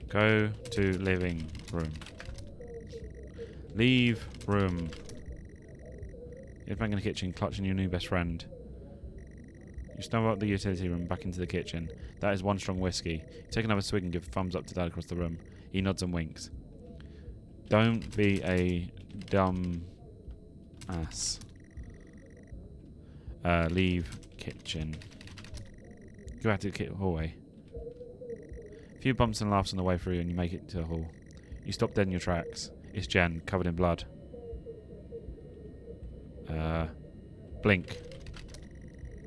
[SPEAKER 1] Go to living room. Leave room. You're back in the kitchen, clutching your new best friend. You stumble up the utility room, back into the kitchen. That is one strong whiskey. You take another swig and give a thumbs up to Dad across the room. He nods and winks. Don't be a dumb ass. Leave kitchen. Go out to the hallway. A few bumps and laughs on the way through and you make it to the hall. You stop dead in your tracks. It's Jen, covered in blood. Blink.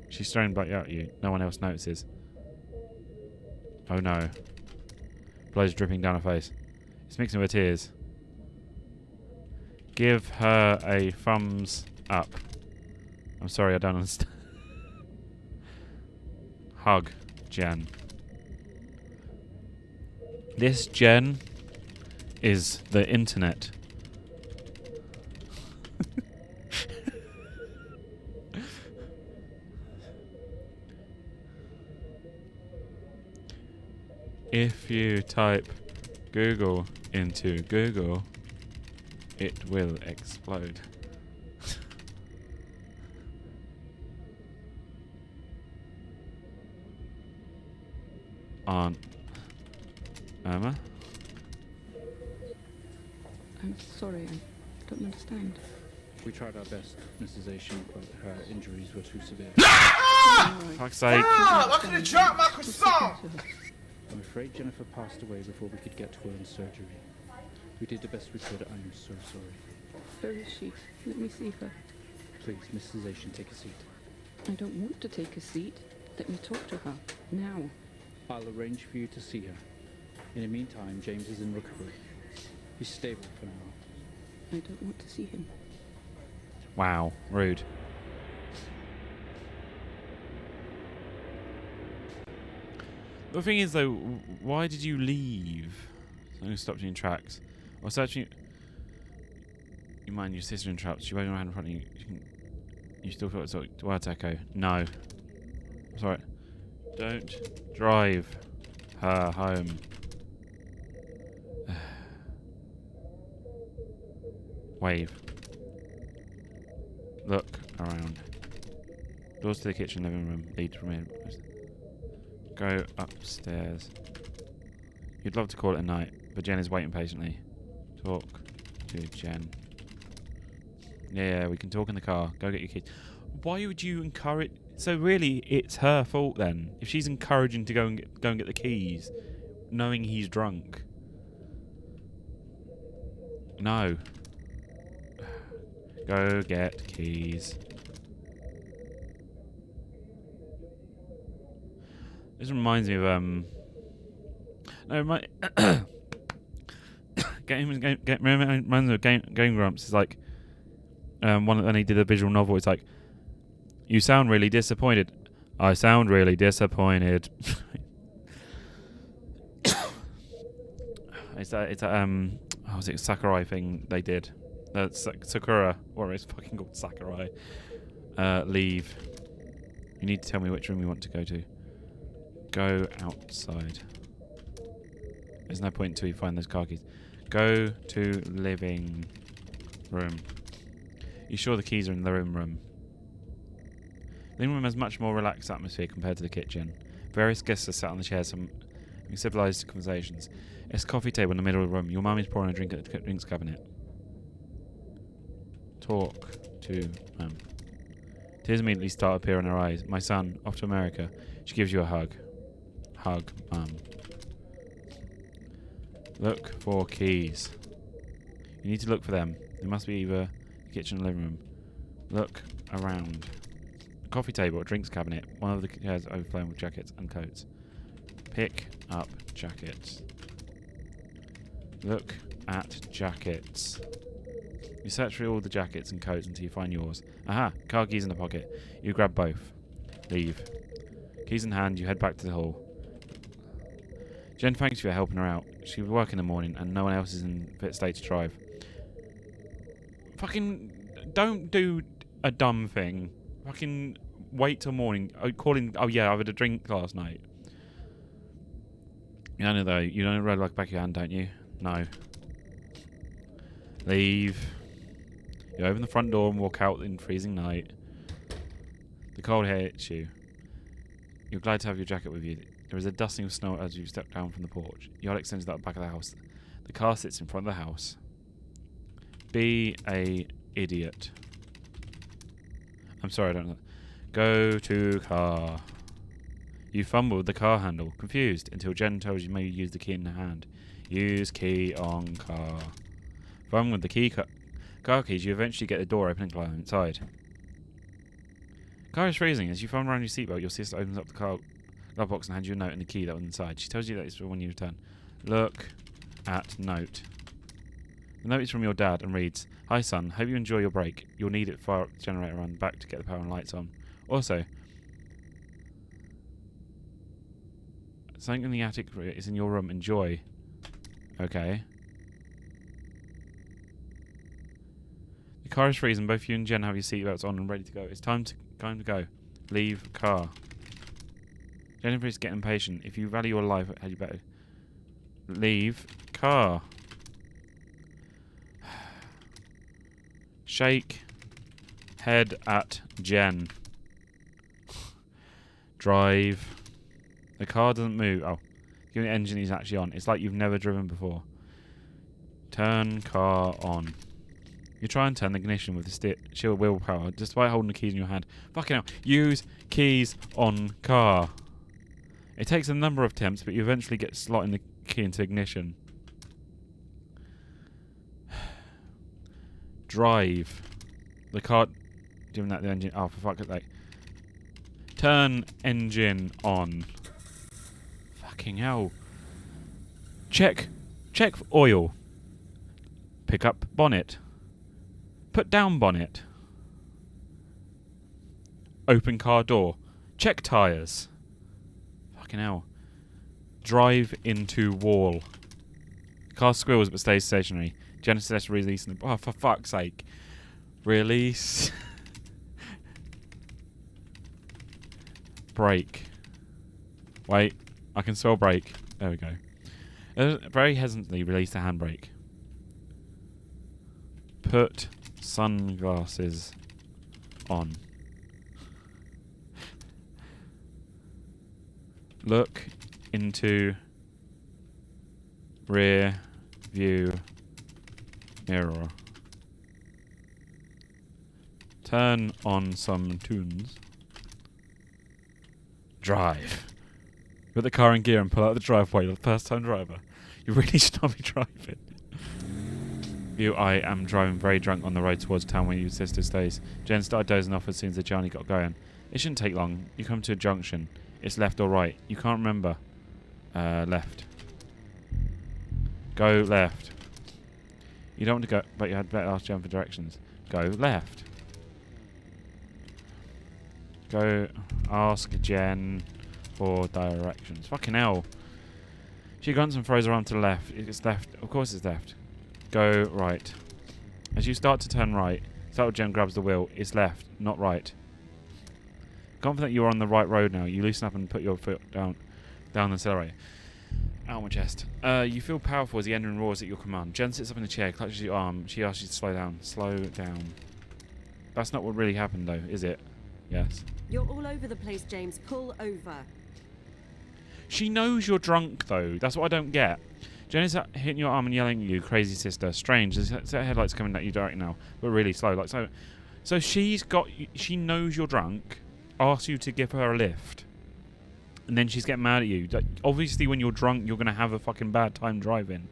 [SPEAKER 1] She's staring back at you. No one else notices. Oh no. Blood's dripping down her face. It's mixing with tears. Give her a thumbs up. I'm sorry, I don't understand. Hug, Jen. This Jen is the internet. If you type Google into Google, it will explode. Aunt Emma?
[SPEAKER 15] I'm sorry, I don't understand.
[SPEAKER 14] We tried our best, Mrs. Asian, but her injuries were too severe.
[SPEAKER 1] Fuck's sake.
[SPEAKER 8] I could have dropped my croissant!
[SPEAKER 14] I'm afraid Jennifer passed away before we could get to her in surgery. We did the best we could. I'm so sorry.
[SPEAKER 15] Where is she? Let me see her.
[SPEAKER 14] Please, Mrs. Asian, take a seat.
[SPEAKER 15] I don't want to take a seat. Let me talk to her. Now.
[SPEAKER 14] I'll arrange for you to see her. In the meantime, James is in recovery. He's stable for now.
[SPEAKER 15] I don't want to see him.
[SPEAKER 1] Wow, rude. The thing is, though, why did you leave? Something stopped you in tracks. Or searching. You mind your sister in traps? She waved her hand in front of you. You still feel it's like words echo. No. Sorry. Don't drive her home. Wave. Look around. Doors to the kitchen, living room, lead from here. Go upstairs. You'd love to call it a night, but Jen is waiting patiently. Talk to Jen. Yeah, we can talk in the car. Go get your keys. Why would you encourage... So really, it's her fault then. If she's encouraging to go and get the keys, knowing he's drunk. No. Go get keys. This reminds me of no, my reminds me of Game Grumps. It's like one when he did a visual novel. It's like, you sound really disappointed. I sound really disappointed. it's that oh, was it Sakurai thing they did? Sakura, or it's fucking called Sakurai. Leave. You need to tell me which room you want to go to. Go outside. There's no point until you find those car keys. Go to living room. You sure the keys are in the living room? Living room has much more relaxed atmosphere compared to the kitchen. Various guests are sat on the chairs, having civilized conversations. There's a coffee table in the middle of the room. Your mum is pouring a drink at the drinks cabinet. Talk to mum. Tears immediately start to appear in her eyes. My son, off to America. She gives you a hug. Hug, mum. Look for keys. You need to look for them. They must be either the kitchen or living room. Look around. A coffee table, a drinks cabinet. One of the chairs overflowing with jackets and coats. Pick up jackets. Look at jackets. You search through all the jackets and coats until you find yours. Aha! Car keys in the pocket. You grab both. Leave. Keys in hand, you head back to the hall. Jen thanks you for helping her out. She will work in the morning and no one else is in fit state to drive. Fucking don't do a dumb thing. Fucking wait till morning. Oh yeah, I had a drink last night. You know though, you don't ride like back of your hand, don't you? No. Leave. You open the front door and walk out in freezing night. The cold air hits you. You're glad to have your jacket with you. There is a dusting of snow as you step down from the porch. Your extends out the back of the house. The car sits in front of the house. Be a idiot. I'm sorry, I don't know. Go to car. You fumble with the car handle, confused, until Jen tells you maybe use the key in the hand. Use key on car. Fumble with the car keys, you eventually get the door open and climb inside. Car is freezing. As you fumble around your seatbelt, your sister opens up the car glove box and hands you a note and the key that was inside. She tells you that it's for when you return. Look at note. The note is from your dad and reads, Hi son, hope you enjoy your break. You'll need it to fire up the generator and back to get the power and lights on. Also, something in the attic is in your room. Enjoy. Okay. The car is freezing. Both you and Jen have your seatbelts on and ready to go. It's time to go. Leave car. Jennifer is getting impatient. If you value your life, had you better leave car. Shake head at Jen. Drive. The car doesn't move. Oh, give the engine is actually on. It's like you've never driven before. Turn car on. You try and turn the ignition with the sheer willpower, despite holding the keys in your hand. Fucking hell. Use keys on car. It takes a number of attempts, but you eventually get slotting the key into ignition. Drive. The car... Doing that, the engine... Oh, for fuck's sake. Turn engine on. Fucking hell. Check for oil. Pick up bonnet. Put down bonnet. Open car door. Check tyres. Fucking hell. Drive into wall. Car squeals but stays stationary. Genesis releasing the... Oh, for fuck's sake. Release. Brake. Wait. I can spell brake. There we go. Very hesitantly release the handbrake. Put sunglasses on. Look into rear view mirror. Turn on some tunes. Drive. Put the car in gear and pull out the driveway. You're the first time driver. You really should not be driving. I am driving very drunk on the road towards town where your sister stays. Jen started dozing off as soon as the journey got going. It shouldn't take long. You come to a junction. It's left or right. You can't remember. Left. Go left. You don't want to go, but you had better ask Jen for directions. Go left. Go ask Jen for directions. Fucking hell. She grunts and throws her arm to the left. It's left. Of course it's left. Go right. As you start to turn right, startled Jen grabs the wheel. It's left, not right. Confident you are on the right road now, you loosen up and put your foot down the accelerator. Out my chest. You feel powerful as the engine roars at your command. Jen sits up in the chair, clutches your arm. She asks you to slow down. Slow down. That's not what really happened, though, is it? Yes.
[SPEAKER 5] You're all over the place, James. Pull over.
[SPEAKER 1] She knows you're drunk, though. That's what I don't get. Jen is hitting your arm and yelling at you, crazy sister. Strange. There's set of headlights coming at you direct now, but really slow. Like so. So she knows you're drunk. Asks you to give her a lift, and then she's getting mad at you. Like, obviously, when you're drunk, you're gonna have a fucking bad time driving.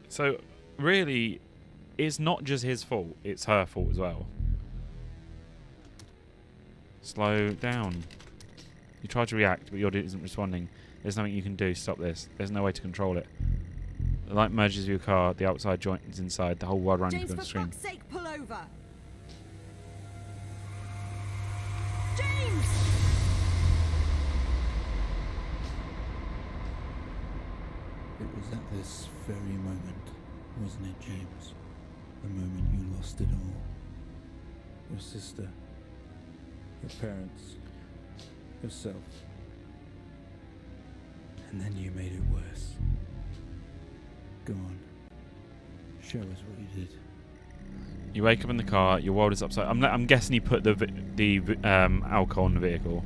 [SPEAKER 1] So, really, it's not just his fault; it's her fault as well. Slow down. You try to react, but your dude isn't responding. There's nothing you can do to stop this. There's no way to control it. The light merges with your car. The outside joint is inside. The whole world around you
[SPEAKER 5] James,
[SPEAKER 1] begins to scream.
[SPEAKER 5] for fuck's sake, pull over. James!
[SPEAKER 16] It was at this very moment, wasn't it, James? The moment you lost it all. Your sister, your parents, yourself. And then you made it worse. Go on. Show us what you did.
[SPEAKER 1] You wake up in the car. Your world is upside. I'm guessing you put the alcohol in the vehicle.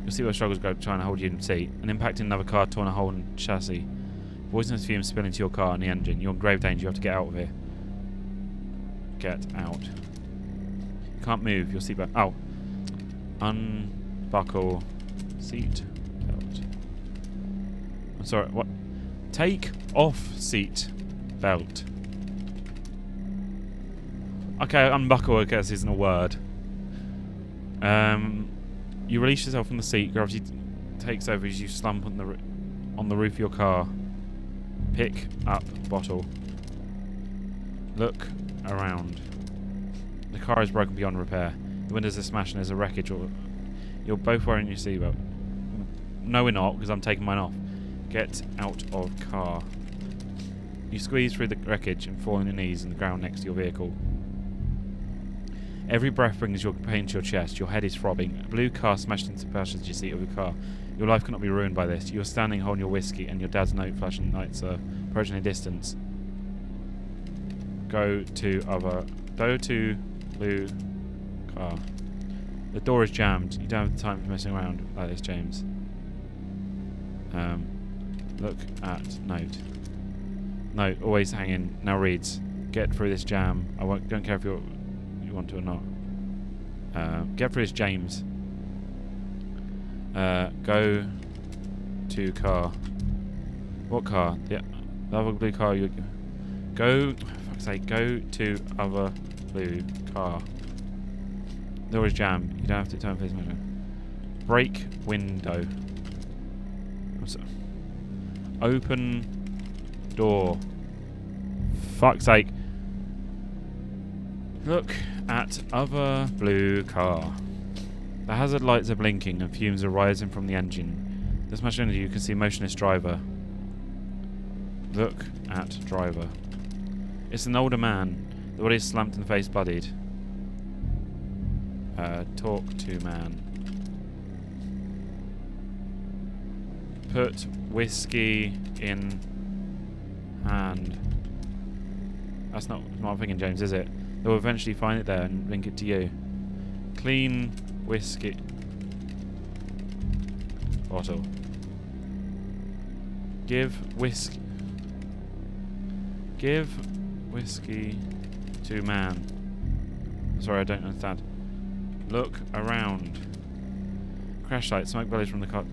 [SPEAKER 1] Your seatbelt struggles go trying to hold you in the seat. An impact in another car torn a hole in the chassis. Poisonous fumes spill into your car and the engine. You're in grave danger. You have to get out of here. Get out. You can't move. Your seatbelt. Oh. Unbuckle seat belt. I'm sorry. What? Take off seat belt. Okay, unbuckle, I guess, isn't a word. You release yourself from the seat. Gravity takes over as you slump on the roof of your car. Pick up bottle. Look around. The car is broken beyond repair. The windows are smashed and there's a wreckage. You're both wearing your seatbelt. No, we're not, because I'm taking mine off. Get out of car. You squeeze through the wreckage and fall on your knees on the ground next to your vehicle. Every breath brings your pain to your chest. Your head is throbbing. A blue car smashed into the passenger seat of your car. Your life cannot be ruined by this. You're standing holding your whiskey and your dad's note flashing lights are approaching a distance. Go to blue car. The door is jammed. You don't have the time for messing around like this, James. Look at note. Note, always hanging. Now reads. Get through this jam. Don't care if you want to or not. Get through this, James. Go to car. What car? The other blue car. Go. For fuck's sake. Go to other blue car. The door is jammed. You don't have to turn for this measure. Break window. Open door. Fuck's sake. Look at other blue car. The hazard lights are blinking and fumes are rising from the engine. This much energy, you can see motionless driver. Look at driver. It's an older man. The body is slumped and face bloodied. Talk to man. Put whiskey in hand. and that's not what I'm thinking, James, is it? They'll eventually find it there and link it to you. Clean whiskey bottle. Give whiskey to man. Sorry, I don't understand. Look around. Crash light, smoke bellies from the car.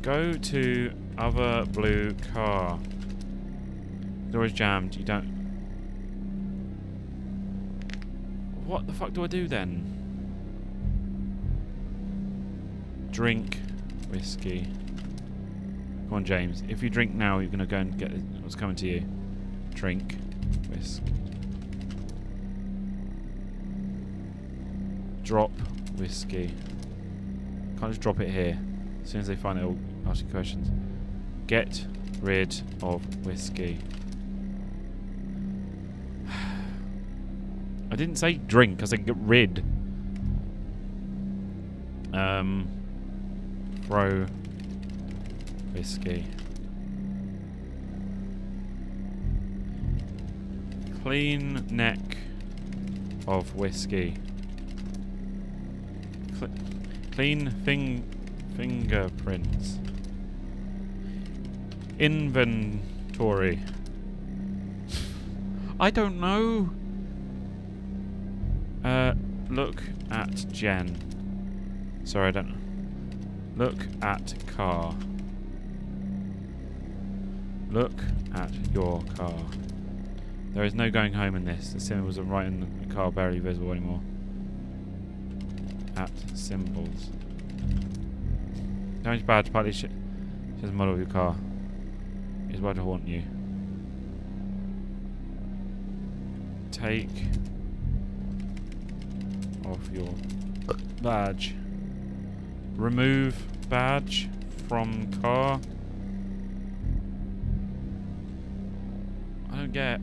[SPEAKER 1] Go to other blue car. Door is jammed. You don't. What the fuck do I do then? Drink whiskey. Come on, James. If you drink now, you're gonna go and get what's coming to you. Drink whiskey. Drop whiskey. Can't just drop it here. As soon as they find it, it'll ask you questions. Get rid of whiskey. I didn't say drink, I said get rid. Throw whiskey. Clean neck of whiskey. Clean fingerprints. Inventory. I don't know. Look at Jen. Sorry, I don't know. Look at car. Look at your car. There is no going home in this. The symbols are right in the car, barely visible anymore. At symbols. Damage badge, partly says the model of your car. Is about to haunt you. Take off your badge. Remove badge from car. I don't get.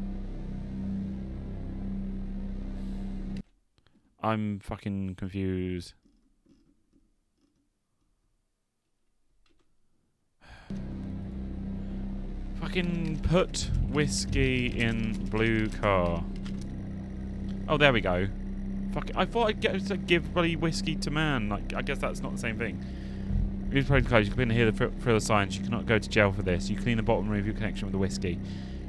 [SPEAKER 1] I'm fucking confused. Fucking put whiskey in blue car. Oh, there we go. Fuck it. I thought I'd get to give bloody whiskey to man. Like, I guess that's not the same thing. Use protocol cards. You can hear the thrill signs. You cannot go to jail for this. You clean the bottle and remove your connection with the whiskey.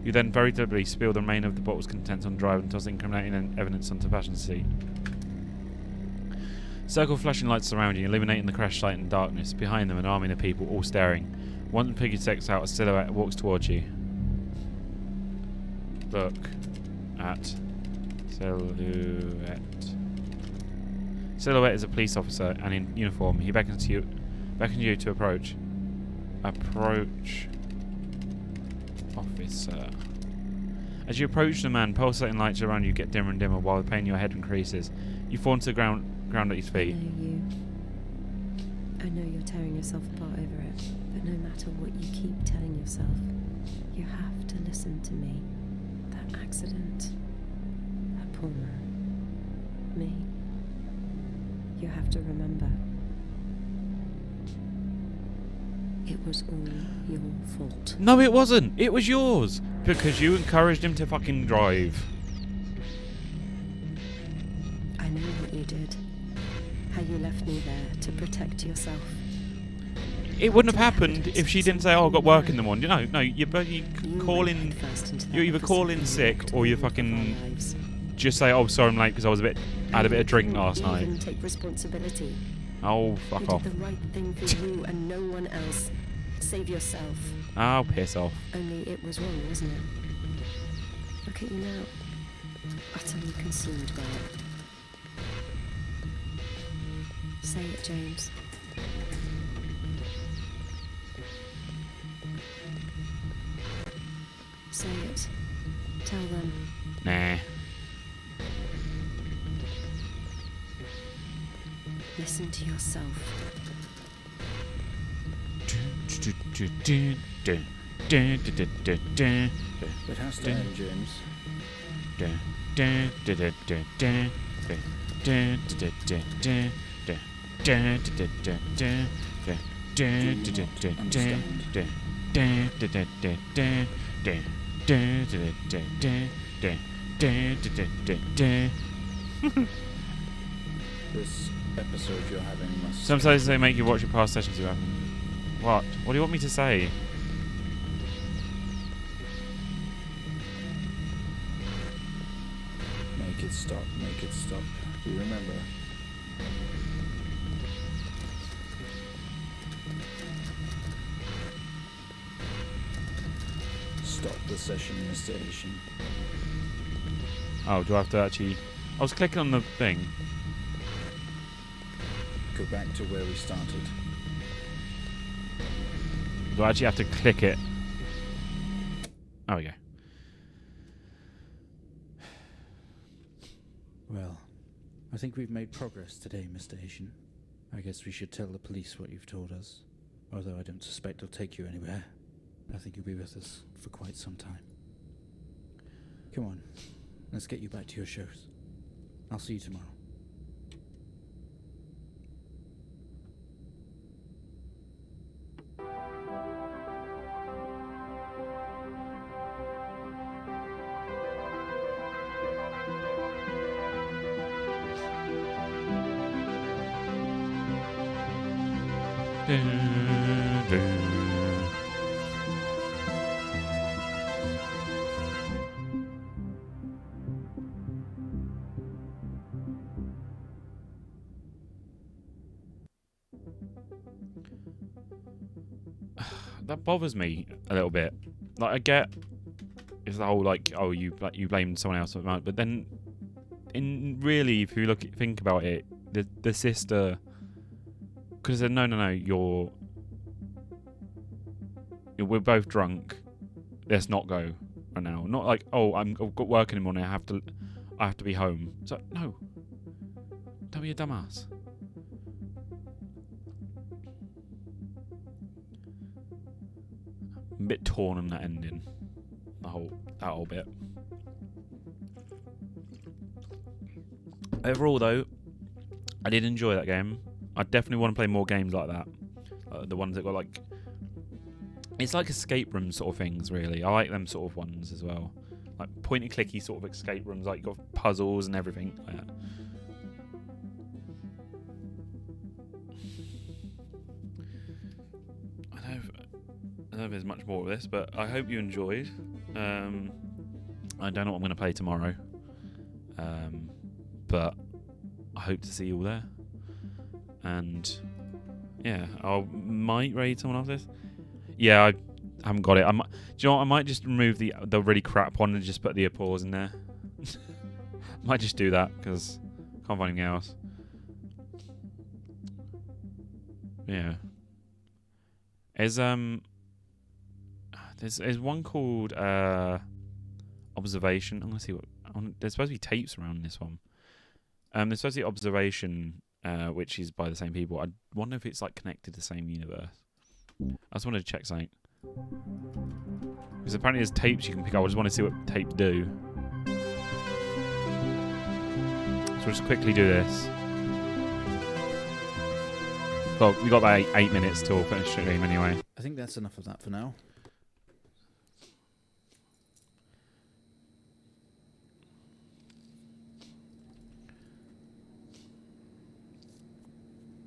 [SPEAKER 1] You then very deliberately spill the remainder of the bottle's contents on the driver and toss incriminating evidence onto the passenger seat. Circle flashing lights surround you, illuminating the crash site in darkness. Behind them, an army of people, all staring. One figure sticks out, a silhouette walks towards you. Look at silhouette. Silhouette is a police officer and in uniform. He beckons you to approach. Approach, officer. As you approach the man, pulsating lights around you get dimmer and dimmer while the pain in your head increases. You fall to the ground at his feet.
[SPEAKER 5] I know you're tearing yourself apart over it, but no matter what you keep telling yourself, you have to listen to me. That accident, that poor man, me. You have to remember, it was all your fault.
[SPEAKER 1] No, it wasn't. It was yours. Because you encouraged him to fucking drive.
[SPEAKER 5] I know what you did. How you left me there to protect yourself.
[SPEAKER 1] It wouldn't have happened if she didn't say, "Oh, I've got work in the morning." No, you call in. You either call in sick or you fucking just say, "Oh, sorry, I'm late because I had a bit of drink last night."
[SPEAKER 5] Even take responsibility.
[SPEAKER 1] Oh, fuck off.
[SPEAKER 5] You did the right thing for you and no one else. Save yourself.
[SPEAKER 1] Oh, piss off.
[SPEAKER 5] Only it was wrong, wasn't it? Look at you now. Utterly consumed by it. Say it, James. Say it. Tell them.
[SPEAKER 1] Nah.
[SPEAKER 5] Listen to yourself.
[SPEAKER 6] It has to end, James.
[SPEAKER 16] This episode you're having must...
[SPEAKER 1] Sometimes they make you watch your past sessions you haven't. What? What do you want me to say?
[SPEAKER 16] Make it stop, make it stop. Do you remember? Stop the session, Mr. Asian.
[SPEAKER 1] Oh, do I have to actually... I was clicking on the thing.
[SPEAKER 16] Go back to where we started.
[SPEAKER 1] Do I actually have to click it? Oh, we go.
[SPEAKER 16] Well, I think we've made progress today, Mr. Asian. I guess we should tell the police what you've told us. Although I don't suspect they'll take you anywhere. I think you'll be with us for quite some time. Come on, let's get you back to your shows. I'll see you tomorrow.
[SPEAKER 1] That bothers me a little bit. Like, I get it's the whole like, oh, you blamed someone else, but then, in really, if you think about it, the sister could have said, no, we're both drunk. Let's not go right now. Not like, oh, I've got work in the morning. I have to be home. So no, don't be a dumbass. I'm a bit torn on that ending. That whole bit. Overall, though, I did enjoy that game. I definitely want to play more games like that. The ones that got like... It's like escape room sort of things, really. I like them sort of ones as well. Like point-and-clicky sort of escape rooms, like you've got puzzles and everything like that. I don't know if there's much more of this, but I hope you enjoyed. I don't know what I'm going to play tomorrow. But I hope to see you all there. And yeah, I might raid someone off this. Yeah, I haven't got it. Do you know what? I might just remove the really crap one and just put the applause in there. Might just do that because I can't find anything else. Yeah. There's one called Observation. I'm gonna see what. There's supposed to be tapes around this one. There's supposed to be Observation, which is by the same people. I wonder if it's like connected to the same universe. I just wanted to check something. Because apparently there's tapes you can pick up. I just want to see what tapes do. So we'll just quickly do this. Well, we got about 8 minutes till finish the stream anyway.
[SPEAKER 16] I think that's enough of that for now.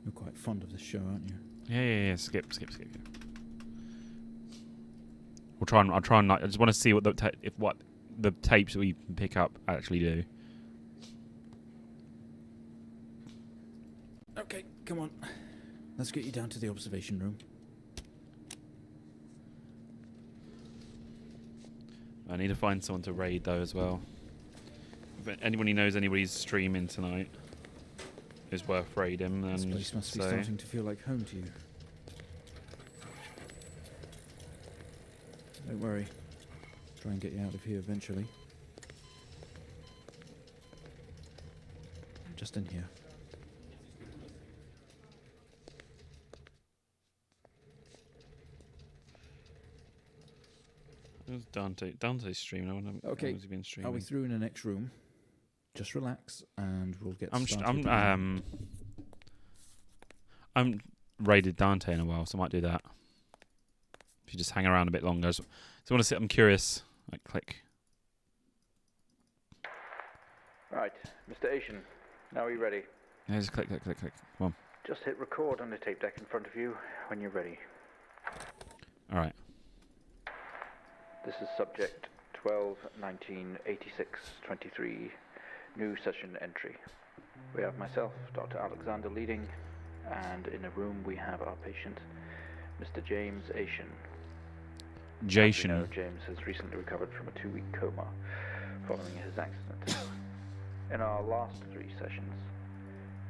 [SPEAKER 16] You're quite fond of this show, aren't you?
[SPEAKER 1] Yeah. Skip. I'll try and like, I just want to see what the tapes that we pick up actually do.
[SPEAKER 16] Okay, come on. Let's get you down to the observation room.
[SPEAKER 1] I need to find someone to raid though as well. If anybody knows anybody's streaming tonight is worth raiding, then
[SPEAKER 16] this place must be starting to feel like home to you. Don't worry. Try and get you out of here eventually. Just in here.
[SPEAKER 1] It was Dante's streaming.
[SPEAKER 16] Okay,
[SPEAKER 1] he been streaming?
[SPEAKER 16] Are we through in the next room? Just relax and we'll get started.
[SPEAKER 1] I'm raided Dante in a while, so I might do that. If you just hang around a bit longer. So I want to sit. I'm curious. Like, click.
[SPEAKER 12] Right, Mr. Asian, now are you ready?
[SPEAKER 1] Yeah, just click. Come on.
[SPEAKER 12] Just hit record on the tape deck in front of you when you're ready.
[SPEAKER 1] All right.
[SPEAKER 12] This is subject 12-19-86-23, new session entry. We have myself, Dr. Alexander leading, and in a room we have our patient, Mr. James Asian. As you know, James has recently recovered from a 2-week coma following his accident. In our last 3 sessions,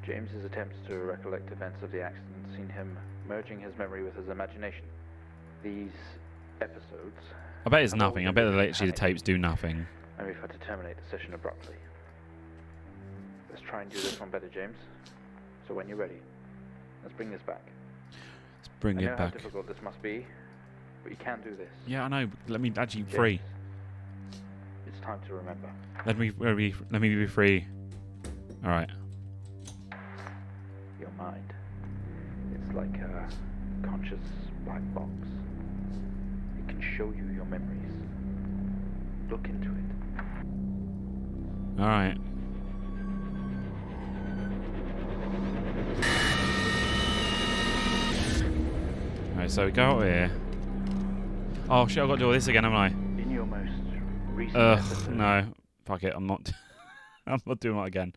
[SPEAKER 12] James's attempts to recollect events of the accident seen him merging his memory with his imagination. These episodes...
[SPEAKER 1] I bet it's nothing. I bet literally the tapes do nothing.
[SPEAKER 12] And we've had to terminate the session abruptly. Let's try and do this one better, James. So when you're ready, let's bring this back.
[SPEAKER 1] Let's bring it
[SPEAKER 12] I know
[SPEAKER 1] back.
[SPEAKER 12] how difficult this must be, but you can do this.
[SPEAKER 1] Yeah, I know. Let me actually
[SPEAKER 12] James,
[SPEAKER 1] free.
[SPEAKER 12] It's time to remember.
[SPEAKER 1] Let me be free. All right.
[SPEAKER 12] Your mind. It's like a conscious black box. It can show you your memories. Look into it.
[SPEAKER 1] All right. Alright, so we go out here. Oh shit, I've got to do all this again, haven't I?
[SPEAKER 12] In your most recent episode.
[SPEAKER 1] No. Fuck it, I'm not I'm not doing that again.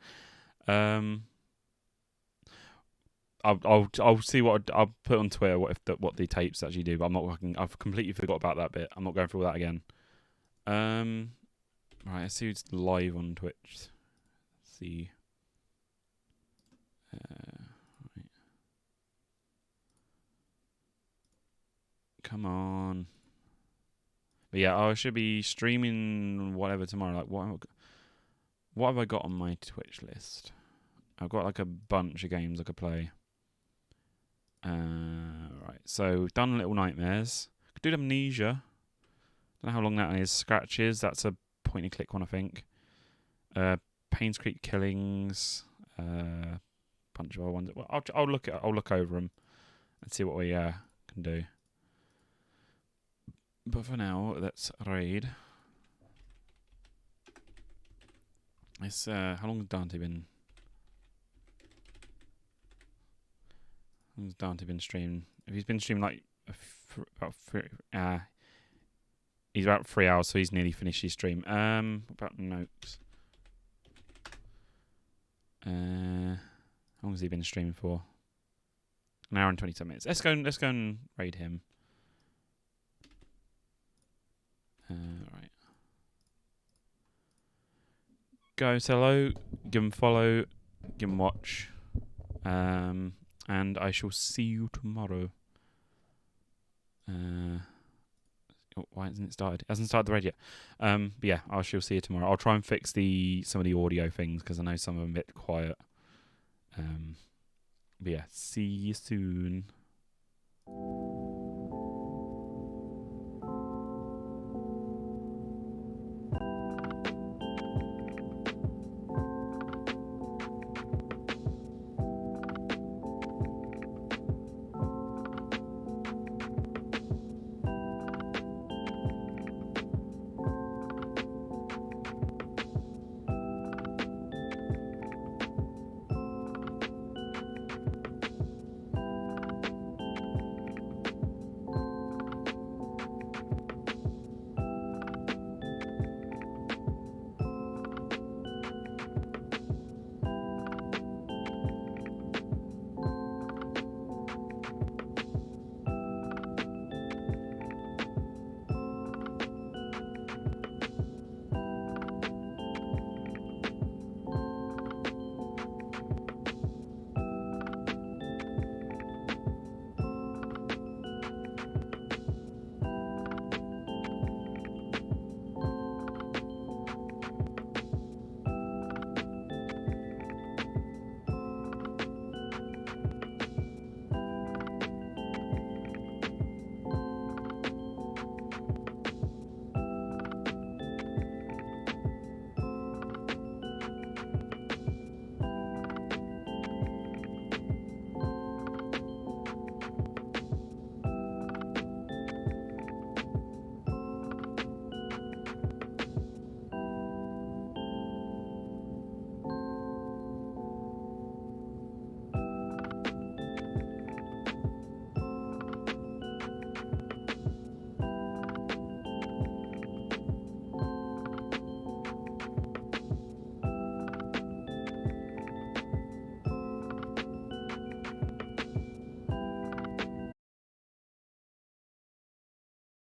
[SPEAKER 1] I'll see what I'll put on Twitter what the tapes actually do, but I've completely forgot about that bit. I'm not going through all that again. Right, let's see who's live on Twitch. Let's see. Right. Come on. But yeah, I should be streaming whatever tomorrow. Like, what have I got on my Twitch list? I've got like a bunch of games I could play. Right, so we've done Little Nightmares. Could do Amnesia. Don't know how long that is. Scratches. That's a point and click one, I think. Paynes Creek Killings. Bunch of other ones. Well, I'll look over them and see what we can do. But for now, let's raid. It's how long has Dante been? How long has Dante been streaming? If he's been streaming like he's about 3 hours, so he's nearly finished his stream. About notes. How long has he been streaming for? 1 hour and 27 minutes. Let's go and raid him. Right. Go say hello, give him follow, give him watch. And I shall see you tomorrow. Why hasn't it started? It hasn't started the raid yet. But yeah, I shall see you tomorrow. I'll try and fix some of the audio things because I know some of them are a bit quiet. But yeah, see you soon.